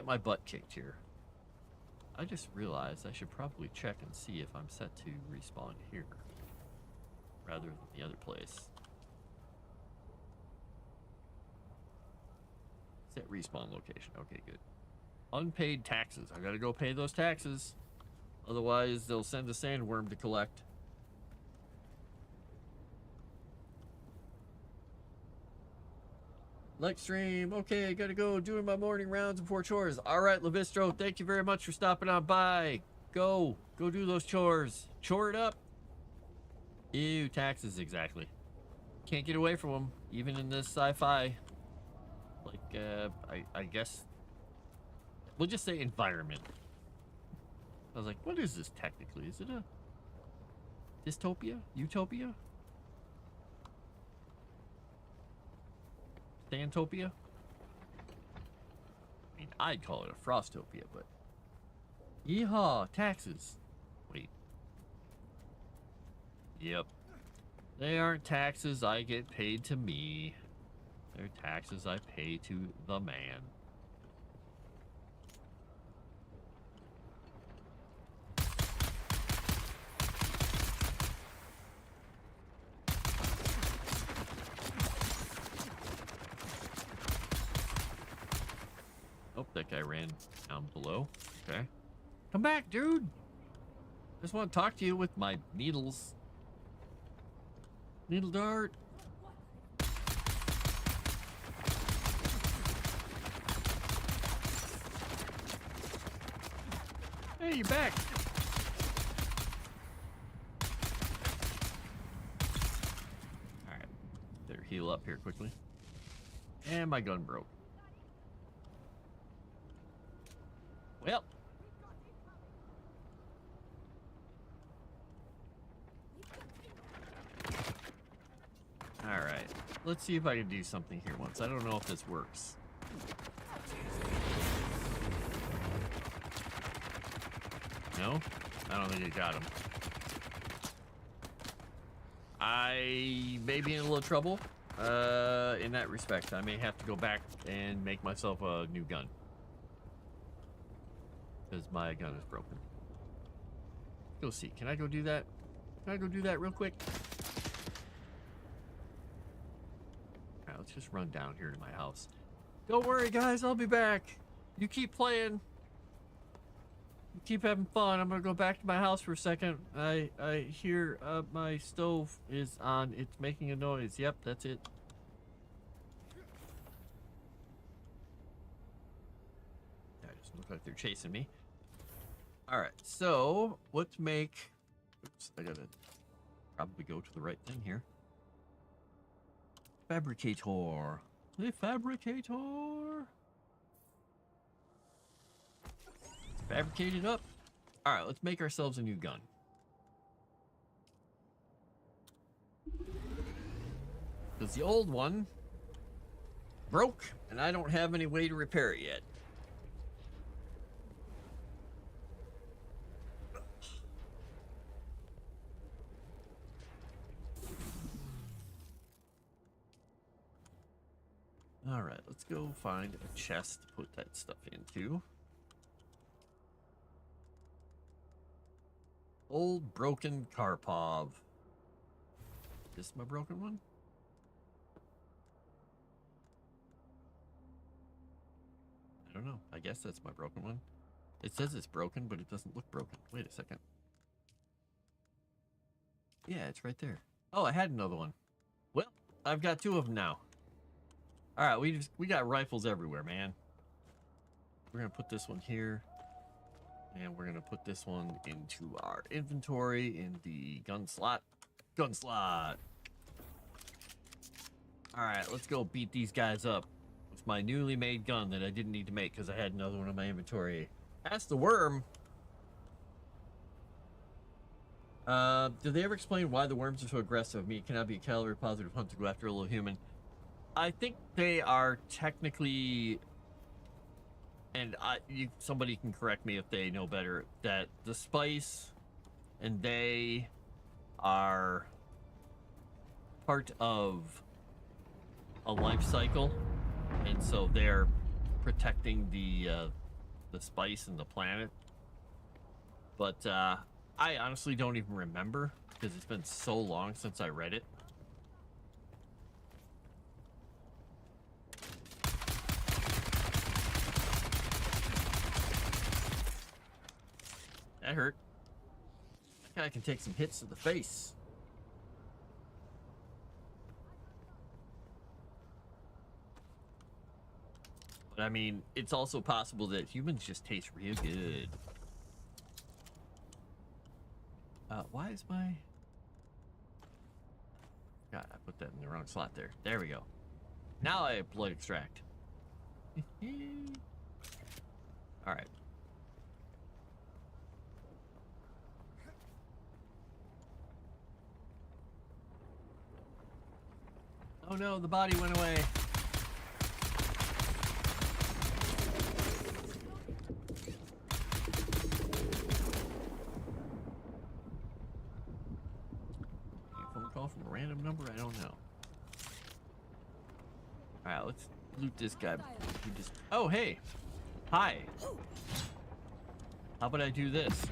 my butt kicked here. I just realized I should probably check and see if I'm set to respawn here rather than the other place. Set respawn location. Okay, good. Unpaid taxes. I gotta go pay those taxes. Otherwise, they'll send a sandworm to collect. Like stream. Okay, I gotta go doing my morning rounds before chores. All right, Levistro, thank you very much for stopping on by. Go do those chores. Chore it up. Ew, taxes, exactly. Can't get away from them, even in this sci-fi. Like, I guess we'll just say environment. I was like, what is this technically? Is it a dystopia? Utopia? Stantopia? I mean, I'd call it a Frostopia, but... Yeehaw! Taxes! Wait. Yep. They aren't taxes I get paid to me. They're taxes I pay to the man. Oh, that guy ran down below. Okay. Come back, dude! I just want to talk to you with my needles. Needle dart. Hey, you're back. Alright. Better heal up here quickly. And my gun broke. Well. Alright. Let's see if I can do something here once. I don't know if this works. No? I don't think it got him. I may be in a little trouble in that respect. I may have to go back and make myself a new gun. Because my gun is broken. Go see. Can I go do that? Can I go do that real quick? Alright, let's just run down here to my house. Don't worry, guys. I'll be back. You keep playing. You keep having fun. I'm gonna go back to my house for a second. I hear my stove is on. It's making a noise. Yep, that's it. That doesn't look like they're chasing me. All right, so let's make. Oops, I gotta probably go to the right thing here. Fabricator. The fabricator. Fabricate it up. All right, let's make ourselves a new gun. Because the old one broke, and I don't have any way to repair it yet. All right, let's go find a chest to put that stuff into. Old broken Karpov. Is this my broken one? I don't know. I guess that's my broken one. It says it's broken, but it doesn't look broken. Wait a second. Yeah, it's right there. Oh, I had another one. Well, I've got two of them now. All right, we got rifles everywhere, man. We're gonna put this one here. And we're gonna put this one into our inventory in the gun slot. Gun slot. All right, let's go beat these guys up with my newly made gun that I didn't need to make because I had another one in my inventory. Ask the worm. Did they ever explain why the worms are so aggressive? Me cannot be a calorie positive hunt to go after a little human. I think they are technically. And somebody can correct me if they know better, that the spice and they are part of a life cycle, and so they're protecting the spice and the planet. But I honestly don't even remember because it's been so long since I read it. That hurt. That guy can take some hits to the face. But I mean, it's also possible that humans just taste real good. Why is my... God, I put that in the wrong slot there. There we go. Now I have blood extract. Alright. Oh no, the body went away. A phone call from a random number? I don't know. Alright, let's loot this guy. He just... Oh, hey. Hi. How about I do this?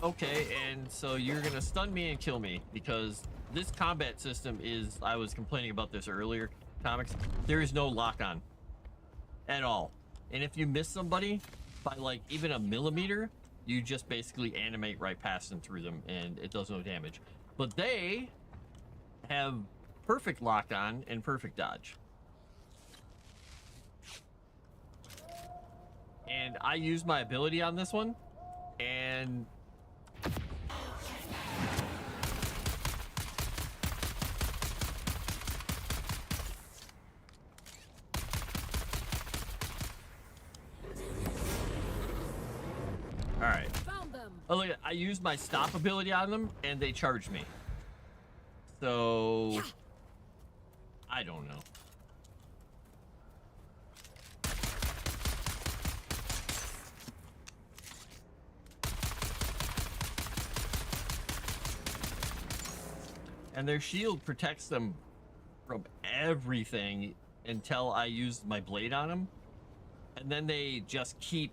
Okay, and so you're gonna stun me and kill me because this combat system is, I was complaining about this earlier, comics, there is no lock-on at all. And if you miss somebody by like even a millimeter, you just basically animate right past and through them and it does no damage. But they have perfect lock-on and perfect dodge. And I used my ability on this one, and alright. Oh, look, I used my stop ability on them, and they charged me. So... I don't know. And their shield protects them from everything until I use my blade on them. And then they just keep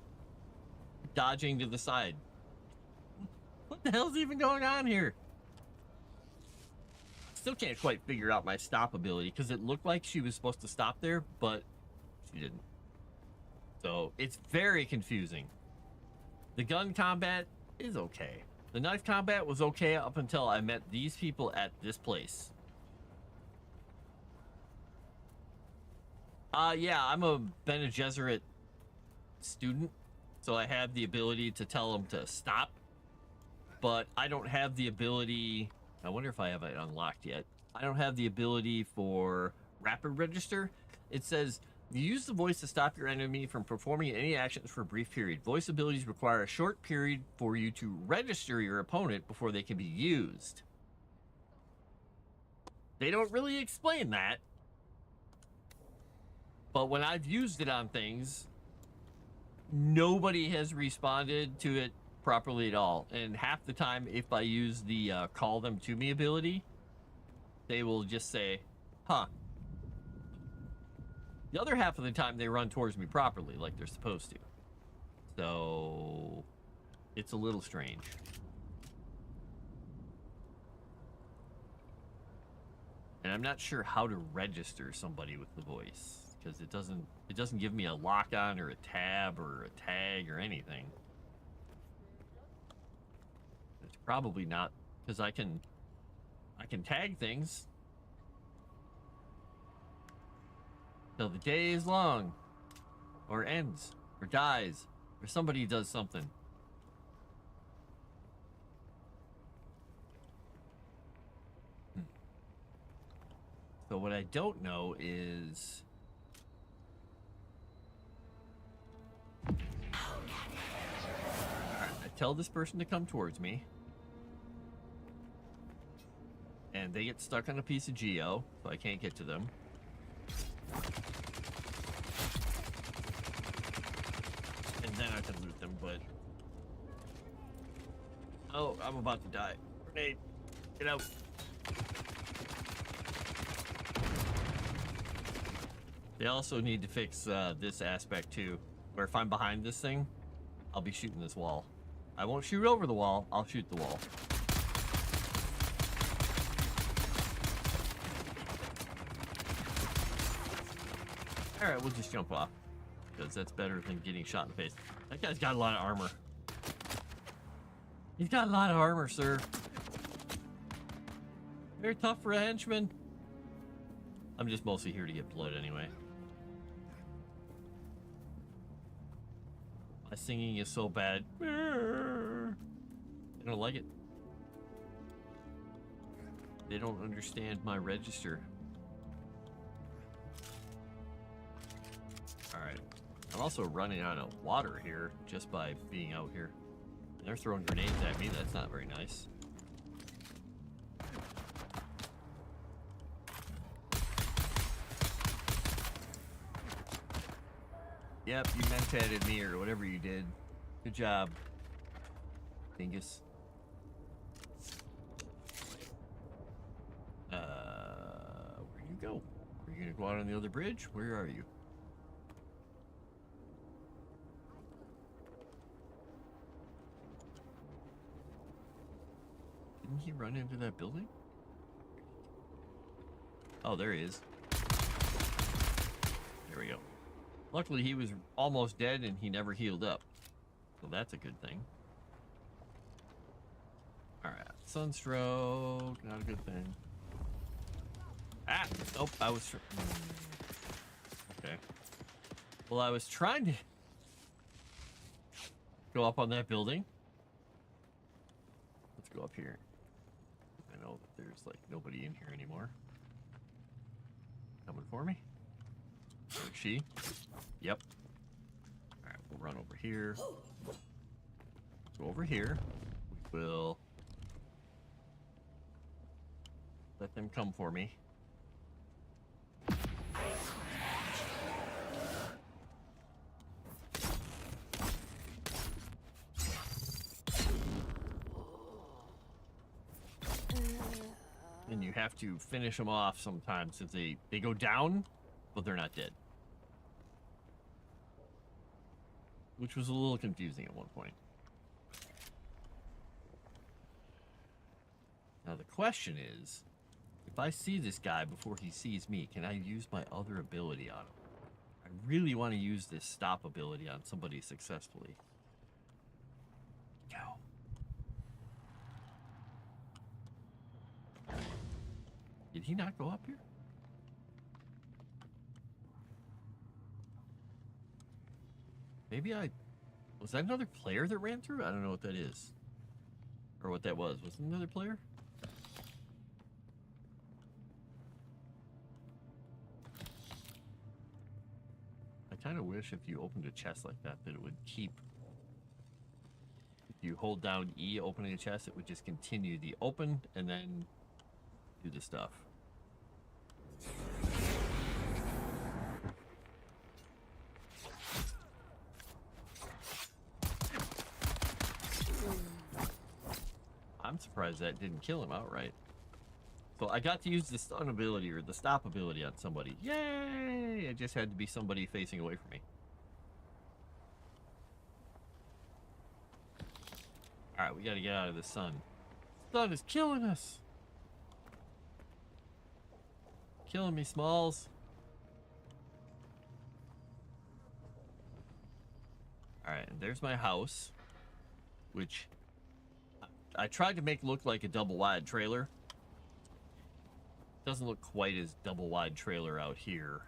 dodging to the side. What the hell's even going on here? Still can't quite figure out my stop ability because it looked like she was supposed to stop there, but she didn't. So it's very confusing. The gun combat is okay. The knife combat was okay up until I met these people at this place. Yeah, I'm a Bene Gesserit student, so I have the ability to tell them to stop, but I don't have the ability. I wonder if I have it unlocked yet. I don't have the ability for rapid register. It says you use the voice to stop your enemy from performing any actions for a brief period. Voice abilities require a short period for you to register your opponent before they can be used. They don't really explain that. But when I've used it on things, nobody has responded to it properly at all. And half the time, if I use the call them to me ability, they will just say, huh. The other half of the time, they run towards me properly, like they're supposed to. So it's a little strange. And I'm not sure how to register somebody with the voice, because it doesn't give me a lock on or a tab or a tag or anything. It's probably not, because I can tag things till the day is long, or ends, or dies, or somebody does something. So what I don't know is I tell this person to come towards me, and they get stuck on a piece of geo, so I can't get to them. And then I can loot them, but oh, I'm about to die. Grenade, get out. They also need to fix this aspect too, where if I'm behind this thing, I'll be shooting this wall. I won't shoot over the wall, I'll shoot the wall. Alright, we'll just jump off, because that's better than getting shot in the face. That guy's got a lot of armor. He's got a lot of armor, sir. Very tough for a henchman. I'm just mostly here to get blood anyway. My singing is so bad. I don't like it. They don't understand my register. Alright. I'm also running out of water here just by being out here. They're throwing grenades at me. That's not very nice. Yep, you mentatted me or whatever you did. Good job, dingus. Where'd you go? Are you gonna go out on the other bridge? Where are you? Didn't he run into that building? Oh, there he is. There we go. Luckily, he was almost dead and he never healed up. So that's a good thing. Alright, sunstroke, not a good thing. Ah! Nope, I was... Okay. Well, I was trying to go up on that building. Let's go up here. I know that there's, like, nobody in here anymore. Coming for me? Or she? Yep. Alright, we'll run over here. Go over here. We will let them come for me. And you have to finish them off sometimes if they go down, but they're not dead. Which was a little confusing at one point. Now the question is, if I see this guy before he sees me, can I use my other ability on him? I really want to use this stop ability on somebody successfully. Go. Did he not go up here? Maybe was that another player that ran through? I don't know what that is. Or what that was. Was it another player? I kind of wish if you opened a chest like that it would keep... If you hold down E opening a chest, it would just continue the open and then do the stuff. I'm surprised that didn't kill him outright. So I got to use the stun ability or the stop ability on somebody. Yay! It just had to be somebody facing away from me. Alright, we gotta get out of the sun. The sun is killing us! Killing me, Smalls. Alright, and there's my house. Which I tried to make look like a double wide trailer. Doesn't look quite as double wide trailer out here.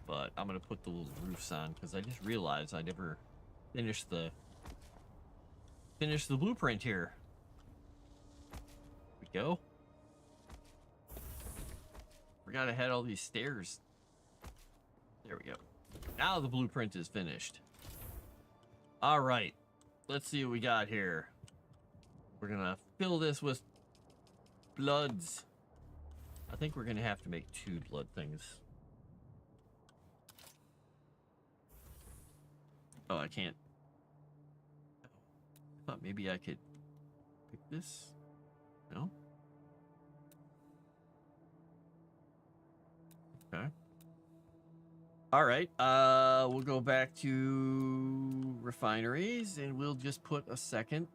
But I'm gonna put the little roofs on because I just realized I never finished the blueprint here. Here we go. Forgot I had all these stairs. There we go. Now the blueprint is finished. All right. Let's see what we got here. We're gonna fill this with bloods. I think we're gonna have to make 2 blood things. Oh, I can't. I thought maybe I could pick this. No? Okay. All right. We'll go back to refineries and we'll just put a second.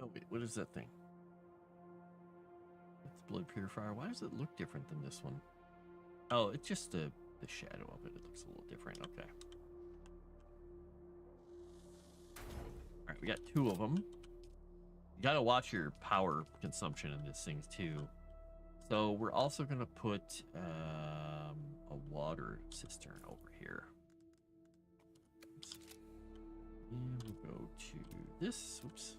Oh, wait, what is that thing? It's blood purifier. Why does it look different than this one? Oh, it's just the shadow of it. It looks a little different. Okay. All right, we got 2 of them. You gotta watch your power consumption in these things too. So we're also gonna put a water cistern over here. Oops. And we'll go to this. Oops.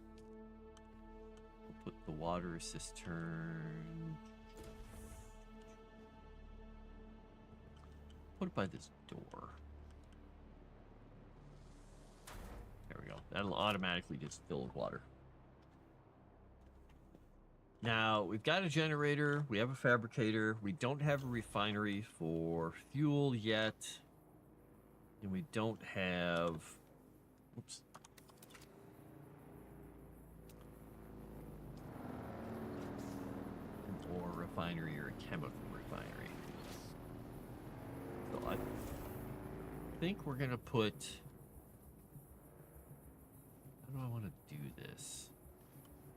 We'll put the water cistern. Put it by this door. There we go. That'll automatically just fill with water. Now, we've got a generator, we have a fabricator, we don't have a refinery for fuel yet, and we don't have... Oops. Or refinery or a chemical refinery. So I think we're going to put... How do I want to do this?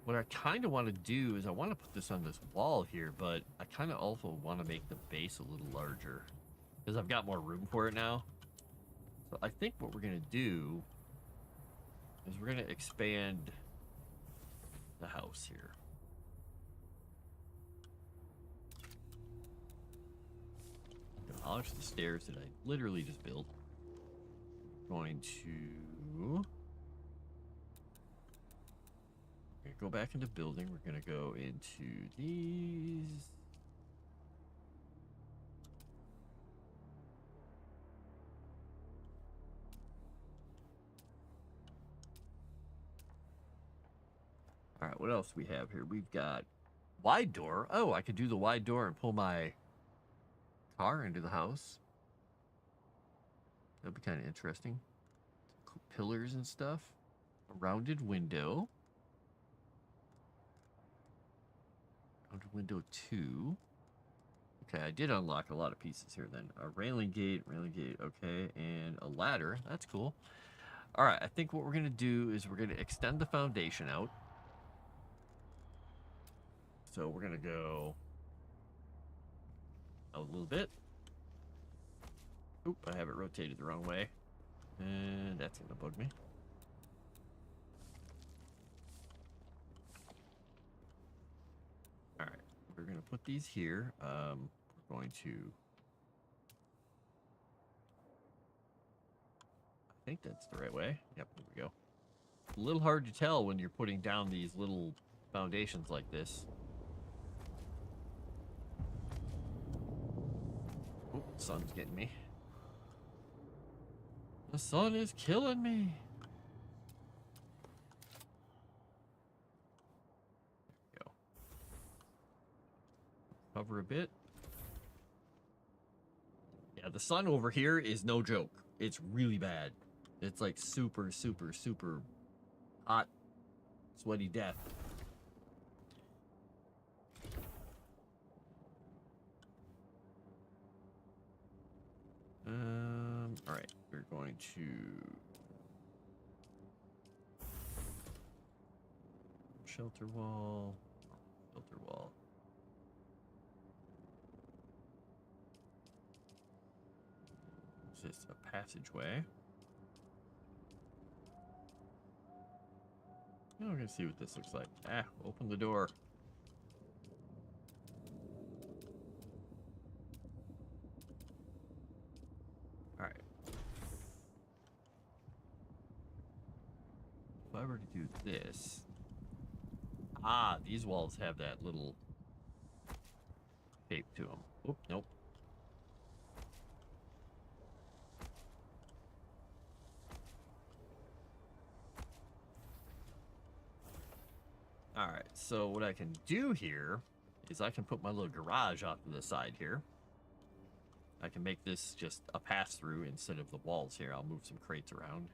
What I kind of want to do is I want to put this on this wall here, but I kind of also want to make the base a little larger because I've got more room for it now. So I think what we're going to do is we're going to expand the house here. Demolish the stairs that I literally just built. Going to... Go back into building. We're going to go into these. All right, what else do we have here? We've got wide door. Oh, I could do the wide door and pull my car into the house. That'd be kind of interesting. Cool pillars and stuff. A rounded window. Under window 2. Okay, I did unlock a lot of pieces here then. A railing gate, okay, and a ladder. That's cool. All right, I think what we're going to do is we're going to extend the foundation out. So we're going to go a little bit. Oop, I have it rotated the wrong way. And that's going to bug me. All right, we're going to put these here. We're going to... I think that's the right way. Yep, there we go. A little hard to tell when you're putting down these little foundations like this. Oh, the sun's getting me. The sun is killing me. There we go. Cover a bit. Yeah, the sun over here is no joke. It's really bad. It's like super, super, super hot, sweaty death. All right, we're going to shelter wall, shelter wall. Is this a passageway? Now we're gonna see what this looks like. Ah, open the door. All right. If I were to do this, these walls have that little shape to them. Oop, nope. All right, so what I can do here is I can put my little garage off to the side here. I can make this just a pass-through instead of the walls here. I'll move some crates around.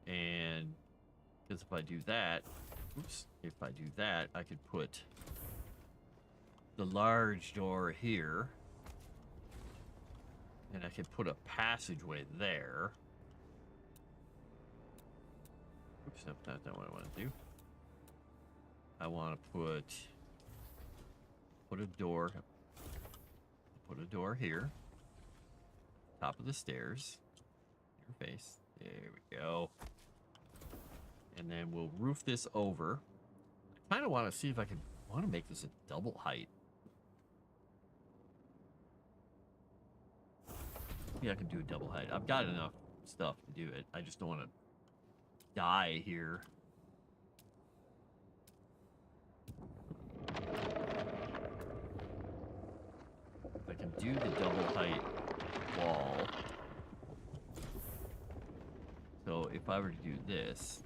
And because if I do that, if I do that, I could put the large door here. And I could put a passageway there. Oops, nope, that's not what I want to do. I want to put a door here. Top of the stairs. Your face. There we go. And then we'll roof this over. I kind of want to see if I want to make this a double height. Yeah, I can do a double height. I've got enough stuff to do it. I just don't want to die here. I can do the double height wall. So if I were to do this,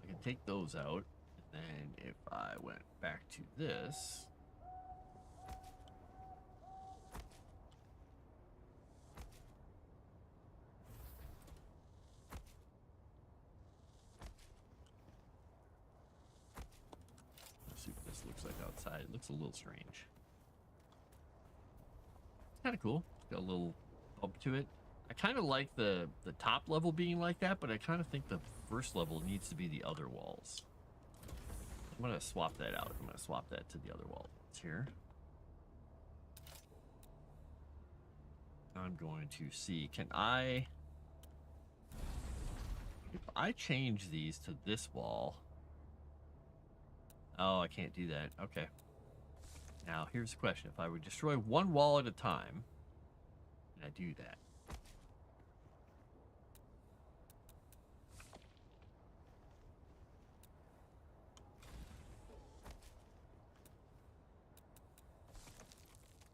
I can take those out, and then if I went back to this, let's see what this looks like outside. It looks a little strange. It's kind of cool. It's got a little bump to it. I kind of like the top level being like that, but I kind of think the first level needs to be the other walls. I'm going to swap that out. I'm going to swap that to the other walls here. I'm going to see, if I change these to this wall. Oh, I can't do that. Okay. Now, here's the question. If I would destroy one wall at a time, can I do that?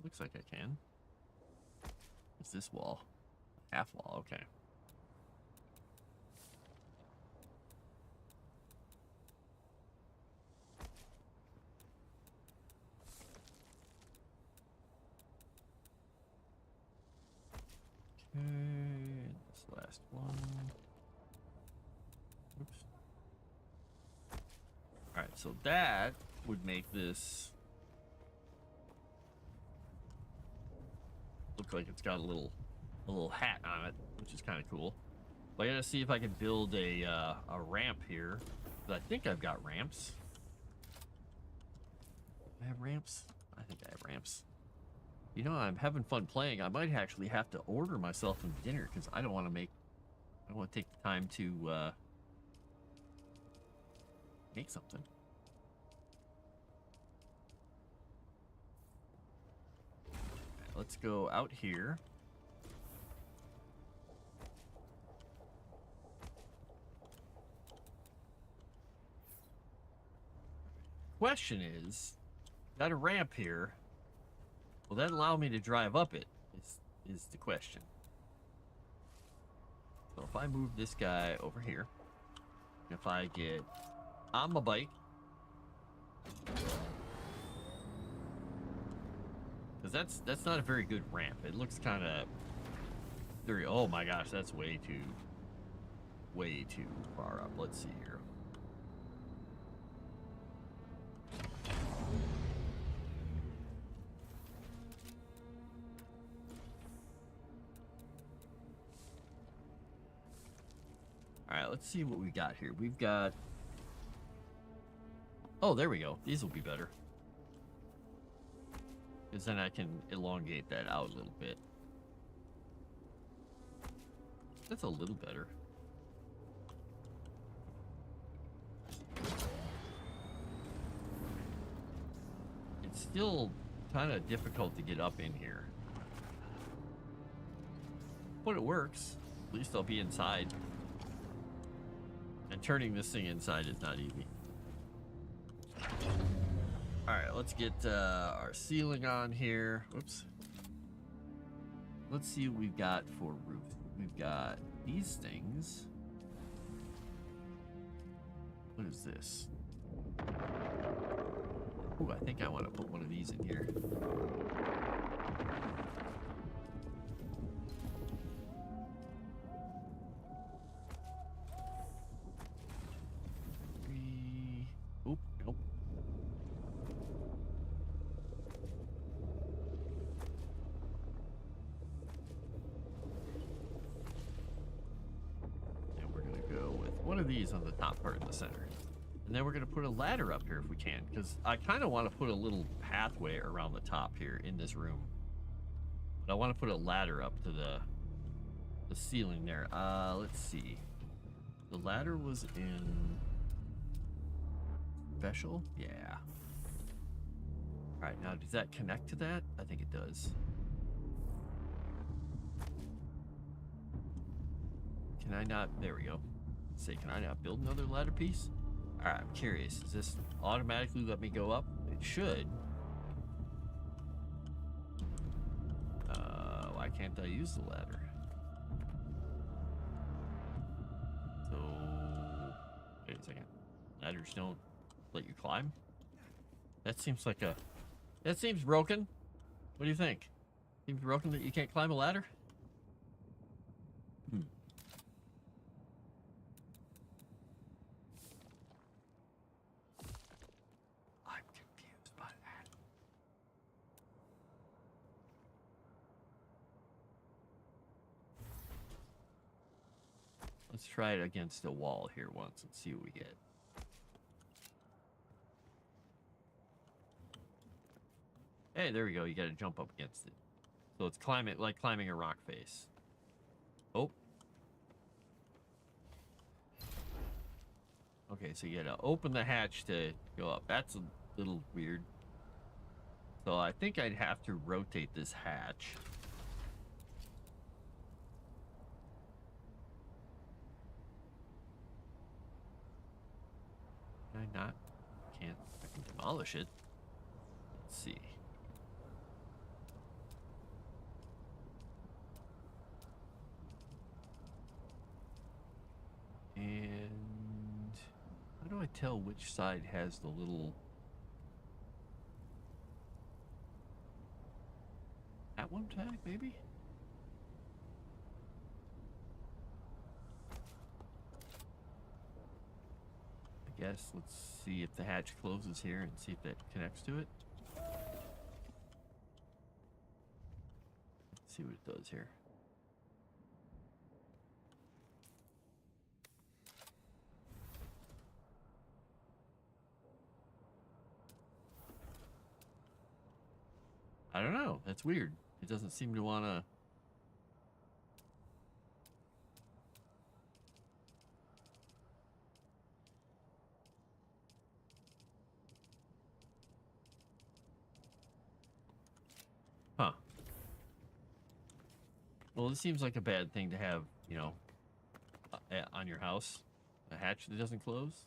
Looks like I can. It's this wall. Half wall, okay. last one. Oops. Alright, so that would make this look like it's got a little hat on it, which is kind of cool. But I gotta see if I can build a ramp here. I think I've got ramps. Do I have ramps? I think I have ramps. You know, I'm having fun playing. I might actually have to order myself some dinner because I don't want to take the time to make something. Right, let's go out here. Question is, got a ramp here. Will that allow me to drive up it? Is the question. So if I move this guy over here, if I get on my bike, because that's not a very good ramp. It looks kind of very. Oh my gosh, that's way too far up. Let's see here. All right, let's see what we got here. We've got... Oh, there we go. These will be better. Because then I can elongate that out a little bit. That's a little better. It's still kind of difficult to get up in here. But it works. At least I'll be inside. And turning this thing inside is not easy. Alright, let's get our ceiling on here. Whoops. Let's see what we've got for roof. We've got these things. What is this? Ooh, I think I want to put one of these in here. Oop, nope. And we're gonna go with one of these on the top part in the center. And then we're gonna put a ladder up here if we can, because I kind of want to put a little pathway around the top here in this room. But I want to put a ladder up to the ceiling there. Let's see. The ladder was in special? Yeah. Alright, now does that connect to that? I think it does. Can I not? There we go. Let's see, can I not build another ladder piece? Alright, I'm curious. Does this automatically let me go up? It should. Why can't I use the ladder? So, wait a second. Ladders don't let you climb? That seems like a... That seems broken. What do you think? Seems broken that you can't climb a ladder? I'm confused by that. Let's try it against a wall here once and see what we get. Hey, there we go. You got to jump up against it. So it's like climbing a rock face. Oh. Okay, so you got to open the hatch to go up. That's a little weird. So I think I'd have to rotate this hatch. Can I not? Can't. I can demolish it. Let's see. And how do I tell which side has the little... That one tag, maybe? guess let's see if the hatch closes here and see if that connects to it. Let's see what it does here. I don't know. That's weird. It doesn't seem to want to... Huh. Well, this seems like a bad thing to have, you know, on your house. A hatch that doesn't close.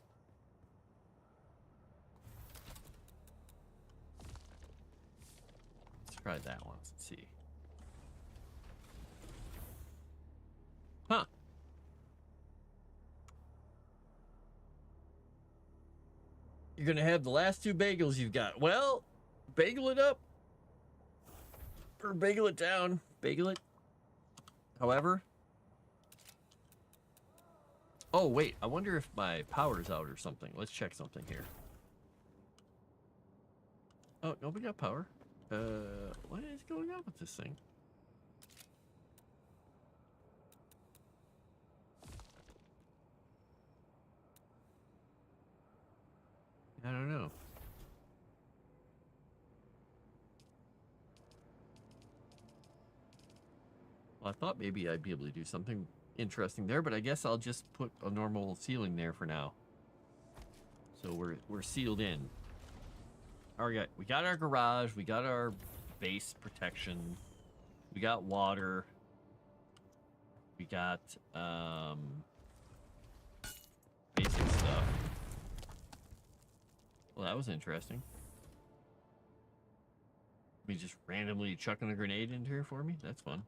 Let's try that once and see. Huh. You're gonna have the last two bagels you've got. Well, bagel it up. Or bagel it down. Bagel it. However. Oh, wait. I wonder if my power's out or something. Let's check something here. Oh, no, we got power. What is going on with this thing? I don't know. Well, I thought maybe I'd be able to do something interesting there, but I guess I'll just put a normal ceiling there for now. So we're sealed in. All right, we got our garage, we got our base protection, we got water, we got basic stuff. Well, that was interesting. Me just randomly chucking a grenade into here for me? That's fun.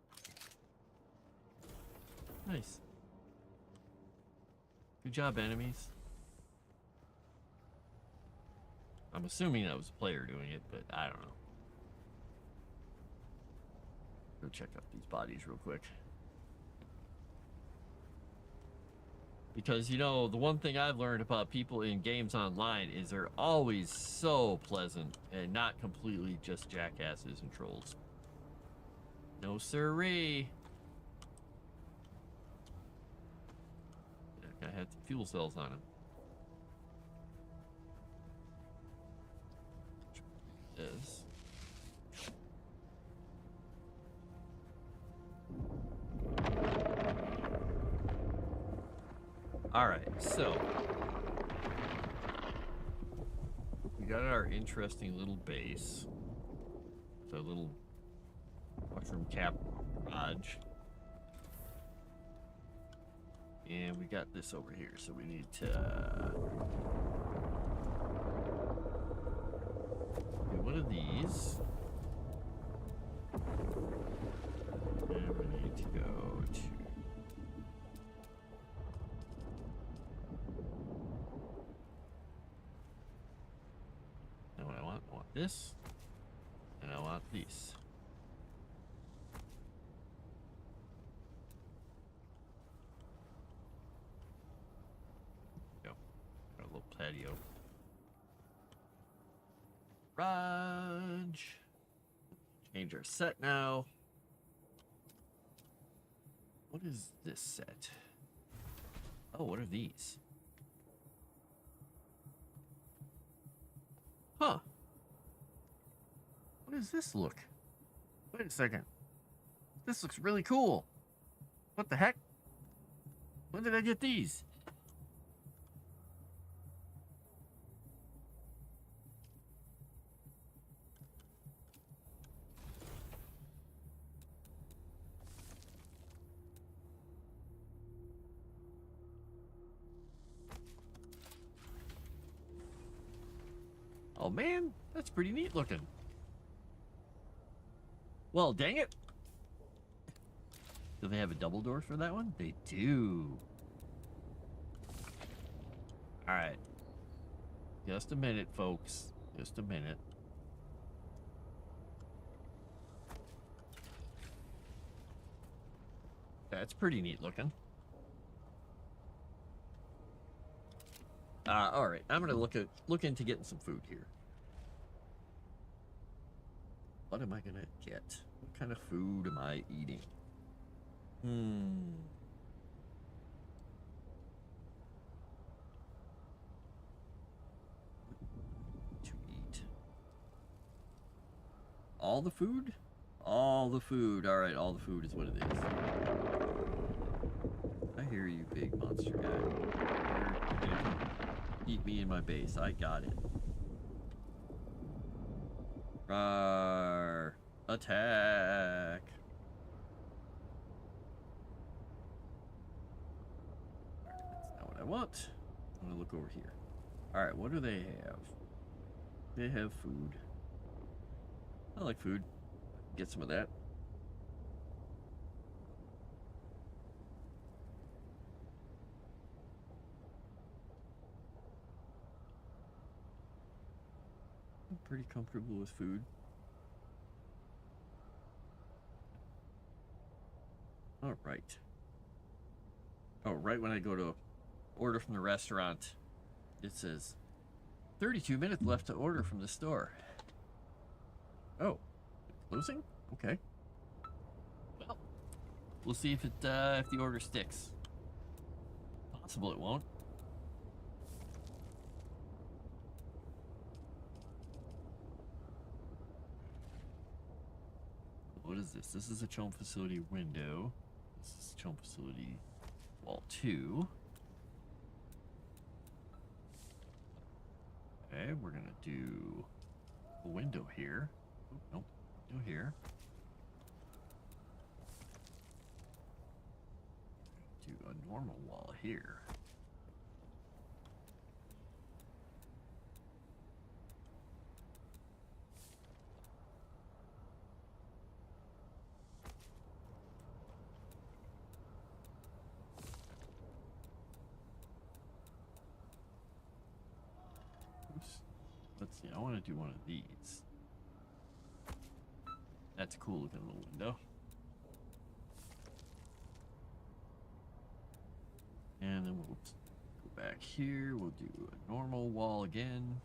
Nice. Good job, enemies. I'm assuming that was a player doing it, but I don't know. Go check out these bodies real quick. Because, you know, the one thing I've learned about people in games online is they're always so pleasant and not completely just jackasses and trolls. No siree. That guy had some fuel cells on him. Is. All right, so we got our interesting little base, so little mushroom cap garage, and we got this over here. So we need to do one of these, and we need to go to. This, and I want these. Go. Got a little patio. Garage. Change our set now. What is this set? Oh, what are these? Huh. What does this look? Wait a second. This looks really cool. What the heck? When did I get these? Oh man, that's pretty neat looking. Well, dang it. Do they have a double door for that one? They do. All right. Just a minute, folks. Just a minute. That's pretty neat looking. All right. I'm gonna look into getting some food here. What am I gonna get? What kind of food am I eating? To eat. All the food? All the food. All right, all the food is what it is. I hear you, big monster guy. You're gonna come eat me in my base. I got it. Rawr. Attack. That's not what I want. I'm gonna look over here. Alright, what do they have? They have food. I like food. Get some of that. I'm pretty comfortable with food. All right. Oh, right when I go to order from the restaurant, it says 32 minutes left to order from the store. Oh, closing? Okay. Well, we'll see if the order sticks. Possible it won't. What is this? This is a chum facility window. This is chum facility wall 2. Okay, we're gonna do a window here. Oh, nope, window here. Do a normal wall here. Let's see, I want to do one of these. That's a cool looking little window. And then we'll go back here. We'll do a normal wall again.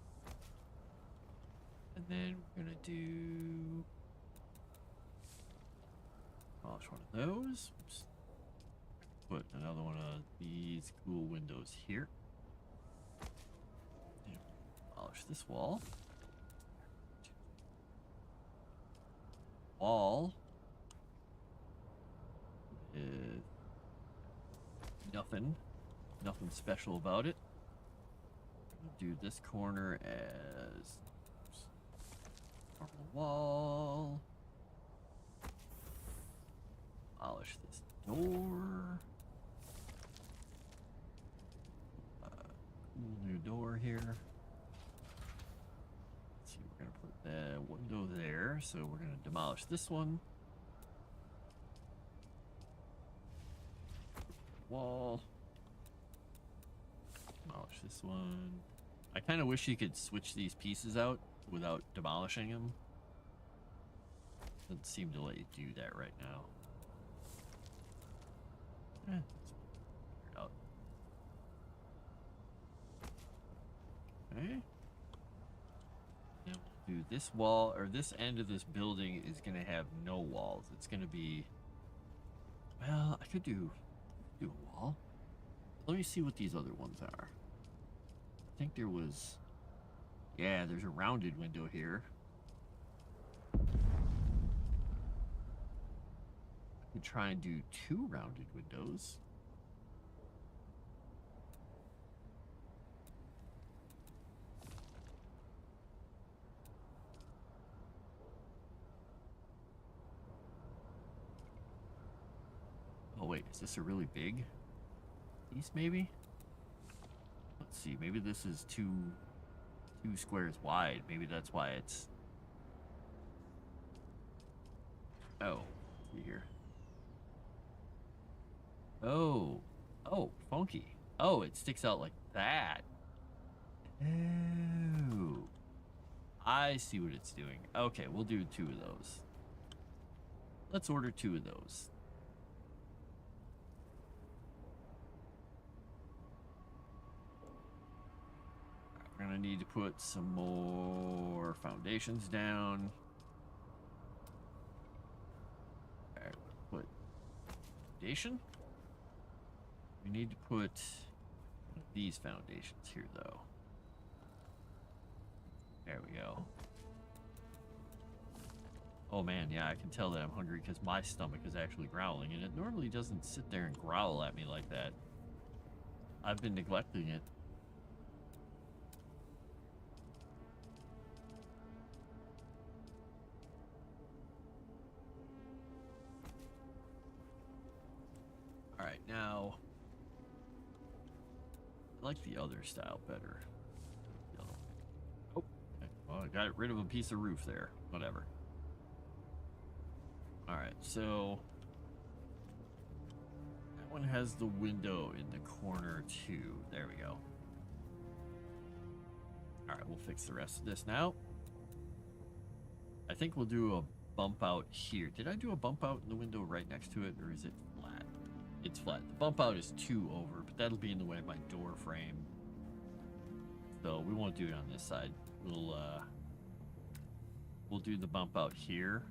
And then we're going to do... polish one of those. Oops. Put another one of these cool windows here. Polish this wall. Wall is nothing special about it. Do this corner as normal wall. Polish this door. Cool new door here. We're going to put the window there, so we're going to demolish this one. Wall. Demolish this one. I kind of wish you could switch these pieces out without demolishing them. Doesn't seem to let you do that right now. Let's figure it out. Okay. Do this wall, or this end of this building is going to have no walls. It's going to be, well, I could do a wall. Let me see what these other ones are. I think there was, yeah, there's a rounded window here. I could try and do 2 rounded windows. Oh wait, is this a really big piece maybe? Let's see, maybe this is two squares wide. Maybe that's why it's... Oh, see here. Oh, funky. Oh, it sticks out like that. Oh, I see what it's doing. Okay, we'll do 2 of those. Let's order 2 of those. gonna need to put some more foundations down. Alright, put foundation. We need to put these foundations here, though. There we go. Oh man, yeah, I can tell that I'm hungry because my stomach is actually growling, and it normally doesn't sit there and growl at me like that. I've been neglecting it. Alright, now... I like the other style better. Oh, okay. Well, I got rid of a piece of roof there. Whatever. Alright, so... that one has the window in the corner, too. There we go. Alright, we'll fix the rest of this now. I think we'll do a bump out here. Did I do a bump out in the window right next to it, or is it flat? It's flat. The bump out is 2 over, but that'll be in the way of my door frame. So we won't do it on this side. We'll do the bump out here.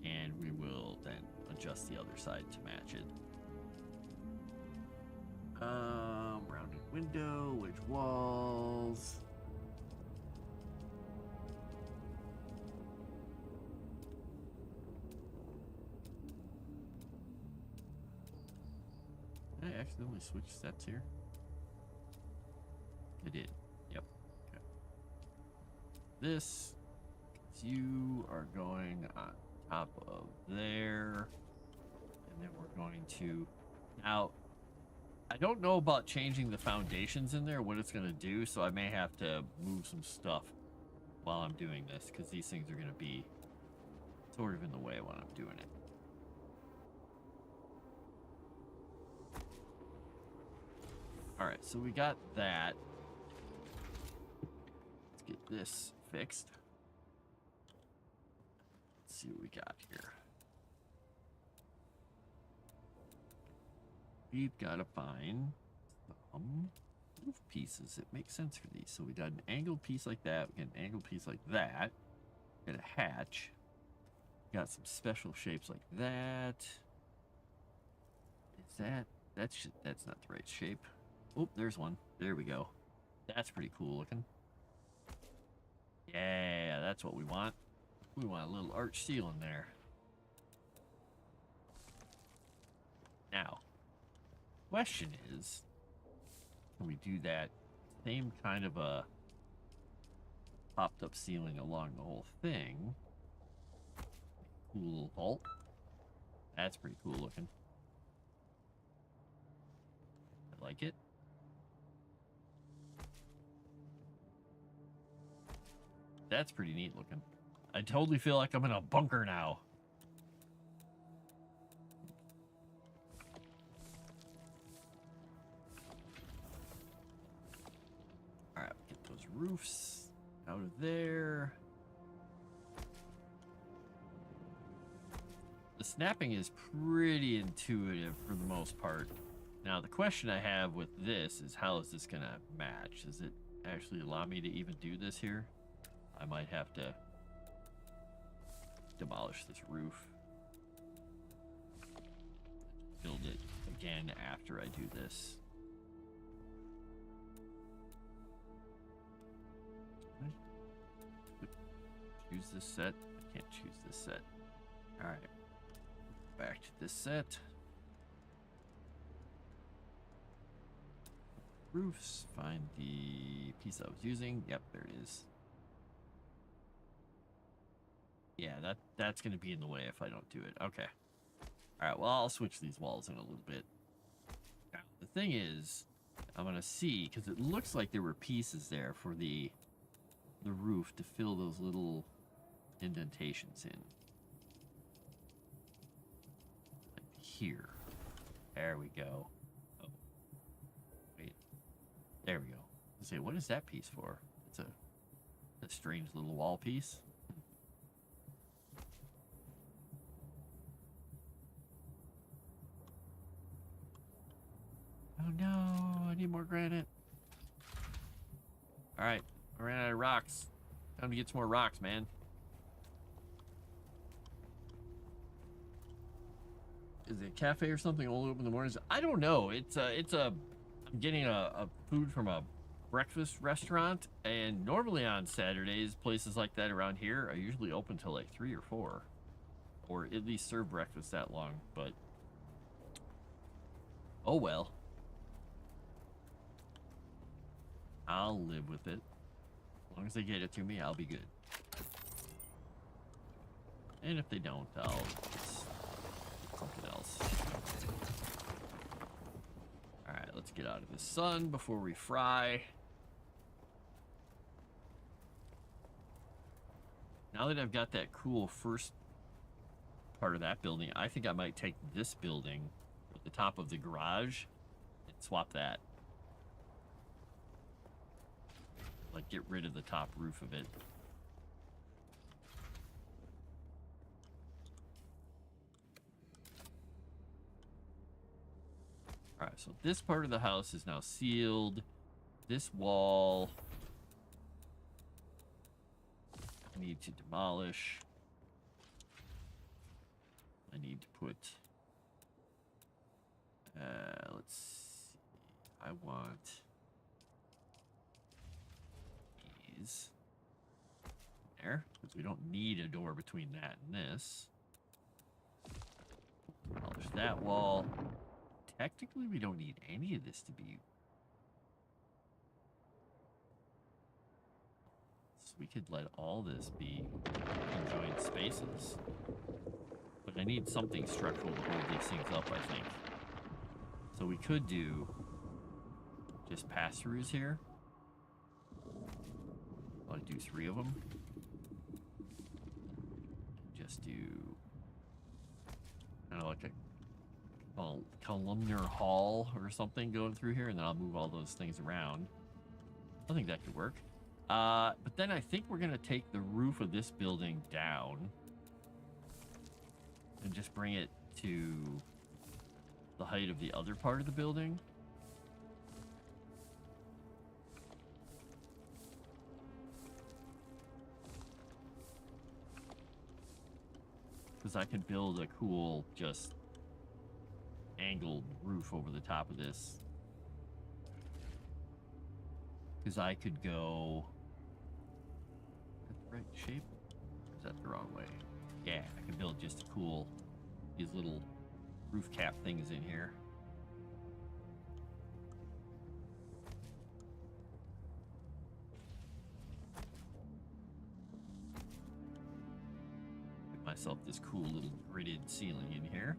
And we will then adjust the other side to match it. Rounded window, which walls? Did I accidentally switch sets here? I did. Yep. Okay. This, you are going on top of there, and then we're going to now I don't know about changing the foundations in there, what it's going to do, so I may have to move some stuff while I'm doing this, because these things are going to be sort of in the way when I'm doing it. Alright, so we got that. Let's get this fixed. See what we got here. We've got to find some roof pieces that make sense for these. So we got an angled piece like that. We got an angled piece like that. We got a hatch. We got some special shapes like that. Is that... that's not the right shape. Oh, there's one. There we go. That's pretty cool looking. Yeah, that's what we want. We want a little arch ceiling there. Now, question is, can we do that same kind of a popped up ceiling along the whole thing? Cool little vault. That's pretty cool looking. I like it. That's pretty neat looking. I totally feel like I'm in a bunker now. Alright, get those roofs out of there. The snapping is pretty intuitive for the most part. Now, the question I have with this is, how is this going to match? Does it actually allow me to even do this here? I might have to demolish this roof. Build it again after I do this. Choose this set. I can't choose this set. Alright. Back to this set. Roofs. Find the piece I was using. Yep, there it is. Yeah, that's going to be in the way if I don't do it. Okay. Alright, well, I'll switch these walls in a little bit. Now, the thing is, I'm going to see, because it looks like there were pieces there for the roof to fill those little indentations in. Like here. There we go. Oh. Wait. There we go. Let's see, what is that piece for? It's a strange little wall piece. Oh no, I need more granite. Alright, I ran out of rocks. Time to get some more rocks, man. Is it a cafe or something only open in the mornings? I don't know. I'm getting a food from a breakfast restaurant, and normally on Saturdays, places like that around here are usually open till like 3 or 4. Or at least serve breakfast that long, but oh well. I'll live with it. As long as they get it to me, I'll be good. And if they don't, I'll just get something else. Alright, let's get out of the sun before we fry. Now that I've got that cool first part of that building, I think I might take this building with the top of the garage and swap that. Like, get rid of the top roof of it. Alright, so this part of the house is now sealed. This wall I need to demolish. I need to put let's see. I want these there, because we don't need a door between that and this. Demolish that wall. Technically, we don't need any of this to be. So we could let all this be conjoined spaces. But I need something structural to hold these things up, I think. So we could do just pass-throughs here. I'll do 3 of them. Just do kind of like a columnar hall or something going through here, and then I'll move all those things around. I think that could work. But then I think we're going to take the roof of this building down and just bring it to the height of the other part of the building. Because I could build a cool, just angled roof over the top of this. Because I could go... Is that the right shape? Or is that the wrong way? Yeah, I could build just a cool... these little roof cap things in here. Give myself this cool little gridded ceiling in here.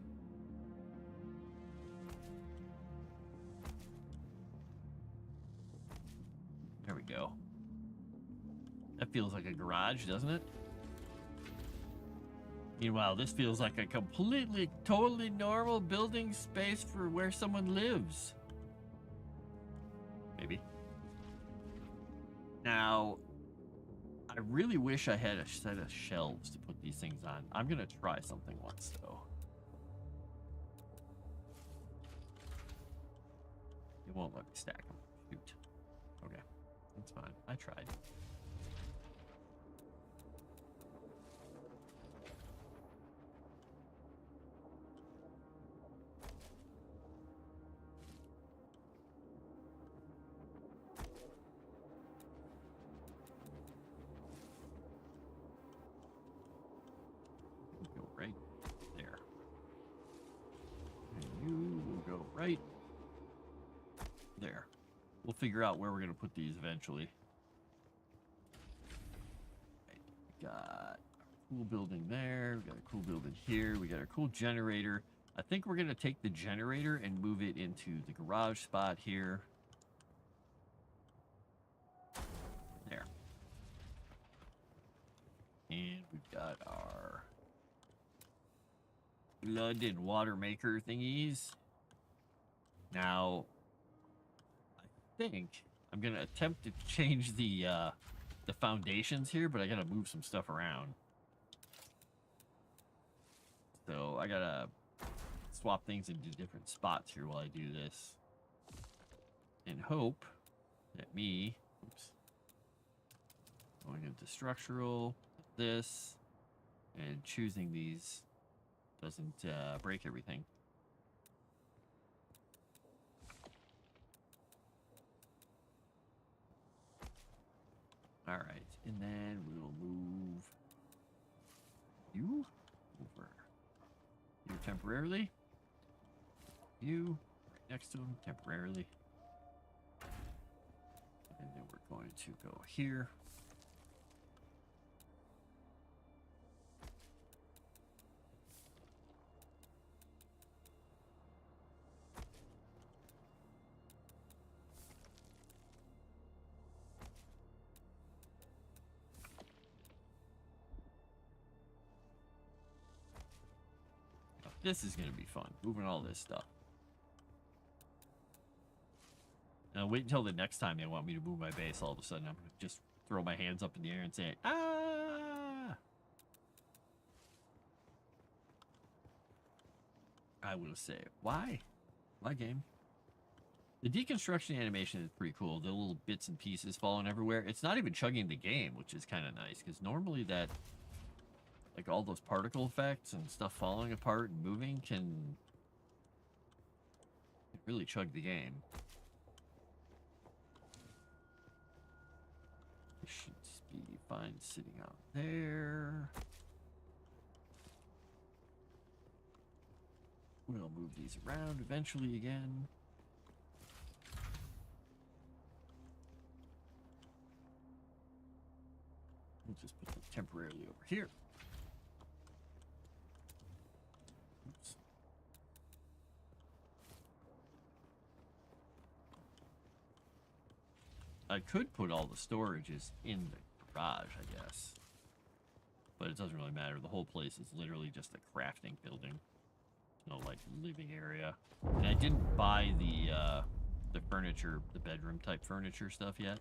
There we go. That feels like a garage, doesn't it? Meanwhile, this feels like a completely, totally normal building space for where someone lives. Maybe. Now, I really wish I had a set of shelves to put these things on. I'm gonna try something once, though. It won't let me stack them. Shoot. Okay. That's fine. I tried. We'll go right there. And you will go right there. We'll figure out where we're going to put these eventually. Right, we got a cool building there. We got a cool building here. We got our cool generator. I think we're going to take the generator and move it into the garage spot here. There. And we've got our blood and water maker thingies. Now, I think I'm gonna attempt to change the foundations here, but I gotta move some stuff around. So I gotta swap things into different spots here while I do this, and hope that oops, Going into structural, this, and choosing these doesn't break everything. All right, and then we'll move you over here temporarily. You right next to him temporarily. And then we're going to go here. This is going to be fun, moving all this stuff. Now wait until the next time they want me to move my base. All of a sudden, I'm going to just throw my hands up in the air and say, ah! I will say, why? Why, game? The deconstruction animation is pretty cool. The little bits and pieces falling everywhere. It's not even chugging the game, which is kind of nice, because normally that... like all those particle effects and stuff falling apart and moving can really chug the game. It should be fine sitting out there. We'll move these around eventually again. We'll just put them temporarily over here. Oops. I could put all the storages in the garage, I guess. But it doesn't really matter. The whole place is literally just a crafting building. No, like, living area. And I didn't buy the furniture, the bedroom type furniture stuff yet.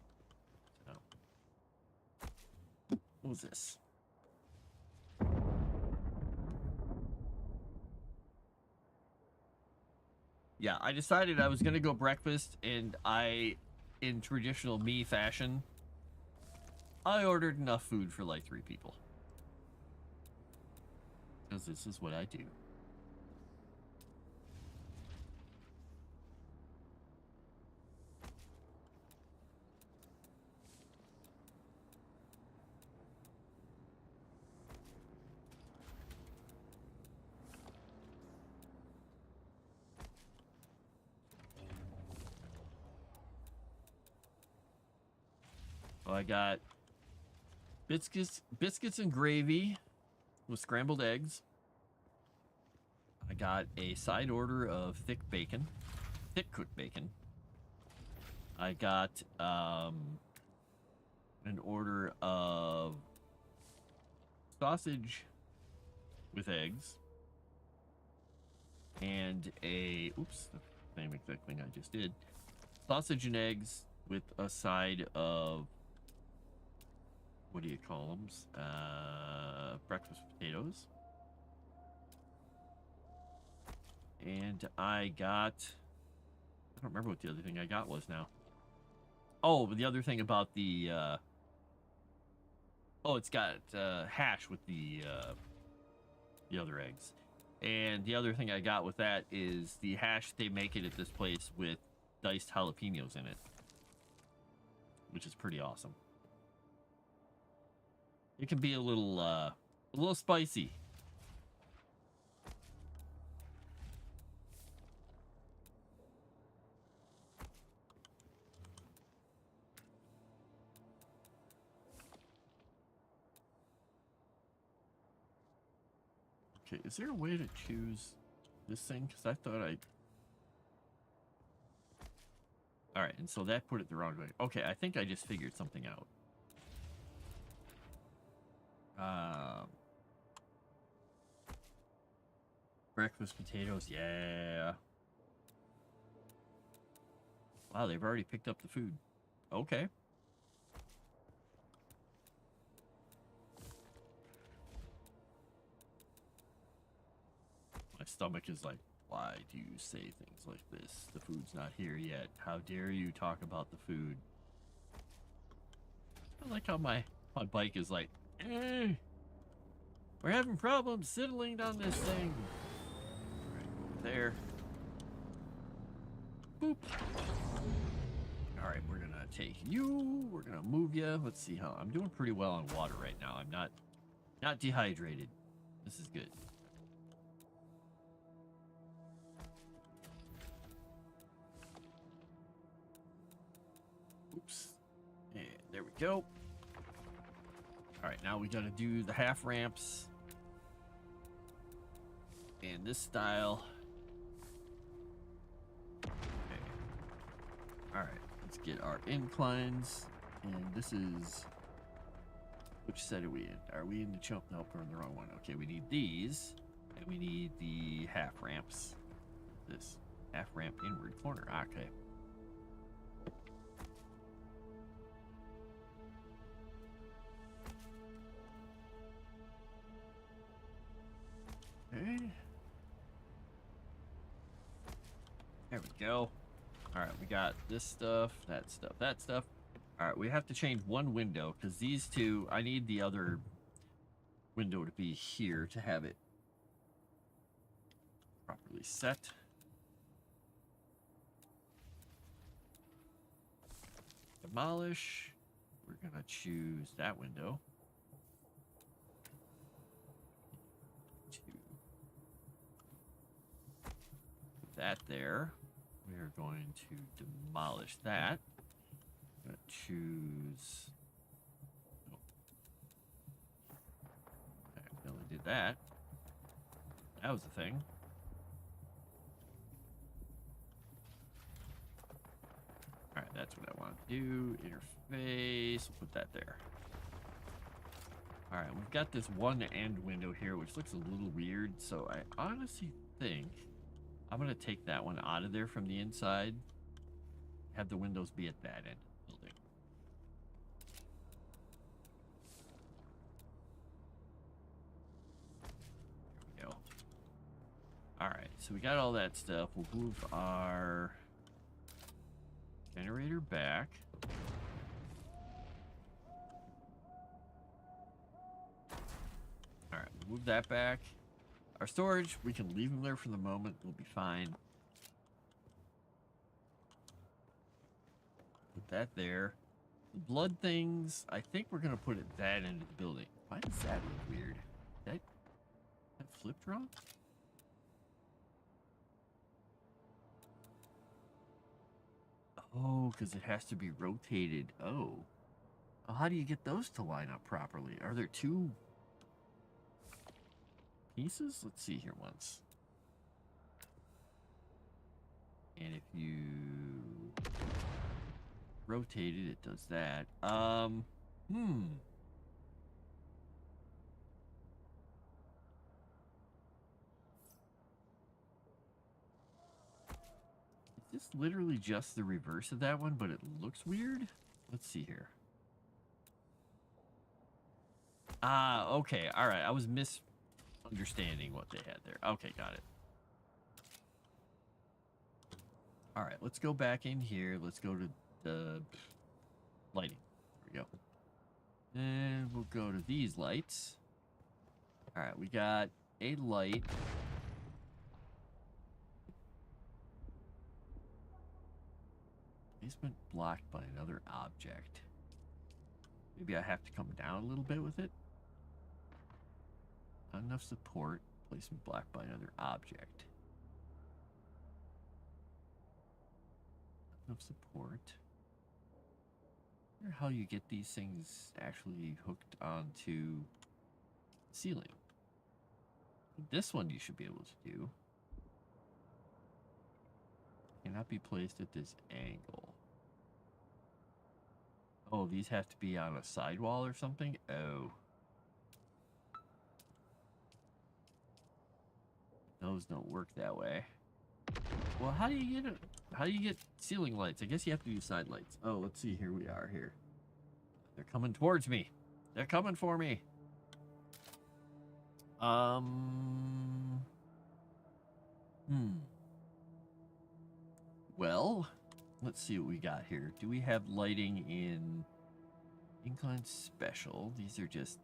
So. What was this? Yeah, I decided I was gonna go breakfast, and in traditional me fashion, I ordered enough food for like 3 people. Because this is what I do. So I got biscuits and gravy with scrambled eggs. I got a side order of thick cooked bacon. I got an order of sausage with eggs and a same exact thing I just did. Sausage and eggs with a side of, what do you call them? Breakfast potatoes. And I don't remember what the other thing I got was now. Oh, but the other thing about the, it's got hash with the other eggs. And the other thing I got with that is the hash they make it at this place with diced jalapenos in it, which is pretty awesome. It can be a little spicy. Okay, is there a way to choose this thing? Because I thought Alright, and so that put it the wrong way. Okay, I think I just figured something out. Breakfast potatoes, yeah. Wow, they've already picked up the food. Okay. My stomach is like, why do you say things like this? The food's not here yet. How dare you talk about the food? I like how my My bike is like, we're having problems settling on this thing. Right, there. Boop. All right, we're gonna take you. We're gonna move you. Let's see how I'm doing. Pretty well on water right now. I'm not dehydrated. This is good. Oops. And there we go. All right, now we gotta do the half ramps and this style. Okay. All right, let's get our inclines, and this is, which set are we in? Are we in the chump? Nope, we're in the wrong one. Okay, we need these, and we need the half ramps. This half ramp inward corner. Okay. Okay. There we go. All right, we got this stuff, that stuff, that stuff. All right, we have to change one window because these two, I need the other window to be here to have it properly set. Demolish. We're gonna choose that window. That there. We are going to demolish that. I'm gonna choose. Oh. I accidentally did that. That was the thing. All right, that's what I want to do. Interface. We'll put that there. All right, we've got this one end window here, which looks a little weird. So I honestly think I'm going to take that one out of there from the inside. Have the windows be at that end of the building. There we go. Alright, so we got all that stuff. We'll move our generator back. Alright, we'll move that back. Our storage, we can leave them there for the moment. We'll be fine. Put that there. The blood things, I think we're going to put it that end of the building. Why does that look weird? That flipped wrong? Oh, because it has to be rotated. Oh. Well, how do you get those to line up properly? Are there two pieces? Let's see here once. And if you rotate it, it does that. Is this literally just the reverse of that one, but it looks weird? Let's see here. Okay. All right. I was misunderstanding what they had there. Okay, got it. All right, let's go back in here. Let's go to the lighting. There we go. And we'll go to these lights. All right, we got a light. Basement blocked by another object. Maybe I have to come down a little bit with it. Not enough support. Placement blocked by another object. Not enough support. I wonder how you get these things actually hooked onto the ceiling. This one you should be able to do. Cannot be placed at this angle. Oh, these have to be on a sidewall or something? Oh. Those don't work that way. Well, how do you get it? How do you get ceiling lights? I guess you have to do side lights. Oh, let's see. Here we are here. They're coming towards me. They're coming for me. Well, let's see what we got here. Do we have lighting in Incline special. These are just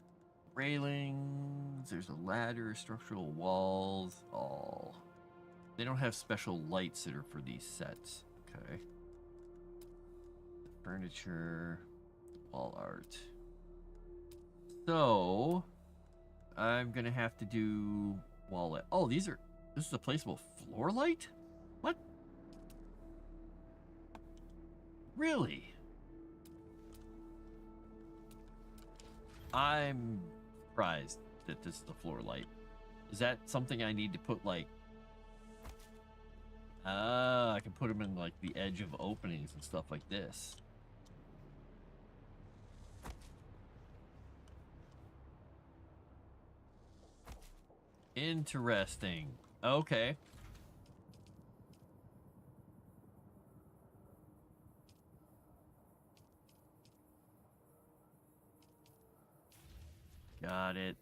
railings. There's a ladder, structural walls. All. They don't have special lights that are for these sets. Okay. Furniture, wall art. So, I'm gonna have to do wall. Oh, these are. This is a placeable floor light? What? Really? I'm surprised that this is the floor light. Is that something I need to put like? Ah, I can put them in like the edge of openings and stuff like this. Interesting. Okay. Got it.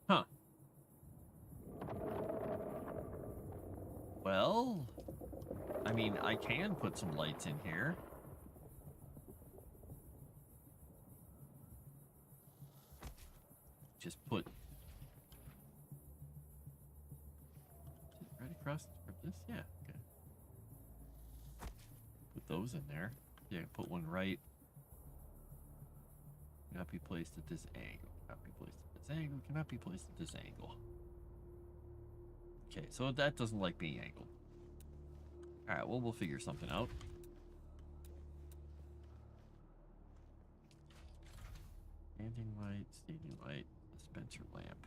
Huh. Well, I mean, I can put some lights in here. Just put right across from this. Yeah. Okay. Put those in there. Yeah. Put one right. Cannot be placed at this angle. Cannot be placed at this angle. Cannot be placed at this angle. Okay. So that doesn't like being angled. All right. Well, we'll figure something out. Standing light. Standing light. Dispenser lamp.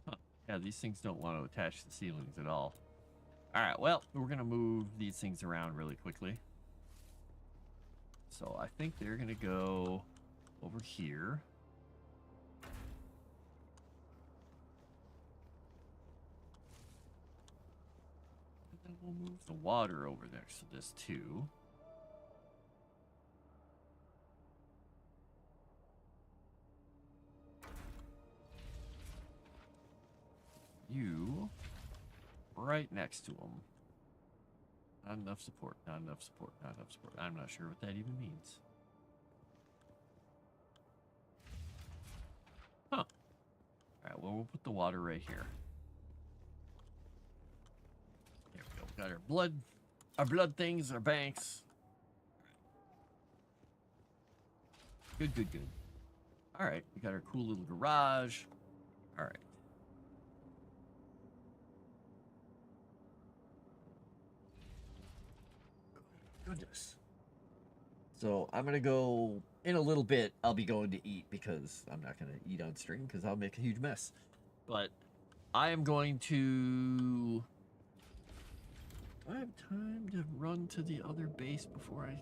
Huh. Yeah, these things don't want to attach to the ceilings at all. All right, well, we're going to move these things around really quickly. So I think they're going to go over here. And then we'll move the water over next to this too. You right next to them. Not enough support, not enough support, not enough support. I'm not sure what that even means. Huh. All right, well, we'll put the water right here. There we go. Got our blood things, our banks. Good, good, good. All right, we got our cool little garage. All right. Goodness. So I'm gonna go in a little bit. I'll be going to eat because I'm not gonna eat on stream because I'll make a huge mess. But I am going to. Do I have time to run to the other base before I? I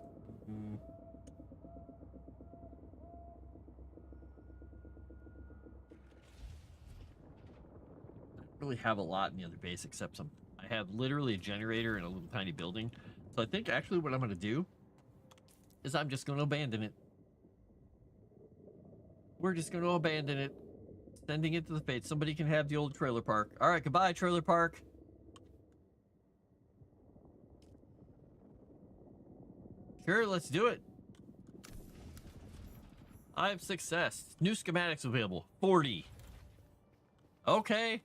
don't really have a lot in the other base except some. I have literally a generator in a little tiny building. So I think actually what I'm going to do is I'm just going to abandon it. We're just going to abandon it. Sending it to the fate. Somebody can have the old trailer park. All right, goodbye, trailer park. Sure, let's do it. I have success. New schematics available. 40. Okay.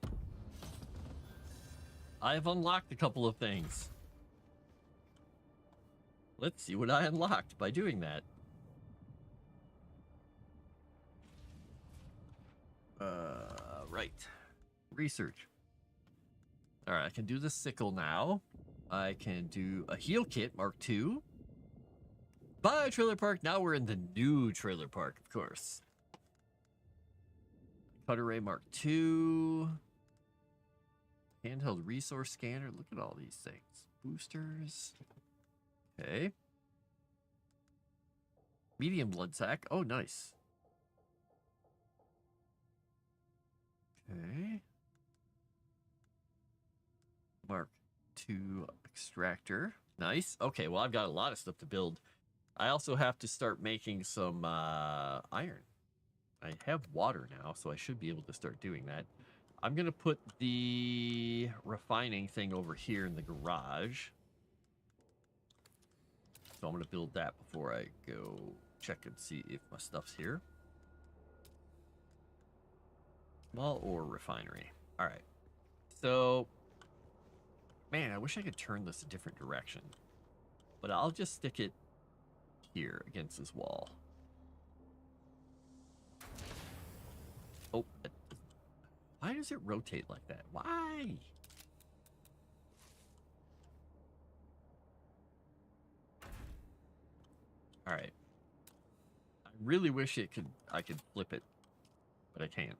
I have unlocked a couple of things. Let's see what I unlocked by doing that. Right. Research. All right, I can do the sickle now. I can do a heal kit, Mark II. Bye, trailer park. Now we're in the new trailer park, of course. Cut array Mark II. Handheld resource scanner. Look at all these things. Boosters. Okay. Medium blood sac. Oh, nice. Okay. Mark II extractor. Nice. Okay, well, I've got a lot of stuff to build. I also have to start making some iron. I have water now, so I should be able to start doing that. I'm going to put the refining thing over here in the garage. So I'm going to build that before I go check and see if my stuff's here. Small ore refinery. All right. So, man, I wish I could turn this a different direction. But I'll just stick it here against this wall. Oh, why does it rotate like that? Why? All right. I really wish I could flip it, but I can't.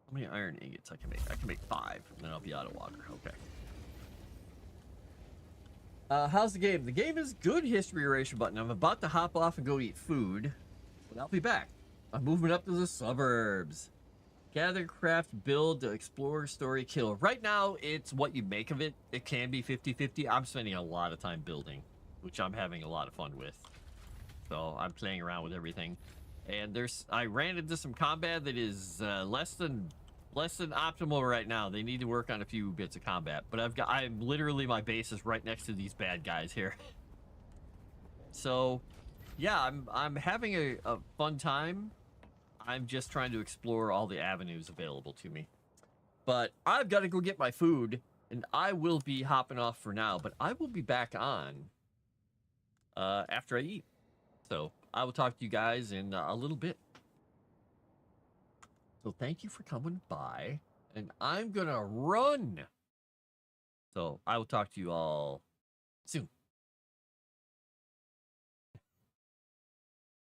How many iron ingots I can make? I can make 5, and then I'll be out of water. Okay. How's the game? The game is good, history erasure button. I'm about to hop off and go eat food, but I'll be back. I'm moving up to the suburbs. Gather, craft, build, explore, story, kill. Right now, it's what you make of it. It can be 50-50. I'm spending a lot of time building, which I'm having a lot of fun with. So I'm playing around with everything. And I ran into some combat that is less than optimal right now. They need to work on a few bits of combat. But I'm literally, my base is right next to these bad guys here. So, yeah, I'm having a fun time. I'm just trying to explore all the avenues available to me. But I've got to go get my food, and I will be hopping off for now. But I will be back on after I eat. So I will talk to you guys in a little bit. So thank you for coming by, and I'm going to run. So I will talk to you all soon.